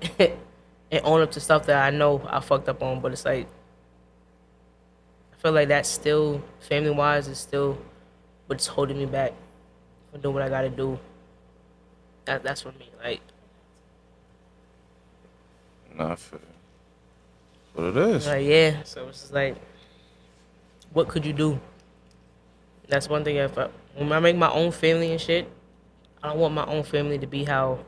Speaker 2: and own up to stuff that I know I fucked up on. But it's like, I feel like that's still, family-wise, is still what's holding me back from doing what I gotta do. That's for me. Like,
Speaker 6: Nah, I feel what it is.
Speaker 2: yeah. So it's just like, what could you do? That's one thing. When I make my own family and shit, I don't want my own family to be how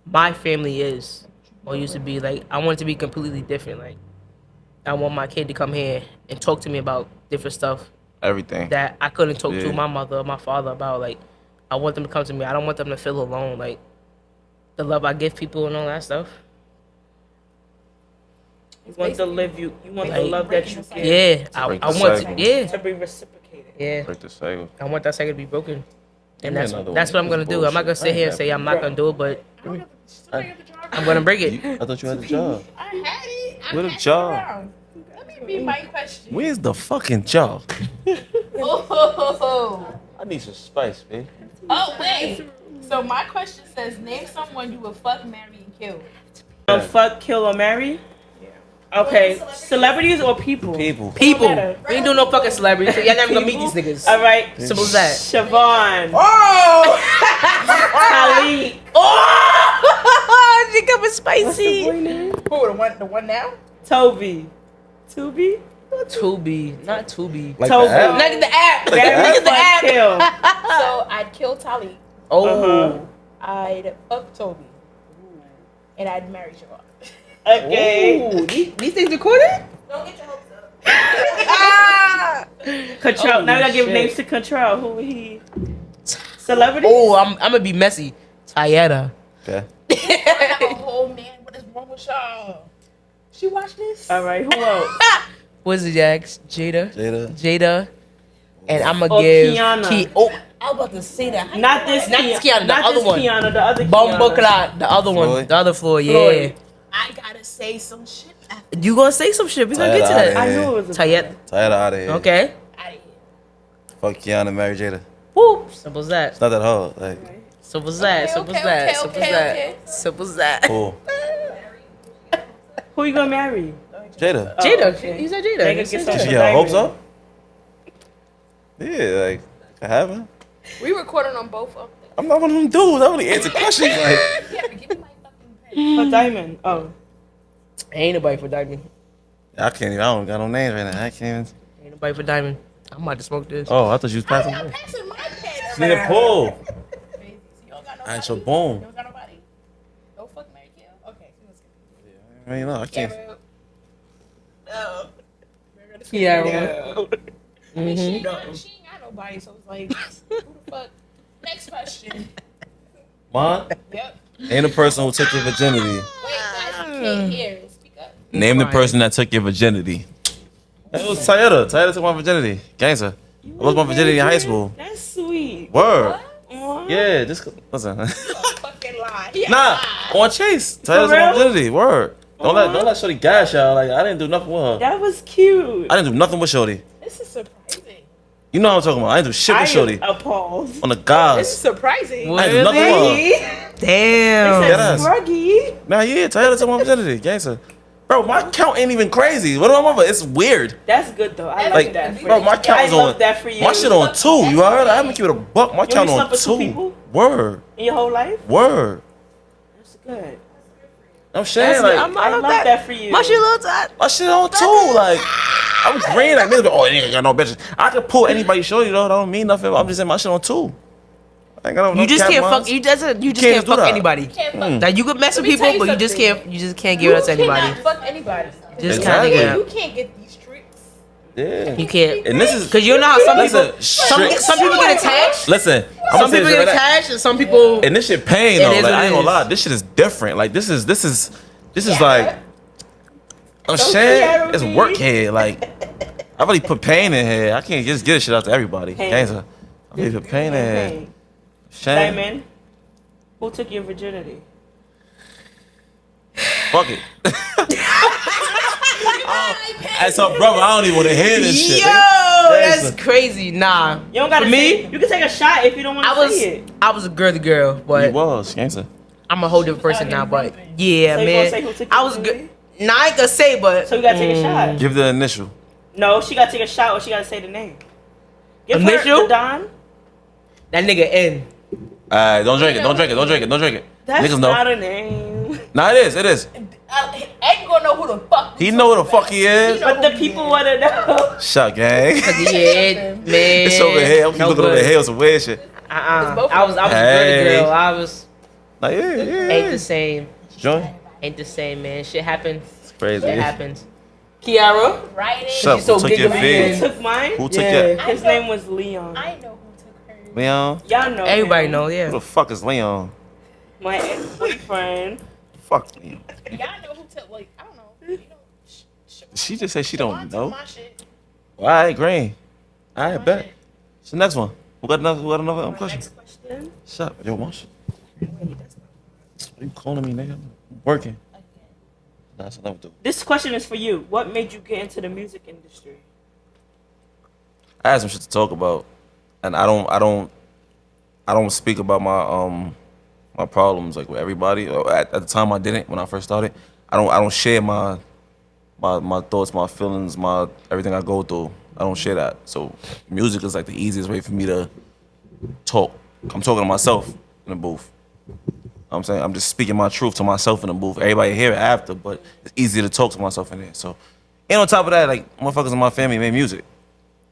Speaker 2: my family is or used to be. Like, I want it to be completely different. Like, I want my kid to come here and talk to me about different stuff
Speaker 6: Everything.
Speaker 2: that I couldn't talk to
Speaker 6: Yeah.
Speaker 2: my mother or my father about. Like, I want them to come to me. I don't want them to feel alone. Like, the love I give people and all that stuff.
Speaker 4: You want the live you want the
Speaker 2: Like,
Speaker 4: love that you give
Speaker 2: Yeah, I
Speaker 6: break the
Speaker 2: want
Speaker 6: cycle.
Speaker 4: to be reciprocated.
Speaker 2: yeah.
Speaker 6: Break the cycle.
Speaker 2: I want that cycle to be broken. And
Speaker 6: me
Speaker 2: that's
Speaker 6: another
Speaker 2: what
Speaker 6: one.
Speaker 2: I'm gonna
Speaker 6: This
Speaker 2: do. I'm not gonna
Speaker 6: bullshit.
Speaker 2: sit here and say I'm not gonna do it, but I'm gonna break it.
Speaker 6: I thought you had a job.
Speaker 5: I had it. I
Speaker 6: Where the
Speaker 5: passed it
Speaker 6: job?
Speaker 5: around. Let me read my question.
Speaker 6: Where's the fucking job?
Speaker 5: Oh,
Speaker 6: I need some spice, man.
Speaker 5: wait. So my question says, name someone you would fuck, marry, and kill.
Speaker 4: Fuck, kill, or marry? Okay, celebrities or people?
Speaker 6: People.
Speaker 2: People,
Speaker 4: matter.
Speaker 2: we ain't doing no fucking celebrity. So y'all never gonna meet these niggas.
Speaker 4: All right,
Speaker 2: Simple as that.
Speaker 4: Siobhan,
Speaker 2: Oh,
Speaker 4: Khalid.
Speaker 2: oh, she coming
Speaker 4: What's the
Speaker 2: spicy.
Speaker 4: boy name?
Speaker 5: Who, the one now?
Speaker 4: Toby. Tubi?
Speaker 2: Tubi, not Tubi.
Speaker 6: Like
Speaker 4: Toby.
Speaker 6: the app?
Speaker 2: Look at the app.
Speaker 6: Like the
Speaker 4: Very
Speaker 2: Look at the
Speaker 4: fun
Speaker 2: app.
Speaker 4: kill.
Speaker 5: So I'd kill Tali.
Speaker 2: Oh,
Speaker 4: Uh-huh.
Speaker 5: I'd fuck Toby. And I'd marry Siobhan.
Speaker 4: Okay.
Speaker 2: Ooh, these things recorded?
Speaker 5: Don't get your hopes up.
Speaker 4: Control.
Speaker 2: Holy
Speaker 4: Now we gotta give
Speaker 2: shit.
Speaker 4: names to Control. Who he? Celebrity?
Speaker 2: Oh, I'm gonna be messy. Tayetta.
Speaker 6: Okay.
Speaker 5: I have a whole man. What is wrong with y'all? She watched this?
Speaker 4: All right. Who else?
Speaker 2: What's the Jax? Jada.
Speaker 6: Jada.
Speaker 2: And I'm gonna
Speaker 4: Oh,
Speaker 2: give
Speaker 4: Kiana.
Speaker 2: Oh, I was about to say that.
Speaker 4: Not this
Speaker 2: Not
Speaker 4: Kiana.
Speaker 2: Kiana, the
Speaker 4: Not
Speaker 2: other
Speaker 4: this
Speaker 2: one.
Speaker 4: Kiana. The other
Speaker 2: Bumbo
Speaker 4: Kiana.
Speaker 2: Clat, the other one,
Speaker 6: Floyd.
Speaker 2: the other Floyd. Yeah.
Speaker 4: Floyd.
Speaker 5: I gotta say some shit after
Speaker 2: You gonna say some shit? We gonna
Speaker 6: Tayetta
Speaker 2: get to
Speaker 6: outta
Speaker 2: that.
Speaker 4: I
Speaker 6: here.
Speaker 4: knew it was a
Speaker 2: Tayetta.
Speaker 6: Tired out of here.
Speaker 2: Okay.
Speaker 5: out of here.
Speaker 6: Fuck Kiana, marry Jada.
Speaker 2: Whoop. Simple as that.
Speaker 6: It's not that hard. Like,
Speaker 2: Simple as that.
Speaker 5: Okay,
Speaker 2: Simple as
Speaker 5: okay,
Speaker 2: that.
Speaker 5: okay,
Speaker 2: Simple as
Speaker 5: okay,
Speaker 2: that.
Speaker 5: okay.
Speaker 2: Simple as that.
Speaker 6: cool.
Speaker 4: Who you gonna marry?
Speaker 6: Jada.
Speaker 2: Jada.
Speaker 4: okay.
Speaker 2: You said
Speaker 4: They
Speaker 2: Jada.
Speaker 4: can
Speaker 2: You
Speaker 4: get
Speaker 2: said
Speaker 4: some
Speaker 6: Did
Speaker 2: Jada.
Speaker 6: you get her hopes up? Yeah, like, I haven't.
Speaker 5: We recording on both of them.
Speaker 6: I'm not one of them dudes. I only answer questions. Like,
Speaker 5: Yeah, but give me my fucking pen.
Speaker 4: For Diamond. Oh.
Speaker 2: Ain't nobody for Diamond.
Speaker 6: I can't even. I don't got no names right now. I can't even.
Speaker 2: Ain't nobody for Diamond. I'm about to smoke this.
Speaker 6: Oh, I thought you was passing.
Speaker 5: I'm passing my pen.
Speaker 6: Need a pull.
Speaker 5: Crazy. So you don't got nobody?
Speaker 6: Alright, so
Speaker 5: You
Speaker 6: boom.
Speaker 5: don't got nobody? No fuck, Mary Kill? Okay, let's go.
Speaker 6: I mean, no, I can't.
Speaker 5: No.
Speaker 2: Yeah.
Speaker 5: I mean, she
Speaker 2: Mm-hmm.
Speaker 5: ain't got nobody, so it's like, who the fuck? Next question.
Speaker 6: Mom,
Speaker 5: Yep.
Speaker 6: name the person who took your virginity.
Speaker 5: Wait, guys, you can't hear. Speak up.
Speaker 6: Name the
Speaker 2: Fine.
Speaker 6: person that took your virginity. It was Tayetta. Tayetta took my virginity. Gangster. I lost my virginity in high school.
Speaker 4: That's sweet.
Speaker 6: Word.
Speaker 4: Aw.
Speaker 6: Yeah, just listen.
Speaker 5: Fucking lie. Yeah.
Speaker 6: Nah, on Chase. Tayetta took my
Speaker 4: real?
Speaker 6: virginity. Word. Don't let Shorty gas y'all. Like, I didn't do nothing with her.
Speaker 4: That was cute.
Speaker 6: I didn't do nothing with Shorty.
Speaker 5: This is surprising.
Speaker 6: You know what I'm talking about. I didn't do shit
Speaker 4: I
Speaker 6: with Shorty.
Speaker 4: am appalled.
Speaker 6: On the
Speaker 5: This is
Speaker 6: guys.
Speaker 5: surprising.
Speaker 6: I ain't do nothing with her.
Speaker 4: Hey,
Speaker 2: Damn.
Speaker 6: Dead ass.
Speaker 4: Froggy.
Speaker 6: Nah, yeah, Tayetta took my virginity. Gangster. Bro, my count ain't even crazy. What am I about? It's weird.
Speaker 4: That's good though. I
Speaker 6: Like,
Speaker 4: like that for
Speaker 6: bro,
Speaker 4: you.
Speaker 6: my count
Speaker 4: I
Speaker 6: is
Speaker 4: love
Speaker 6: on.
Speaker 4: that for you.
Speaker 6: My shit on 2. You heard? I haven't keep it a buck. My
Speaker 4: You
Speaker 6: count
Speaker 4: only
Speaker 6: on
Speaker 4: slept with 2
Speaker 6: 2.
Speaker 4: people?
Speaker 6: Word.
Speaker 4: In your whole life?
Speaker 6: Word.
Speaker 4: That's good.
Speaker 6: I'm saying, like,
Speaker 4: I love that for you.
Speaker 2: My shit a little tight.
Speaker 6: my shit on 2. Like, I'm green. Like, niggas be, oh, nigga got no bitches. I can pull anybody shorty, though. That don't mean nothing. I'm just saying my shit on 2. I ain't got no
Speaker 2: You just
Speaker 6: cap
Speaker 2: can't
Speaker 6: lines.
Speaker 2: fuck. You just
Speaker 6: can't
Speaker 2: can't
Speaker 6: do
Speaker 2: fuck
Speaker 6: that.
Speaker 2: anybody.
Speaker 5: Can't fuck.
Speaker 2: Like you could mess with
Speaker 5: Let me
Speaker 2: people,
Speaker 5: tell you
Speaker 2: but you just
Speaker 5: something.
Speaker 2: can't give it up to
Speaker 5: You
Speaker 2: anybody.
Speaker 5: cannot fuck anybody.
Speaker 2: Just
Speaker 6: Exactly.
Speaker 2: can't
Speaker 5: You
Speaker 2: get
Speaker 5: can't get these tricks.
Speaker 6: Yeah.
Speaker 2: You can't.
Speaker 6: And this is,
Speaker 2: Cause you know how some
Speaker 6: listen,
Speaker 2: people, some people get attached.
Speaker 6: listen, I'm
Speaker 2: Some
Speaker 6: gonna say
Speaker 2: people
Speaker 6: this
Speaker 2: get
Speaker 6: right now.
Speaker 2: attached, and some people.
Speaker 6: And this shit pain,
Speaker 2: It
Speaker 6: though.
Speaker 2: is
Speaker 6: Like,
Speaker 2: what
Speaker 6: I
Speaker 2: it
Speaker 6: ain't gonna
Speaker 2: is.
Speaker 6: lie. This shit is different. Like, this is
Speaker 5: Yeah.
Speaker 6: like, I'm saying, it's
Speaker 4: me.
Speaker 6: work here. Like, I really put pain in here. I can't just get this shit out to everybody.
Speaker 4: Pain.
Speaker 6: Gangster. I really put pain in here.
Speaker 4: Hey,
Speaker 6: Shame.
Speaker 4: Diamond, who took your virginity?
Speaker 6: Fuck it. As her brother, I don't even want to hear this
Speaker 2: Yo,
Speaker 6: shit.
Speaker 2: that's
Speaker 6: Gangster.
Speaker 2: crazy. Nah.
Speaker 4: You don't gotta
Speaker 2: For me,
Speaker 4: say, you can take a shot if you don't want
Speaker 2: I
Speaker 4: to
Speaker 2: was
Speaker 4: say it.
Speaker 2: I was a girly girl,
Speaker 6: He
Speaker 2: but
Speaker 6: was, gangster.
Speaker 2: I'm a whole different person now. But yeah,
Speaker 4: So you gonna say who
Speaker 2: man,
Speaker 4: took
Speaker 2: I
Speaker 4: your
Speaker 2: was good.
Speaker 4: virginity?
Speaker 2: Nah, I ain't gonna say, but
Speaker 4: So you gotta take a shot.
Speaker 6: Give the initial.
Speaker 4: No, she gotta take a shot or she gotta say the name. Give
Speaker 2: Initial?
Speaker 4: her the Don.
Speaker 2: that nigga in.
Speaker 6: Alright, don't drink it. Don't drink it. Don't drink it. Don't drink it.
Speaker 4: That's
Speaker 6: Niggas know.
Speaker 4: not a name.
Speaker 6: Nah, it is. It is.
Speaker 5: Ain't gonna know who the fuck.
Speaker 6: He know who the fuck he is.
Speaker 4: But the people wanna know.
Speaker 6: Shut, gang.
Speaker 2: Yeah, man.
Speaker 6: It's over here. I'm
Speaker 2: no
Speaker 6: looking over
Speaker 2: good.
Speaker 6: here with some weird shit.
Speaker 2: I was a
Speaker 6: Hey.
Speaker 2: girly girl. I was
Speaker 6: Like, yeah,
Speaker 2: ain't
Speaker 6: yeah.
Speaker 2: the same.
Speaker 6: Joint.
Speaker 2: Ain't the same, man. Shit happens.
Speaker 6: It's crazy.
Speaker 2: Shit happens. Kiara.
Speaker 1: Writing.
Speaker 6: Shut
Speaker 2: She's so
Speaker 6: up. Who took your
Speaker 2: giggly.
Speaker 6: fade?
Speaker 4: Who took mine?
Speaker 6: Who took
Speaker 2: Yeah.
Speaker 6: your
Speaker 4: His name was Leon.
Speaker 1: I know who took hers.
Speaker 6: Leon?
Speaker 4: Y'all know.
Speaker 2: Everybody
Speaker 4: him.
Speaker 2: know,
Speaker 6: Who
Speaker 2: yeah.
Speaker 6: the fuck is Leon?
Speaker 4: My ex-boyfriend.
Speaker 6: Fuck Leon.
Speaker 1: Y'all know who took. Like I don't know. You know.
Speaker 6: She just said she don't
Speaker 1: Siobhan
Speaker 6: know.
Speaker 1: took my shit.
Speaker 6: All right, green. All right, bet. What's the next one? Who got another question?
Speaker 4: Next question.
Speaker 6: Shut up. Yo, one shit. What you calling me, nigga? I'm working. That's another dude.
Speaker 4: This question is for you. What made you get into the music industry?
Speaker 6: I had some shit to talk about, and I don't speak about my problems like with everybody. At the time, I didn't when I first started. I don't share my thoughts, my feelings, my everything I go through. I don't share that. So music is like the easiest way for me to talk. I'm talking to myself in the booth. I'm saying I'm just speaking my truth to myself in the booth. Everybody hear it after, but it's easier to talk to myself in there. So, and on top of that, like motherfuckers in my family made music.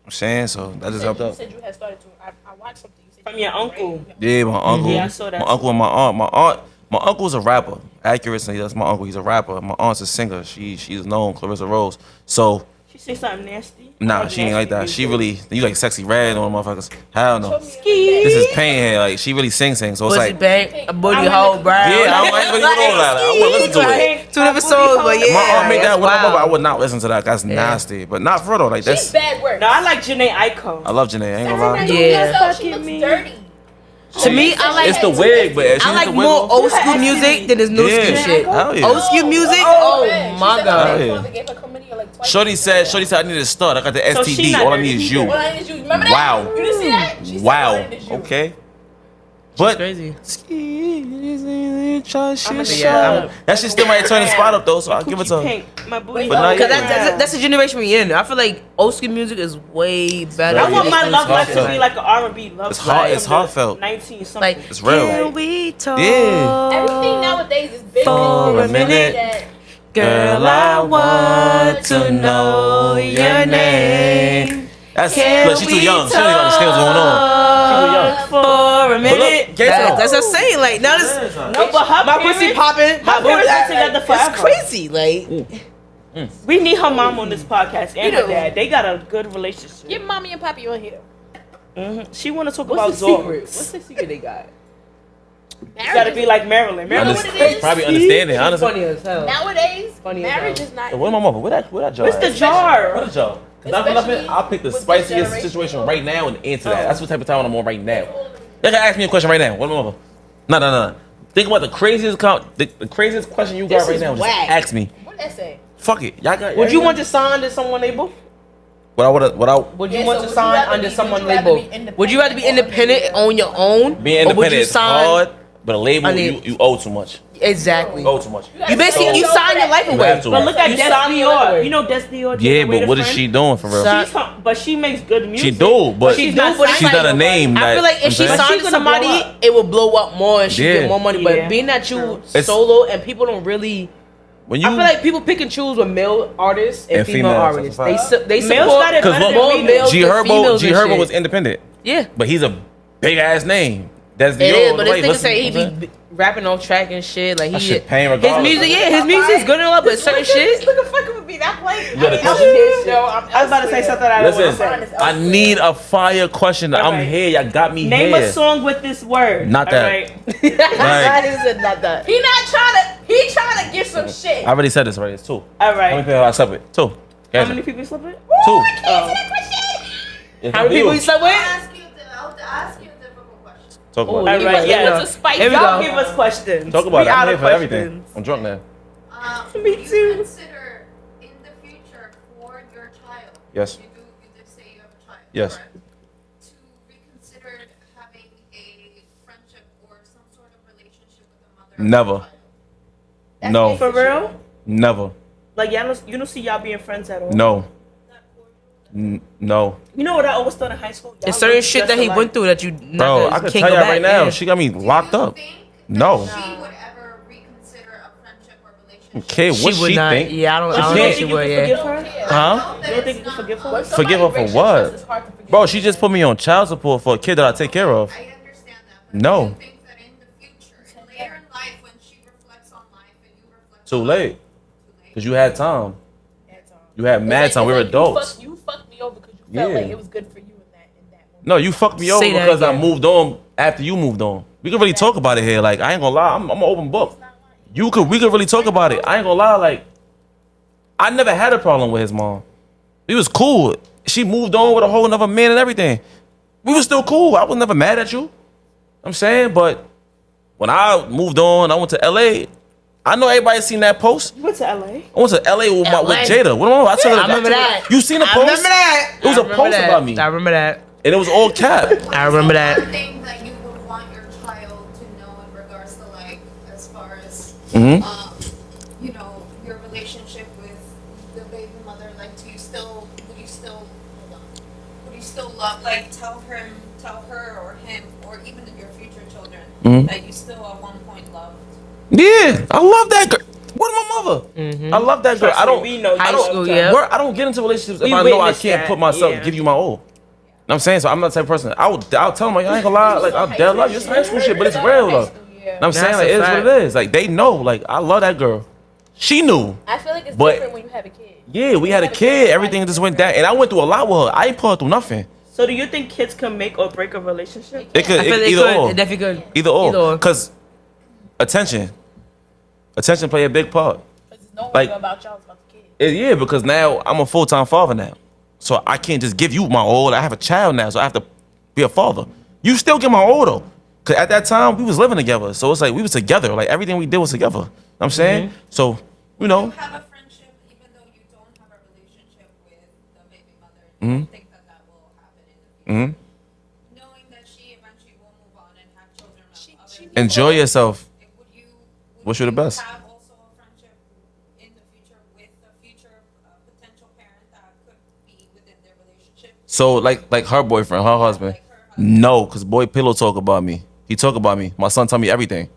Speaker 6: I'm saying, so that just helped
Speaker 1: You
Speaker 6: out.
Speaker 1: said you had started to. I watched something. You said
Speaker 4: From
Speaker 1: you
Speaker 4: your
Speaker 1: had
Speaker 4: uncle.
Speaker 1: writing.
Speaker 6: Yeah, my uncle.
Speaker 4: Yeah, I saw that.
Speaker 6: My uncle and my aunt. My uncle's a rapper. Accuracy, that's my uncle. He's a rapper. My aunt's a singer. She's known, Clarissa Rose. So,
Speaker 4: She say something nasty?
Speaker 6: nah, she ain't like that. She really, you like sexy red on motherfuckers. Hell no. This is pain here. Like, she really sing. So it's
Speaker 2: Pussy
Speaker 6: like,
Speaker 2: bank, a booty hole, brown.
Speaker 6: yeah, I ain't really know that. I wouldn't listen to it.
Speaker 2: Two different songs, but yeah.
Speaker 6: My aunt made that
Speaker 2: that's
Speaker 6: one, but I
Speaker 2: wild.
Speaker 6: would not listen to that. That's nasty. But not for real though. Like,
Speaker 1: She's
Speaker 6: that's,
Speaker 1: bad work.
Speaker 4: No, I like Janae Aiko.
Speaker 6: I love Janae. I ain't gonna lie.
Speaker 2: Yeah.
Speaker 1: She looks
Speaker 4: me.
Speaker 1: dirty.
Speaker 2: To me, I like
Speaker 6: It's the wig, but if she
Speaker 2: I
Speaker 6: hit
Speaker 2: like
Speaker 6: the
Speaker 2: more
Speaker 6: wig,
Speaker 2: old school music than this new
Speaker 6: Yeah.
Speaker 2: school shit.
Speaker 6: Hell yeah.
Speaker 2: Old school music, oh
Speaker 1: man.
Speaker 2: my
Speaker 1: She said
Speaker 2: god.
Speaker 1: her
Speaker 6: yeah.
Speaker 1: father gave her chlamydia like twice.
Speaker 6: Shorty said I need to start. I got the
Speaker 4: So she
Speaker 6: STD.
Speaker 4: not
Speaker 6: All I
Speaker 4: dirty
Speaker 6: need is
Speaker 4: either.
Speaker 6: you.
Speaker 1: All I need is you. Remember that?
Speaker 6: Wow.
Speaker 1: You didn't see that? She said,
Speaker 6: Wow.
Speaker 1: all I need is you.
Speaker 6: Okay. But
Speaker 2: Crazy.
Speaker 6: that shit still might turn the spot up though, so I'll give it to her.
Speaker 4: Pink, my booty.
Speaker 6: But not
Speaker 2: Cause
Speaker 6: yet.
Speaker 2: that's the generation we in. I feel like old school music is way better.
Speaker 4: I want my
Speaker 6: It's
Speaker 4: love life to
Speaker 6: heartfelt.
Speaker 4: be like an R&B love
Speaker 6: It's
Speaker 4: life
Speaker 6: hard- it's
Speaker 4: from the
Speaker 6: heartfelt.
Speaker 4: 19 something.
Speaker 2: Like
Speaker 6: It's real.
Speaker 2: Can we talk?
Speaker 6: Yeah.
Speaker 1: Everything nowadays is big.
Speaker 2: For
Speaker 6: a minute.
Speaker 1: That
Speaker 2: Girl, I want to know your name.
Speaker 6: That's
Speaker 2: Can
Speaker 6: look, she's too
Speaker 2: we
Speaker 6: young. She don't even understand what's going on. She's too young.
Speaker 2: For a minute.
Speaker 6: look, Gates on.
Speaker 2: That's what I'm saying. Like now this,
Speaker 4: No, but her
Speaker 2: my
Speaker 4: parents,
Speaker 2: pussy popping. My
Speaker 4: her parents been together
Speaker 2: It's
Speaker 4: forever.
Speaker 2: crazy. Like
Speaker 4: We need her mom on this podcast and her dad. They got a good relationship.
Speaker 1: your mommy and papi on here.
Speaker 4: She want to talk
Speaker 2: what's
Speaker 4: about
Speaker 2: the secret?
Speaker 4: Zora.
Speaker 2: What's the secret they got?
Speaker 4: You gotta be like Marilyn.
Speaker 1: know
Speaker 4: Marilyn,
Speaker 1: what it is?
Speaker 6: Probably understand it, honestly.
Speaker 2: Funny as hell.
Speaker 1: Nowadays,
Speaker 2: Funny as
Speaker 1: marriage
Speaker 2: hell.
Speaker 1: is not.
Speaker 6: Where's my mother? Where that jar?
Speaker 4: what's the
Speaker 6: at?
Speaker 4: jar?
Speaker 6: What a jar? Cause I'm
Speaker 1: Especially
Speaker 6: nothing. I'll pick the
Speaker 1: with this
Speaker 6: spiciest
Speaker 1: generation.
Speaker 6: situation right now and answer that. That's what type of time I'm on right now. They can ask me a question right now. What mother? No. Think about the craziest the craziest question you got
Speaker 2: This
Speaker 6: right
Speaker 2: is
Speaker 6: now. Just
Speaker 2: whack.
Speaker 6: ask me.
Speaker 1: What did that say?
Speaker 6: Fuck it. Y'all got.
Speaker 2: Would you want to sign to someone label?
Speaker 6: What I
Speaker 2: Would you
Speaker 1: Yeah,
Speaker 2: want
Speaker 1: so
Speaker 2: to
Speaker 1: would
Speaker 2: sign
Speaker 1: you rather
Speaker 2: under
Speaker 1: be-
Speaker 2: someone's
Speaker 1: would you rather
Speaker 2: label?
Speaker 1: be independent
Speaker 2: Would you rather be
Speaker 1: or under
Speaker 2: independent
Speaker 1: your-
Speaker 2: on your own?
Speaker 6: being
Speaker 2: Or would
Speaker 6: independent
Speaker 2: you
Speaker 6: is
Speaker 2: sign?
Speaker 6: hard, but a label
Speaker 2: I mean-
Speaker 6: you owe too much.
Speaker 2: Exactly.
Speaker 6: You owe too much.
Speaker 2: You basically you sign your life
Speaker 6: You
Speaker 2: away.
Speaker 6: have to.
Speaker 4: But look at
Speaker 2: You
Speaker 4: Des
Speaker 2: sign your life
Speaker 4: Dior.
Speaker 2: away.
Speaker 4: You know Des Dior?
Speaker 6: Yeah,
Speaker 4: Wait
Speaker 6: but
Speaker 4: a
Speaker 6: what is
Speaker 4: friend?
Speaker 6: she doing for real?
Speaker 2: Sign-
Speaker 4: But she makes good music.
Speaker 6: She do, but
Speaker 2: She
Speaker 6: she's
Speaker 2: do, but it's
Speaker 6: not
Speaker 2: like,
Speaker 6: a name.
Speaker 2: I feel like if she
Speaker 6: I'm saying?
Speaker 2: signed
Speaker 4: she's
Speaker 2: to
Speaker 4: gonna blow
Speaker 2: somebody,
Speaker 4: up.
Speaker 2: it will blow up more and she
Speaker 6: Yeah.
Speaker 2: get more money.
Speaker 4: Yeah.
Speaker 2: But being that you
Speaker 6: It's-
Speaker 2: solo and people don't really,
Speaker 6: when you
Speaker 2: I feel like people pick and choose with male artists and
Speaker 6: And
Speaker 2: female
Speaker 6: females,
Speaker 2: artists.
Speaker 6: that's
Speaker 2: They
Speaker 4: Males
Speaker 2: support
Speaker 4: got it
Speaker 6: Cause
Speaker 4: better
Speaker 6: look,
Speaker 4: than
Speaker 2: more
Speaker 4: we do.
Speaker 2: males
Speaker 6: G
Speaker 2: than
Speaker 6: Herbo
Speaker 2: females and
Speaker 6: was
Speaker 2: shit.
Speaker 6: independent,
Speaker 2: Yeah,
Speaker 6: but he's a big ass name. That's the
Speaker 2: it is.
Speaker 6: old
Speaker 2: But this
Speaker 6: way.
Speaker 2: nigga
Speaker 6: Listen,
Speaker 2: say he
Speaker 6: okay?
Speaker 2: be rapping on track and shit. Like
Speaker 6: That
Speaker 2: he
Speaker 6: shit pain
Speaker 2: his
Speaker 6: regardless.
Speaker 2: music, yeah, his music is good and all, but certain shit.
Speaker 1: Look at fucking with me. That play.
Speaker 6: You got a
Speaker 1: I'm
Speaker 6: question?
Speaker 1: here, yo. I'm
Speaker 4: I was about to say something I don't want to
Speaker 6: Listen,
Speaker 4: say.
Speaker 6: I need a fire question. I'm
Speaker 4: Alright.
Speaker 6: here. Y'all got me
Speaker 4: Name
Speaker 6: here.
Speaker 4: a song with this word.
Speaker 6: Not that.
Speaker 4: Alright.
Speaker 2: That is not that.
Speaker 1: He not trying to. He trying to get some shit.
Speaker 6: I already said this already. It's 2.
Speaker 4: All
Speaker 6: How many
Speaker 4: right.
Speaker 6: people I slept with? 2.
Speaker 4: How
Speaker 6: Guys,
Speaker 4: many people slept with?
Speaker 6: 2.
Speaker 2: How many people you slept with?
Speaker 7: I'll ask you a difficult question.
Speaker 6: Talk about
Speaker 2: Ooh,
Speaker 6: it.
Speaker 4: All right,
Speaker 2: yeah.
Speaker 4: yeah.
Speaker 1: It's a spice.
Speaker 2: Here we
Speaker 4: Y'all
Speaker 2: go.
Speaker 4: give us questions.
Speaker 6: Talk about
Speaker 4: We
Speaker 6: it. I'm
Speaker 4: out
Speaker 6: here
Speaker 4: of
Speaker 6: for everything.
Speaker 4: questions.
Speaker 6: I'm drunk now.
Speaker 4: Me
Speaker 7: Do
Speaker 4: too.
Speaker 7: you consider in the future for your child?
Speaker 6: Yes.
Speaker 7: You did say you have a child.
Speaker 6: Yes.
Speaker 7: correct? To reconsider having a friendship or some sort of relationship with the mother.
Speaker 6: Never.
Speaker 7: Of the child.
Speaker 6: No.
Speaker 4: For real?
Speaker 6: Never.
Speaker 4: Like y'all, you don't see y'all being friends at all.
Speaker 6: No. No.
Speaker 4: You know what I always thought in high school? Y'all
Speaker 2: It's certain
Speaker 4: look
Speaker 2: shit
Speaker 4: just
Speaker 2: that he
Speaker 4: alike.
Speaker 2: went through that you
Speaker 6: Bro, I
Speaker 2: can't
Speaker 6: can
Speaker 2: go
Speaker 6: tell y'all
Speaker 2: back.
Speaker 6: right now.
Speaker 2: Yeah.
Speaker 6: She got me
Speaker 7: Do
Speaker 6: locked
Speaker 7: you
Speaker 6: up.
Speaker 7: think
Speaker 6: No.
Speaker 7: that she would ever reconsider a friendship or relationship?
Speaker 6: Okay, what
Speaker 2: She would
Speaker 6: she
Speaker 2: not.
Speaker 6: think?
Speaker 2: Yeah, I don't
Speaker 4: You
Speaker 6: can't-
Speaker 4: don't
Speaker 2: think
Speaker 4: think
Speaker 2: she
Speaker 4: you
Speaker 2: would.
Speaker 4: can
Speaker 2: Yeah.
Speaker 4: forgive her?
Speaker 6: Huh?
Speaker 4: You don't think you can forgive her?
Speaker 6: Forgive her for what? Bro, she just put me on child support for a kid that I take care of.
Speaker 7: I understand that. But
Speaker 6: No.
Speaker 7: Do you think that in the future, later in life, when she reflects on life and you reflect
Speaker 6: Too
Speaker 7: on
Speaker 6: late.
Speaker 7: life, too late?
Speaker 6: Because you had time. You had mad time. We were adults.
Speaker 5: You fucked me over because you felt
Speaker 6: Yeah.
Speaker 5: like it was good for you in that moment.
Speaker 6: No, you fucked me over
Speaker 2: Say that
Speaker 6: because I
Speaker 2: again.
Speaker 6: moved on after you moved on. We can really talk about it here. Like, I ain't gonna lie, I'm an open book. We could really talk about it. I ain't gonna lie, like, I never had a problem with his mom. We was cool. She moved on with a whole nother man and everything. We was still cool. I was never mad at you. I'm saying, but when I moved on, I went to LA. I know everybody seen that post.
Speaker 4: You went to LA?
Speaker 6: I went to LA with
Speaker 2: LA.
Speaker 6: Jada. What am I?
Speaker 2: I remember that.
Speaker 6: You seen the post?
Speaker 2: I remember that.
Speaker 6: It was a
Speaker 2: I remember
Speaker 6: post
Speaker 2: that.
Speaker 6: about me.
Speaker 2: I remember that.
Speaker 6: And it was all cap.
Speaker 2: I remember that.
Speaker 7: One thing that you would want your child to know in regards to like, as far as,
Speaker 6: Mhm.
Speaker 7: you know, your relationship with the baby mother, like, would you still love, like, tell her or him, or even your future children,
Speaker 6: Mhm.
Speaker 7: that you still at one point loved.
Speaker 6: Yeah, I love that girl. What my mother? I love that girl. I don't.
Speaker 4: We know
Speaker 2: High
Speaker 4: you
Speaker 2: school,
Speaker 4: love
Speaker 2: yeah.
Speaker 4: her.
Speaker 6: I don't get into relationships if
Speaker 4: We
Speaker 6: I know I
Speaker 4: witnessed
Speaker 6: can't
Speaker 4: that,
Speaker 6: put myself,
Speaker 4: yeah.
Speaker 6: give you my all. You know what I'm saying? So I'm not the type of person. I'll tell them, like, I ain't gonna lie, like, I'll dead love you. It's high school shit, but it's real though. You know what I'm saying?
Speaker 2: That's
Speaker 6: Like,
Speaker 2: a
Speaker 6: it is
Speaker 2: fact.
Speaker 6: what it is. Like, they know, like, I love that girl. She knew.
Speaker 5: I feel like it's
Speaker 6: But-
Speaker 5: different when you have a kid.
Speaker 6: Yeah, we had a kid. Everything just went down. And I went through a lot with her. I ain't put her through nothing.
Speaker 4: So do you think kids can make or break a relationship?
Speaker 6: It could,
Speaker 2: I feel
Speaker 6: either
Speaker 2: they
Speaker 6: or.
Speaker 2: could. It definitely could.
Speaker 6: Either or.
Speaker 2: Either or.
Speaker 6: Because attention play a big part.
Speaker 5: Because it's no
Speaker 6: Like-
Speaker 5: longer about y'all, it's about the kid.
Speaker 6: Yeah, because now I'm a full-time father now. So I can't just give you my all. I have a child now, so I have to be a father. You still get my all though. Cause at that time we was living together. So it's like we was together. Like everything we did was together. You know what I'm saying? So, you know.
Speaker 7: You have a friendship, even though you don't have a relationship with the baby mother. You don't think that will happen in the future. Knowing that she eventually will move on and have children of other people.
Speaker 6: Enjoy yourself.
Speaker 7: Would you
Speaker 6: Wish you the best.
Speaker 7: have also a friendship in the future with the future potential parent that could be within their relationship?
Speaker 6: So like her boyfriend, her husband.
Speaker 7: Like her husband.
Speaker 6: No, cause boy Pillow talk about me. He talk about me. My son tell me everything.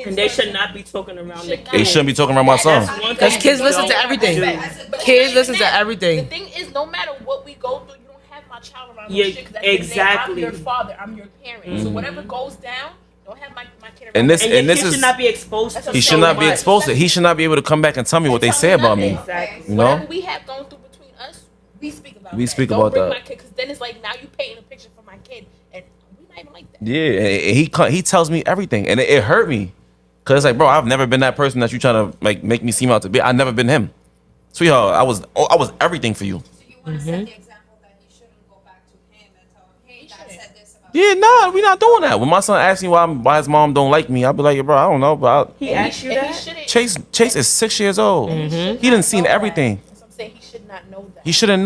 Speaker 4: And they should not be talking around the
Speaker 6: They
Speaker 4: kids.
Speaker 6: shouldn't be talking about my son.
Speaker 4: That's one
Speaker 2: Because
Speaker 4: thing
Speaker 2: kids
Speaker 4: you
Speaker 2: listen to
Speaker 4: don't
Speaker 2: everything.
Speaker 4: do.
Speaker 5: But
Speaker 2: Kids
Speaker 5: even
Speaker 2: listen to
Speaker 5: that,
Speaker 2: everything.
Speaker 5: The thing is, no matter what we go through, you don't have my child around
Speaker 4: Yeah,
Speaker 5: no shit. 'Cause at the end of the day, I'm
Speaker 4: exactly.
Speaker 5: your father. I'm your parent. So whatever goes down, don't have my kid around.
Speaker 6: And this
Speaker 4: And your
Speaker 6: and this
Speaker 4: kid
Speaker 6: is
Speaker 4: should not be exposed to
Speaker 6: he
Speaker 4: so
Speaker 6: should not be
Speaker 4: much.
Speaker 6: exposed to. He should not be able to come back and tell me what they say about me.
Speaker 4: Exactly.
Speaker 6: You know?
Speaker 5: Whatever we have gone through between us, we speak about.
Speaker 6: We
Speaker 5: that.
Speaker 6: speak
Speaker 5: Don't
Speaker 6: about
Speaker 5: bring
Speaker 6: that.
Speaker 5: My kid, because then it's like now you painting a picture for my kid, and we not even like that.
Speaker 6: Yeah, and he tells me everything, and it hurt me, cause it's like, bro, I've never been that person that you trying to like make me seem out to be. I've never been him, sweetheart. I was everything for you.
Speaker 7: So you want to set the example that he shouldn't go back to him and tell him, hey, dad said this about
Speaker 6: Yeah, nah, we not doing that. When my son asks me why his mom don't like me, I'll be like, yeah, bro, I don't know, but
Speaker 4: He asked you
Speaker 5: And he
Speaker 4: that?
Speaker 5: shouldn't.
Speaker 6: Chase is 6 years old. He done seen everything.
Speaker 5: So I'm saying he should not know that.
Speaker 6: He should have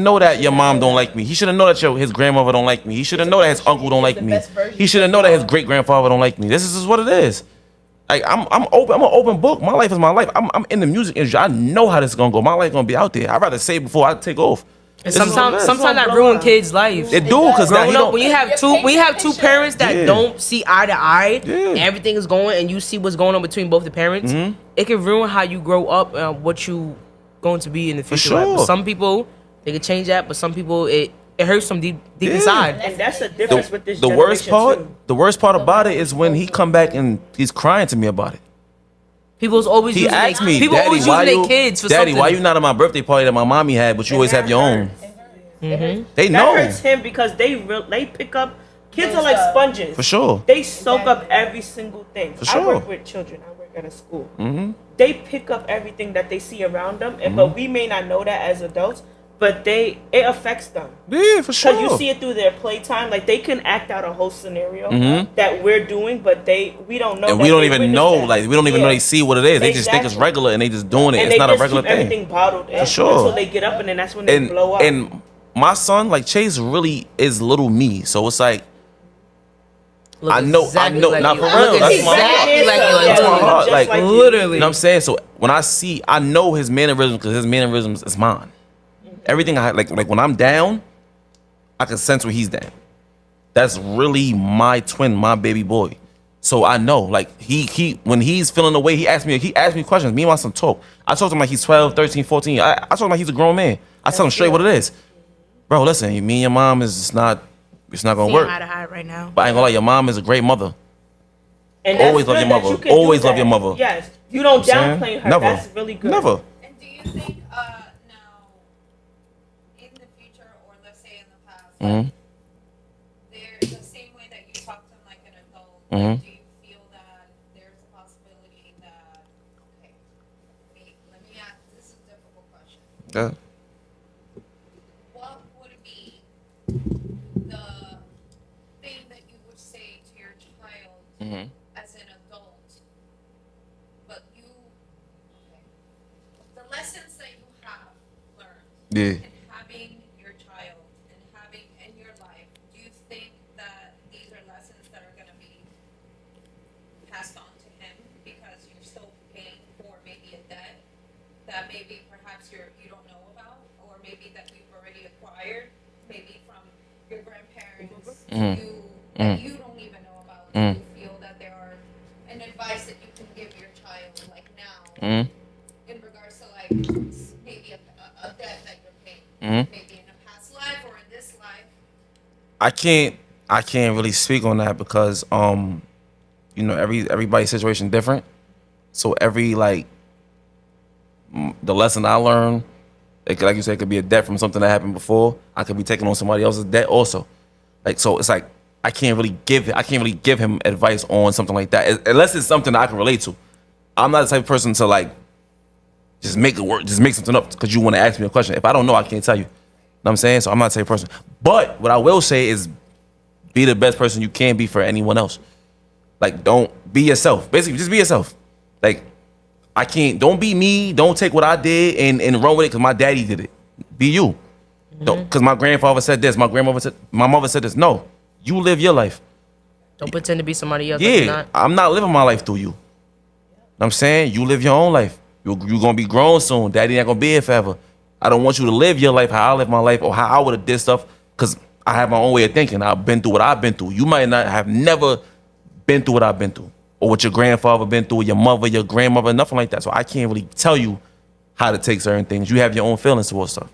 Speaker 6: know that your mom don't like me. He should have know that his grandmother don't like me. He should have know that his uncle don't like me. He should have know that his great grandfather don't like me. This is what it is. Like I'm open. I'm an open book. My life is my life. I'm in the music industry. I know how this is gonna go. My life gonna be out there. I'd rather say it before I take off.
Speaker 2: And
Speaker 6: This is what it
Speaker 2: sometimes
Speaker 6: is.
Speaker 2: sometimes that ruin kids' lives.
Speaker 6: It do because
Speaker 2: Growing up, when
Speaker 6: he
Speaker 2: you have two parents that
Speaker 6: Yeah.
Speaker 2: don't see eye to eye,
Speaker 6: Yeah.
Speaker 2: and everything is going, and you see what's going on between both the parents, it can ruin how you grow up and what you going to be in the future. Right? But
Speaker 6: sure.
Speaker 2: some people they can change that, but some people it hurts them deep
Speaker 6: Yeah.
Speaker 2: inside.
Speaker 4: And that's the difference with this
Speaker 6: the worst
Speaker 4: generation, too.
Speaker 6: the worst part about it is when he come back and he's crying to me about it.
Speaker 2: People's always
Speaker 6: He
Speaker 2: using
Speaker 6: asked
Speaker 2: their,
Speaker 6: me,
Speaker 2: people
Speaker 6: Daddy,
Speaker 2: always
Speaker 6: why
Speaker 2: using
Speaker 6: you,
Speaker 2: their kids for
Speaker 6: Daddy,
Speaker 2: something.
Speaker 6: why you not at my birthday party that my mommy had, but you always have your own? They
Speaker 4: That
Speaker 6: know
Speaker 4: hurts him because they pick up. Kids are like sponges.
Speaker 6: for sure.
Speaker 4: They soak up every single thing.
Speaker 6: For sure.
Speaker 4: I work with children. I work at a school. They pick up everything that they see around them, and but we may not know that as adults. But it affects them.
Speaker 6: Yeah, for sure.
Speaker 4: Because you see it through their playtime. Like, they can act out a whole scenario that we're doing, but we don't know.
Speaker 6: And
Speaker 4: that
Speaker 6: we don't
Speaker 4: they
Speaker 6: even
Speaker 4: witnessed
Speaker 6: know,
Speaker 4: that.
Speaker 6: like we don't even know
Speaker 4: Yeah.
Speaker 6: they see what it is. They just think it's
Speaker 4: Exactly.
Speaker 6: regular and they just doing it.
Speaker 4: And
Speaker 6: It's
Speaker 4: they
Speaker 6: not a
Speaker 4: just
Speaker 6: regular
Speaker 4: keep
Speaker 6: thing.
Speaker 4: everything bottled in
Speaker 6: sure.
Speaker 4: until they get up, and then that's when they blow up.
Speaker 6: And my son, like Chase, really is little me. So it's like
Speaker 2: Look
Speaker 6: I know,
Speaker 2: exactly
Speaker 6: not
Speaker 2: like
Speaker 6: for
Speaker 2: you.
Speaker 6: real.
Speaker 2: Look
Speaker 6: That's my
Speaker 2: exactly
Speaker 6: heart.
Speaker 2: like you.
Speaker 4: Yeah,
Speaker 6: That's my heart.
Speaker 4: just
Speaker 6: Like,
Speaker 4: like you.
Speaker 2: literally.
Speaker 6: You know what I'm saying? So when I know his mannerisms because his mannerisms is mine. Everything like when I'm down, I can sense when he's down. That's really my twin, my baby boy. So I know, like he when he's feeling the way he asked me questions. Me and my son talk. I talk to him like he's 12, 13, 14. I talk to him like he's a grown man. I tell him straight what it is. Bro, listen, me and your mom it's not gonna
Speaker 5: Seeing
Speaker 6: work.
Speaker 5: eye to eye right now.
Speaker 6: But I ain't gonna lie, your mom is a great mother.
Speaker 4: And that's
Speaker 6: Always love
Speaker 4: good
Speaker 6: your
Speaker 4: that
Speaker 6: mother.
Speaker 4: you can
Speaker 6: Always
Speaker 4: do
Speaker 6: love your
Speaker 4: that.
Speaker 6: mother.
Speaker 4: Yes. You don't
Speaker 6: You know what I'm
Speaker 4: downplay
Speaker 6: saying?
Speaker 4: her.
Speaker 6: Never.
Speaker 4: That's really good.
Speaker 6: Never.
Speaker 7: And do you you think now, in the future, or let's say in the past,
Speaker 6: Mm-hmm.
Speaker 7: there the same way that you talk to him like an adult,
Speaker 6: Mhm.
Speaker 7: do you feel that there's a possibility that okay, let me ask, this is a difficult question.
Speaker 6: Yeah.
Speaker 7: What would be the thing that you would say to your child
Speaker 6: Mm-hmm.
Speaker 7: as an adult, but you, okay, the lessons that you have learned
Speaker 6: Yeah.
Speaker 7: and having your child and having in your life, do you think that these are lessons that are going to be passed on to him because you're still paying for maybe a debt that maybe perhaps you don't know about, or maybe that you've already acquired, maybe from your grandparents,
Speaker 6: Mhm.
Speaker 7: that you don't even know about? Do you feel that there are an advice that you can give your child like now
Speaker 6: Mm-hmm.
Speaker 7: in regards to like maybe a debt that you're paying,
Speaker 6: Mm-hmm.
Speaker 7: maybe in a past life or in this life?
Speaker 6: I can't really speak on that because you know, everybody's situation different. So every like the lesson I learned, like you said, it could be a debt from something that happened before. I could be taking on somebody else's debt also. Like, so it's like I can't really give him advice on something like that unless it's something that I can relate to. I'm not the type of person to like just make it work, just make something up because you want to ask me a question. If I don't know, I can't tell you. Know what I'm saying? So I'm not the type of person. But what I will say is be the best person you can be for anyone else. Like, don't be yourself. Basically, just be yourself. Like, don't be me. Don't take what I did and run with it because my daddy did it. Be you. Don't, because my grandfather said this. My mother said this. No, you live your life.
Speaker 2: Don't pretend to be somebody else. That you're
Speaker 6: Yeah,
Speaker 2: not.
Speaker 6: I'm not living my life through you. Know what I'm saying? You live your own life. You're going to be grown soon. Daddy not going to be here forever. I don't want you to live your life how I live my life or how I would have did stuff because I have my own way of thinking. I've been through what I've been through. You might not have never been through what I've been through or what your grandfather been through, your mother, your grandmother, nothing like that. So I can't really tell you how to take certain things. You have your own feelings towards stuff. You know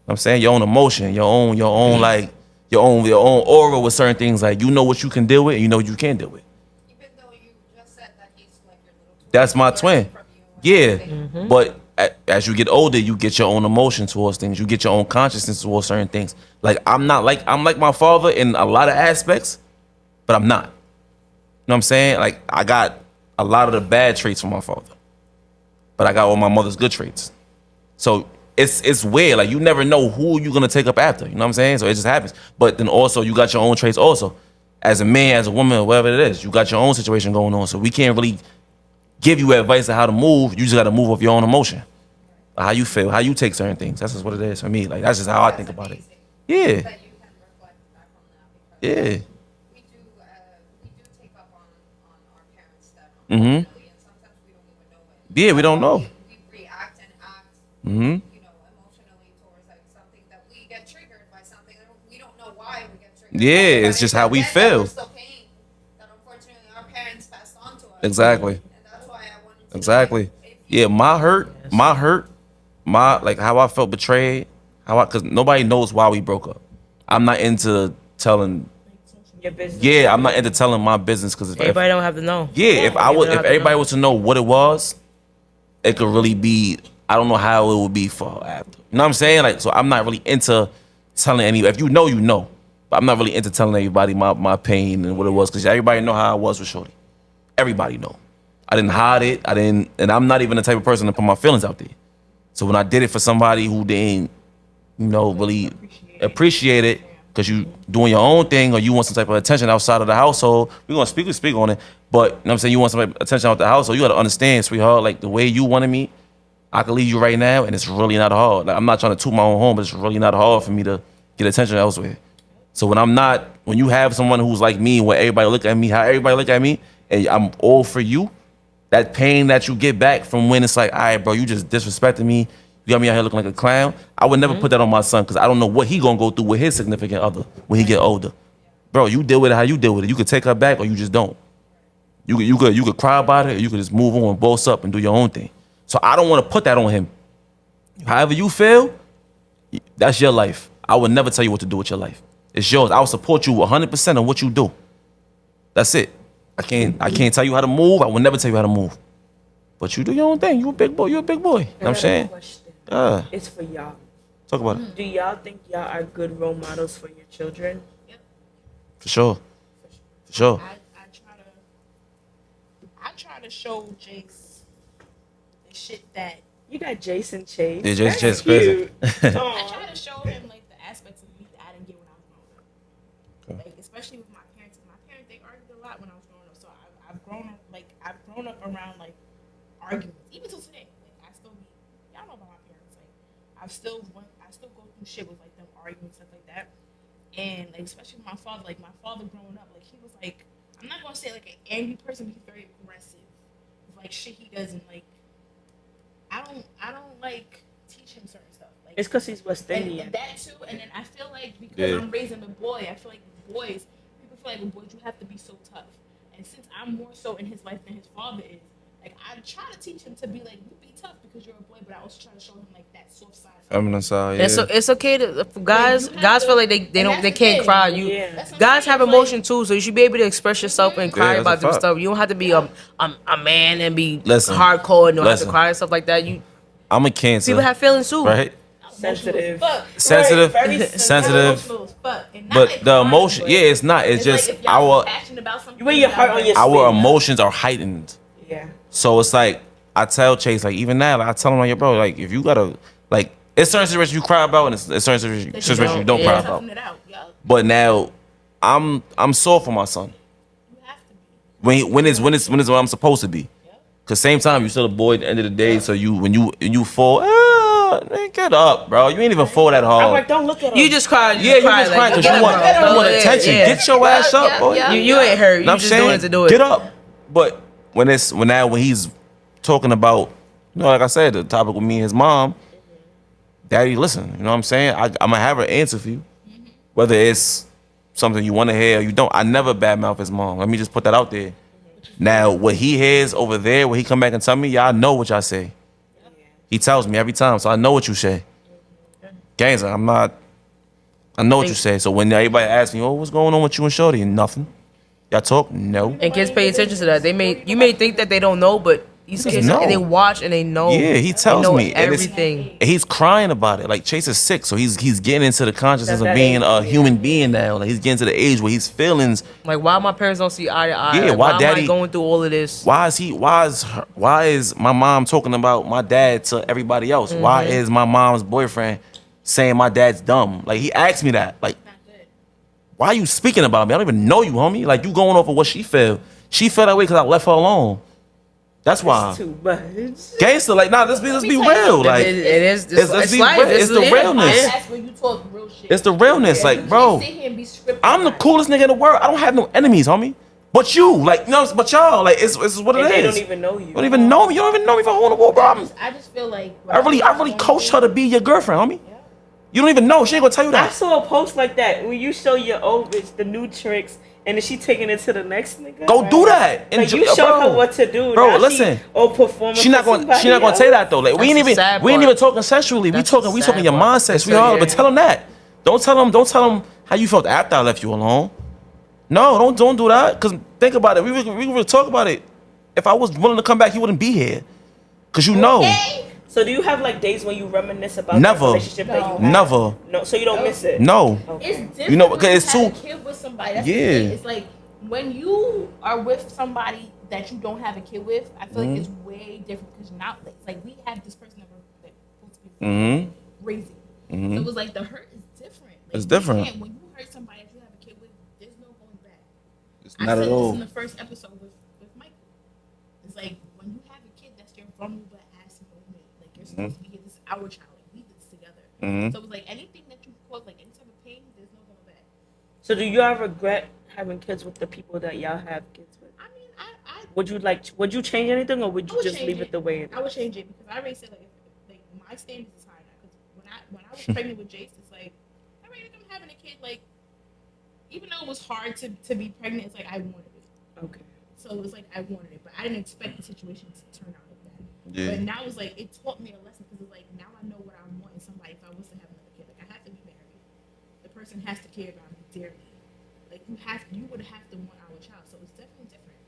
Speaker 6: what I'm saying? Your own emotion, your own like your own aura with certain things. Like, you know what you can deal with and you know what you can't deal with.
Speaker 7: Even though you just said that he's like your little twin.
Speaker 6: That's my
Speaker 7: he
Speaker 6: twin.
Speaker 7: learned from you and
Speaker 6: Yeah.
Speaker 7: everything.
Speaker 6: But as you get older, you get your own emotion towards things. You get your own consciousness towards certain things. Like, I'm like my father in a lot of aspects, but I'm not. You know what I'm saying? Like, I got a lot of the bad traits from my father, but I got all my mother's good traits. So it's weird. Like, you never know who you're gonna take up after. You know what I'm saying? So it just happens. But then also you got your own traits also. As a man, as a woman, whatever it is, you got your own situation going on. So we can't really give you advice on how to move. You just got to move off your own emotion, how you feel, how you take certain things. That's just what it is for me. Like, that's just how I think about it. Yeah,
Speaker 7: That you can reflect back on that because
Speaker 6: yeah.
Speaker 7: we do take up on our parents' stuff
Speaker 6: Mhm.
Speaker 7: emotionally, and sometimes we don't even know it.
Speaker 6: Yeah, we don't know.
Speaker 7: We react and act,
Speaker 6: Mhm.
Speaker 7: emotionally towards like something that we get triggered by something. We don't know why we get triggered.
Speaker 6: Yeah,
Speaker 7: by it,
Speaker 6: it's
Speaker 7: but
Speaker 6: just
Speaker 7: a
Speaker 6: how we
Speaker 7: debt that
Speaker 6: feel.
Speaker 7: we're still paying, that unfortunately our parents passed on to us.
Speaker 6: Exactly.
Speaker 7: And that's why I wanted to know
Speaker 6: Exactly.
Speaker 7: if you
Speaker 6: Yeah, my hurt, like how I felt betrayed, cause nobody knows why we broke up. I'm not into telling.
Speaker 4: Your business.
Speaker 6: Yeah, I'm not into telling my business because
Speaker 2: Everybody don't have to know.
Speaker 6: if everybody was to know what it was, it could really be. I don't know how it would be for her after. You know what I'm saying? Like, so I'm not really into telling anybody. If you know, you know. But I'm not really into telling everybody my pain and what it was because everybody know how I was with Shorty. Everybody know. I didn't hide it. And I'm not even the type of person to put my feelings out there. So when I did it for somebody who didn't, really appreciate it because you doing your own thing or you want some type of attention outside of the household, we're gonna speak on it. But you know what I'm saying, you want some type of attention out the household, you gotta understand, sweetheart, like the way you wanted me, I could leave you right now and it's really not hard. Like, I'm not trying to toot my own home, but it's really not hard for me to get attention elsewhere. So when you have someone who's like me, where everybody look at me, how everybody look at me, and I'm all for you, that pain that you get back from when it's like, all right, bro, you just disrespected me, you got me out here looking like a clown. I would never put that on my son because I don't know what he gonna go through with his significant other when he get older. Bro, you deal with it how you deal with it. You could take her back or you just don't. You could cry about it or you could just move on, boss up, and do your own thing. So I don't want to put that on him. However you feel, that's your life. I would never tell you what to do with your life. It's yours. I will support you 100% on what you do. That's it. I can't tell you how to move. I will never tell you how to move. But you do your own thing. You a big boy. You a big boy. You know what I'm saying?
Speaker 4: Question.
Speaker 6: Yeah.
Speaker 4: It's for y'all.
Speaker 6: Talk about it.
Speaker 4: Do y'all think y'all are good role models for your children?
Speaker 6: For sure. For sure.
Speaker 5: I try to show Jace the shit that
Speaker 4: You got Jason Chase.
Speaker 6: Yeah, Jason
Speaker 4: That's
Speaker 6: Chase is crazy.
Speaker 4: cute.
Speaker 5: I
Speaker 4: Aw.
Speaker 5: try to show him like the aspects of me that I didn't get when I was growing up. Like especially with my parents. My parents they argued a lot when I was growing up, so I've grown up around like arguments. Even till today, like I still be y'all know about my parents. Like I still go through shit with like them arguing stuff like that. And like especially with my father, like my father growing up, like he was like I'm not gonna say like an angry person, but he's very aggressive with like shit he does and like I don't like teach him certain stuff. Like
Speaker 4: It's because he's West
Speaker 5: and
Speaker 4: Indian.
Speaker 5: that too, and then I feel like because
Speaker 6: Yeah.
Speaker 5: I'm raising a boy, I feel like with boys, people feel like with boys you have to be so tough. And since I'm more so in his life than his father is, like I try to teach him to be like you be tough because you're a boy, but I also try to show him like that soft side.
Speaker 6: Feminine side, yeah.
Speaker 2: And so it's okay to for guys.
Speaker 5: you have
Speaker 2: Guys
Speaker 5: to-
Speaker 2: feel like they
Speaker 5: and
Speaker 2: don't
Speaker 5: that's
Speaker 2: they
Speaker 5: the
Speaker 2: can't
Speaker 5: thing.
Speaker 2: cry. You
Speaker 4: Yeah.
Speaker 5: That's what I'm
Speaker 2: guys
Speaker 5: saying,
Speaker 2: have
Speaker 5: it's like-
Speaker 2: emotion too, so you should be able to express yourself and cry
Speaker 6: that's a
Speaker 2: about them
Speaker 6: fact.
Speaker 2: stuff. You don't have to be a man and be
Speaker 6: Listen.
Speaker 2: hardcore and don't have to
Speaker 6: Listen.
Speaker 2: cry and stuff like that. You
Speaker 6: I'm a Cancer.
Speaker 2: people have feelings too.
Speaker 6: right?
Speaker 4: Sensitive.
Speaker 5: Fuck.
Speaker 6: Sensitive,
Speaker 4: Very
Speaker 6: sensitive.
Speaker 5: Emotional as fuck. And not
Speaker 6: But
Speaker 5: like
Speaker 6: the
Speaker 5: crying,
Speaker 6: emotion,
Speaker 5: but
Speaker 6: yeah, it's not. It's
Speaker 5: it's
Speaker 6: just
Speaker 5: like if y'all
Speaker 6: our
Speaker 5: passionate about something,
Speaker 4: You wear your heart on your
Speaker 6: our
Speaker 4: sleeve.
Speaker 6: emotions are heightened.
Speaker 4: Yeah.
Speaker 6: So it's like I tell Chase, like even now, like, I tell him like, yo, bro, like if you gotta, like, it's certain situations you cry about, and it's certain situations you don't cry
Speaker 2: Yeah.
Speaker 6: about.
Speaker 5: Toughing it out, yo.
Speaker 6: But now, I'm sore for my son.
Speaker 5: You have to be.
Speaker 6: When it's what I'm supposed to be. Cause same time you still a boy at the end of the day. So when you fall, man, get up, bro. You ain't even fall that
Speaker 4: I'm
Speaker 6: hard.
Speaker 4: like, don't look at him.
Speaker 2: You just cry.
Speaker 6: Yeah, you just crying because you want attention. Get your ass up, boy.
Speaker 2: You ain't hurt. You
Speaker 6: Know what I'm
Speaker 2: just doing it to do it.
Speaker 6: Get up. But when he's talking about, like I said, the topic with me and his mom, Daddy, listen, you know what I'm saying? I'm gonna have an answer for you. Whether it's something you want to hear or you don't. I never badmouth his mom. Let me just put that out there. Now, what he hears over there, when he come back and tell me, y'all know what y'all say. He tells me every time, so I know what you say. Gangster, I know what you say. So when everybody asks me, oh, what's going on with you and Shorty? Nothing. Y'all talk? No.
Speaker 2: And kids pay attention to that. You may think that they don't know, but these kids
Speaker 6: know.
Speaker 2: they watch and they know.
Speaker 6: Yeah, he tells
Speaker 2: they know
Speaker 6: me. And it's-
Speaker 2: everything.
Speaker 6: And he's crying about it. Like Chase is sick, so he's getting into the consciousness
Speaker 4: At
Speaker 6: of
Speaker 4: that
Speaker 6: being
Speaker 4: age,
Speaker 6: a human being now. Like he's getting to the age where his feelings.
Speaker 2: Like why my parents don't see eye to eye.
Speaker 6: Yeah,
Speaker 2: Like,
Speaker 6: why
Speaker 2: why
Speaker 6: daddy-
Speaker 2: am I going through all of this?
Speaker 6: Why is my mom talking about my dad to everybody else? Why is my mom's boyfriend saying my dad's dumb? Like he asked me that. Like, why are you speaking about me? I don't even know you, homie. Like you going off of what she feel. She felt that way because I left her alone. That's why.
Speaker 4: Too much.
Speaker 6: Gangster, like, nah, let's be real. Like,
Speaker 2: it is.
Speaker 6: let's
Speaker 2: It's
Speaker 6: be
Speaker 2: life.
Speaker 6: real. It's the realness.
Speaker 5: That's when you talk real shit.
Speaker 6: It's the realness. Like, bro,
Speaker 5: Sit here and be scripted.
Speaker 6: I'm the coolest nigga in the world. I don't have no enemies, homie. But you, like, but y'all, like, it's what it
Speaker 4: And
Speaker 6: is.
Speaker 4: they don't even know you.
Speaker 6: You don't even know me. You don't even know me for hole in the wall, bro.
Speaker 5: I just feel like
Speaker 6: I really coached her to be your girlfriend, homie. You don't even know. She ain't gonna tell you
Speaker 4: I
Speaker 6: that.
Speaker 4: saw a post like that when you show your old bitch the new tricks and then she taking it to the next nigga.
Speaker 6: Go do that.
Speaker 4: Like you showed her what to do.
Speaker 6: Bro,
Speaker 4: Now
Speaker 6: listen.
Speaker 4: Performing.
Speaker 6: She not gonna say that though. Like we
Speaker 2: That's
Speaker 6: ain't
Speaker 2: the sad
Speaker 6: even
Speaker 2: part.
Speaker 6: talking sexually.
Speaker 2: That's
Speaker 6: we
Speaker 2: the
Speaker 6: talking
Speaker 2: sad
Speaker 6: your
Speaker 2: part.
Speaker 6: mindset, sweetheart.
Speaker 2: yeah.
Speaker 6: But tell him that. Don't tell him how you felt after I left you alone. No, don't do that. Cause think about it. We would talk about it. If I was willing to come back, he wouldn't be here. Cause you know.
Speaker 4: So do you have like days when you reminisce about
Speaker 6: Never.
Speaker 4: the relationship that you had?
Speaker 6: Never.
Speaker 4: No, so you don't miss it.
Speaker 6: No.
Speaker 5: It's different.
Speaker 6: You know,
Speaker 5: when
Speaker 6: because it's
Speaker 5: have a
Speaker 6: too-
Speaker 5: kid with somebody. That's
Speaker 6: Yeah.
Speaker 5: the thing. It's like when you are with somebody that you don't have a kid with. I feel like it's way different because you're not. It's like we have this person that we're like, supposed to be
Speaker 6: Mm-hmm.
Speaker 5: raising. So it was like the hurt is different. Like,
Speaker 6: It's
Speaker 5: you
Speaker 6: different.
Speaker 5: can't- When you hurt somebody that you have a kid with, there's no going back.
Speaker 6: It's
Speaker 5: I
Speaker 6: not
Speaker 5: said
Speaker 6: at all.
Speaker 5: this in the first episode with Michael. It's like when you have a kid, that's your vulnerable ass moment. Like you're supposed to be here. This is our child. Like we did this together.
Speaker 6: Mhm.
Speaker 5: So it was like anything that you cause, like any type of pain, there's no going back.
Speaker 4: So do you ever regret having kids with the people that y'all have kids with?
Speaker 5: I mean,
Speaker 4: Would you change anything or would
Speaker 5: I
Speaker 4: you
Speaker 5: would
Speaker 4: just
Speaker 5: change
Speaker 4: leave it the way it
Speaker 5: I would change it because I already said like my standards is high now. Because when I was pregnant with Jace, it's like I'm ready to come having a kid. Like even though it was hard to be pregnant, it's like I wanted it.
Speaker 4: Okay.
Speaker 5: So it was like I wanted it, but I didn't expect the situation to turn out like that.
Speaker 6: Yeah.
Speaker 5: But now it's like it taught me a lesson because it's like now I know what I want in somebody if I was to have another kid. Like I have to be married. The person has to care about me dearly. Like you would have to want our child. So it's definitely different.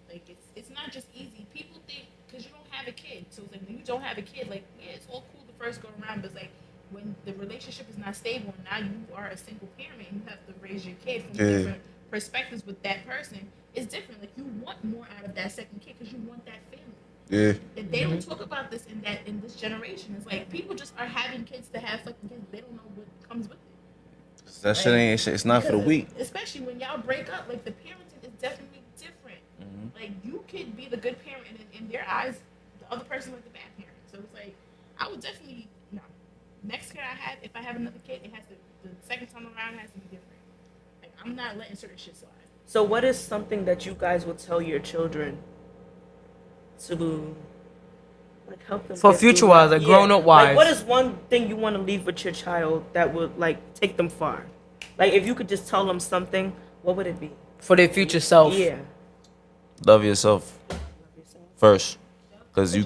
Speaker 5: Like it's not just easy. People think because you don't have a kid. So it's like when you don't have a kid, like yeah, it's all cool the first go around, but it's like when the relationship is not stable, and now you are a single parent and you have to raise your kid from different perspectives with that person, it's different. Like you want more out of that second kid because you want that family.
Speaker 6: Yeah.
Speaker 5: If they don't talk about this in this generation, it's like people just are having kids to have fucking kids. They don't know what comes with it.
Speaker 6: That shit ain't. It's not for the weak.
Speaker 5: Especially when y'all break up, like the parenting is definitely different. Like you could be the good parent, and in their eyes, the other person was the bad parent. So it's like I would definitely next kid I have, if I have another kid, it has to the second time around it has to be different. Like I'm not letting certain shit slide.
Speaker 4: So what is something that you guys would tell your children to like help them
Speaker 2: For
Speaker 4: get through
Speaker 2: future wise,
Speaker 4: that?
Speaker 2: like grown up wise.
Speaker 4: Like what is one thing you want to leave with your child that would like take them far? Like if you could just tell them something, what would it be?
Speaker 2: For their future self.
Speaker 4: Yeah.
Speaker 6: Love yourself first, because you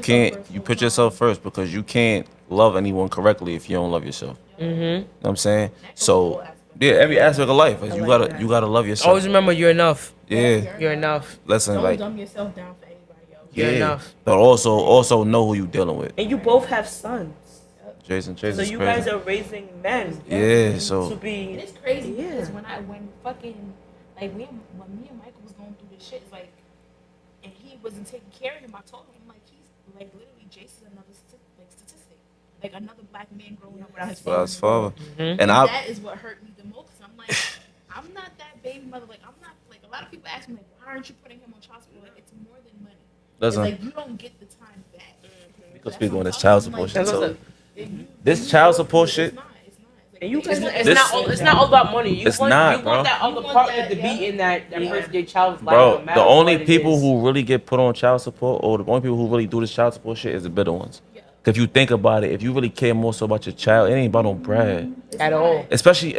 Speaker 6: put yourself first, because you can't love anyone correctly if you don't love yourself. You know what I'm saying? So yeah, every aspect of life, like, you gotta love yourself.
Speaker 2: Always remember you're enough.
Speaker 6: Yeah.
Speaker 2: You're enough.
Speaker 6: Listen,
Speaker 5: Don't
Speaker 6: like,
Speaker 5: dumb yourself down for anybody else.
Speaker 2: You're enough.
Speaker 6: But also know who you dealing with.
Speaker 4: And you both have sons.
Speaker 6: Jason's
Speaker 4: So you
Speaker 6: crazy.
Speaker 4: guys are raising men.
Speaker 6: Yeah, so
Speaker 4: To be.
Speaker 5: And it's crazy
Speaker 4: Yeah.
Speaker 5: because when fucking like when me and Michael was going through this shit, it's like, and he wasn't taking care of him. I told him, I'm like, he's like literally Jason's another statistic, like another black man growing up without his father.
Speaker 6: His father.
Speaker 2: Mm-hmm.
Speaker 6: And
Speaker 5: that is what hurt me the most. I'm like, I'm not that baby mother. Like I'm not like a lot of people ask me like, why aren't you putting him on child support? Like it's more than money. It's
Speaker 6: listen,
Speaker 5: like you don't get the time back.
Speaker 6: because people on this child support shit.
Speaker 2: That's
Speaker 6: So
Speaker 2: what
Speaker 6: this child support shit.
Speaker 4: And you
Speaker 2: It's,
Speaker 4: guys.
Speaker 2: it's not all about money. You
Speaker 6: It's
Speaker 2: want,
Speaker 6: not,
Speaker 2: you
Speaker 6: bro.
Speaker 2: want that other
Speaker 5: You want
Speaker 2: partner
Speaker 5: that,
Speaker 2: to
Speaker 5: yeah.
Speaker 2: be in that person, their child's life.
Speaker 6: Bro,
Speaker 2: no matter
Speaker 6: the only
Speaker 2: what it
Speaker 6: people
Speaker 2: is.
Speaker 6: who really get put on child support, or the only people who really do this child support shit, is the bitter ones. If you think about it, if you really care more so about your child, it ain't about no bread.
Speaker 2: At all.
Speaker 6: Especially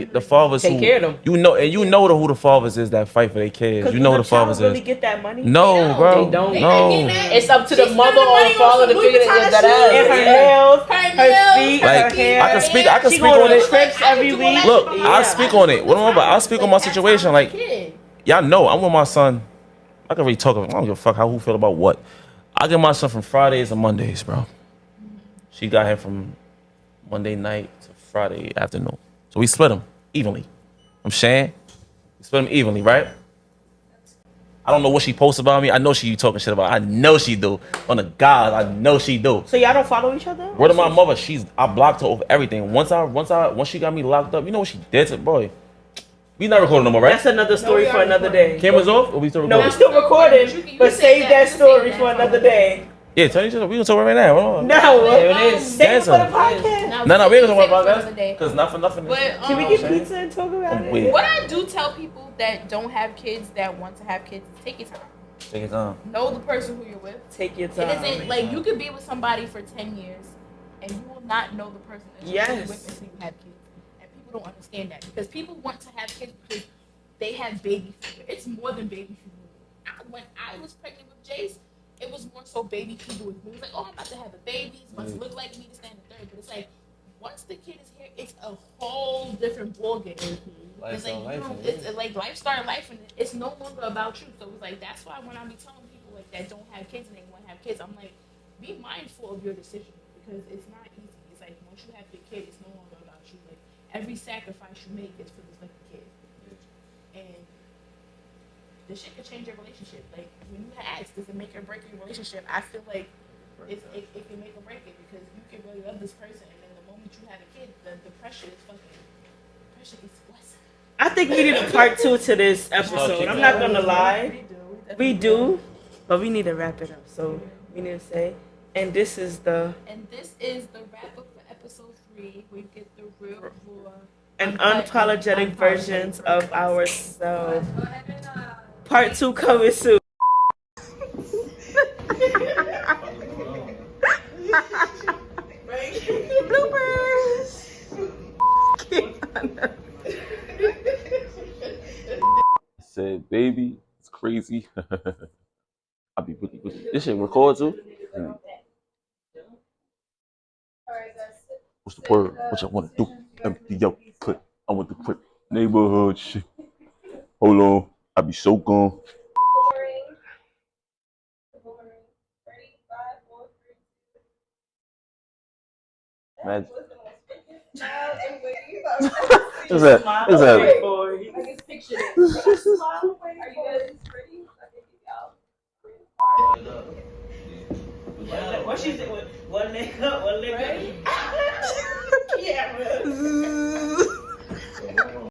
Speaker 6: the fathers
Speaker 2: Take
Speaker 6: who
Speaker 2: care of them.
Speaker 6: you know, and you know who the fathers is that fight for their kids. You know who the fathers
Speaker 4: really
Speaker 6: is.
Speaker 4: get that money.
Speaker 6: No, bro.
Speaker 2: They don't.
Speaker 6: No.
Speaker 2: It's up to the
Speaker 5: She's
Speaker 2: mother
Speaker 5: spending
Speaker 2: or
Speaker 5: money
Speaker 2: the
Speaker 5: on
Speaker 2: father
Speaker 5: some
Speaker 2: to figure
Speaker 5: Louis Vuitton
Speaker 2: that
Speaker 5: shoes.
Speaker 4: And
Speaker 2: out.
Speaker 4: her nails,
Speaker 5: Her
Speaker 4: feet,
Speaker 6: Like
Speaker 4: her hair.
Speaker 6: I can speak
Speaker 4: She
Speaker 6: on
Speaker 4: going
Speaker 6: it.
Speaker 4: on trips every week.
Speaker 6: Look,
Speaker 4: Yeah.
Speaker 6: I speak on it. What I'm about, I speak on my situation. Like, y'all know I'm with my son. I can really talk. I don't give a fuck how who feel about what. I get my son from Fridays and Mondays, bro. She got him from Monday night to Friday afternoon. So we split him evenly. I'm saying we split him evenly, right? I don't know what she posts about me. I know she talking shit about. I know she do. On the God, I know she do.
Speaker 4: So y'all don't follow each other?
Speaker 6: Word of my mother, I blocked her over everything. Once she got me locked up, you know what she did to boy? We not recording no more, right?
Speaker 4: That's another story for another day.
Speaker 6: Cameras off? Or we still
Speaker 4: No,
Speaker 6: recording?
Speaker 4: we're still recording, but save that story for another day.
Speaker 6: Yeah, tell each other. We gonna talk right now.
Speaker 4: No,
Speaker 2: There it is.
Speaker 4: save it for the
Speaker 6: Dancer.
Speaker 4: podcast.
Speaker 6: No, we ain't gonna talk about
Speaker 5: another
Speaker 6: that.
Speaker 5: day.
Speaker 6: Cause not for nothing.
Speaker 5: But
Speaker 4: Can we get pizza and talk about
Speaker 6: I'm
Speaker 4: it?
Speaker 6: weird.
Speaker 5: what I do tell people that don't have kids that want to have kids is take your time.
Speaker 6: Take your time.
Speaker 5: Know the person who you're with.
Speaker 4: Take your
Speaker 5: It
Speaker 4: time.
Speaker 5: isn't like you could be with somebody for 10 years and you will not know the person that you're
Speaker 4: Yes.
Speaker 5: with until you have kids. And people don't understand that because people want to have kids because they have baby fever. It's more than baby fever. When I was pregnant with Jace, it was more so baby fever with me. It was like, oh, I'm about to have a baby. It's must look like me to stand a third. But it's like, once the kid is here, it's a whole different ballgame. It's like, it's like lifestyle life, and it's no longer about you. So it's like, that's why when I be telling people like that don't have kids and they want to have kids, I'm like, be mindful of your decision because it's not easy. It's like, once you have the kid, it's no longer about you. Like, every sacrifice you make is for this like kid. And the shit could change your relationship. Like when you ask, does it make or break your relationship? I feel like it can make or break it because you can really love this person, and then the moment you have a kid, the pressure is less.
Speaker 4: I think we need a part 2 to this episode. I'm not gonna lie. We do, but we need to wrap it up. So we need to say, and this is the
Speaker 5: wrap up for episode 3. We get the real raw
Speaker 4: an unapologetic versions of ourselves. Part 2 coming soon.
Speaker 6: Said, baby, it's crazy. I be really. This shit record too. What's the word? What y'all want to do? Empty your clip. I want the quick neighborhood shit. Hold on. I be so gone.
Speaker 7: Ready?
Speaker 6: Imagine.
Speaker 1: Smile and wave.
Speaker 6: Is that? Is that?
Speaker 4: Boy.
Speaker 1: I can picture it. Smile and wave. Are you guys ready?
Speaker 4: What she said? One leg up, one leg up. Yeah, man.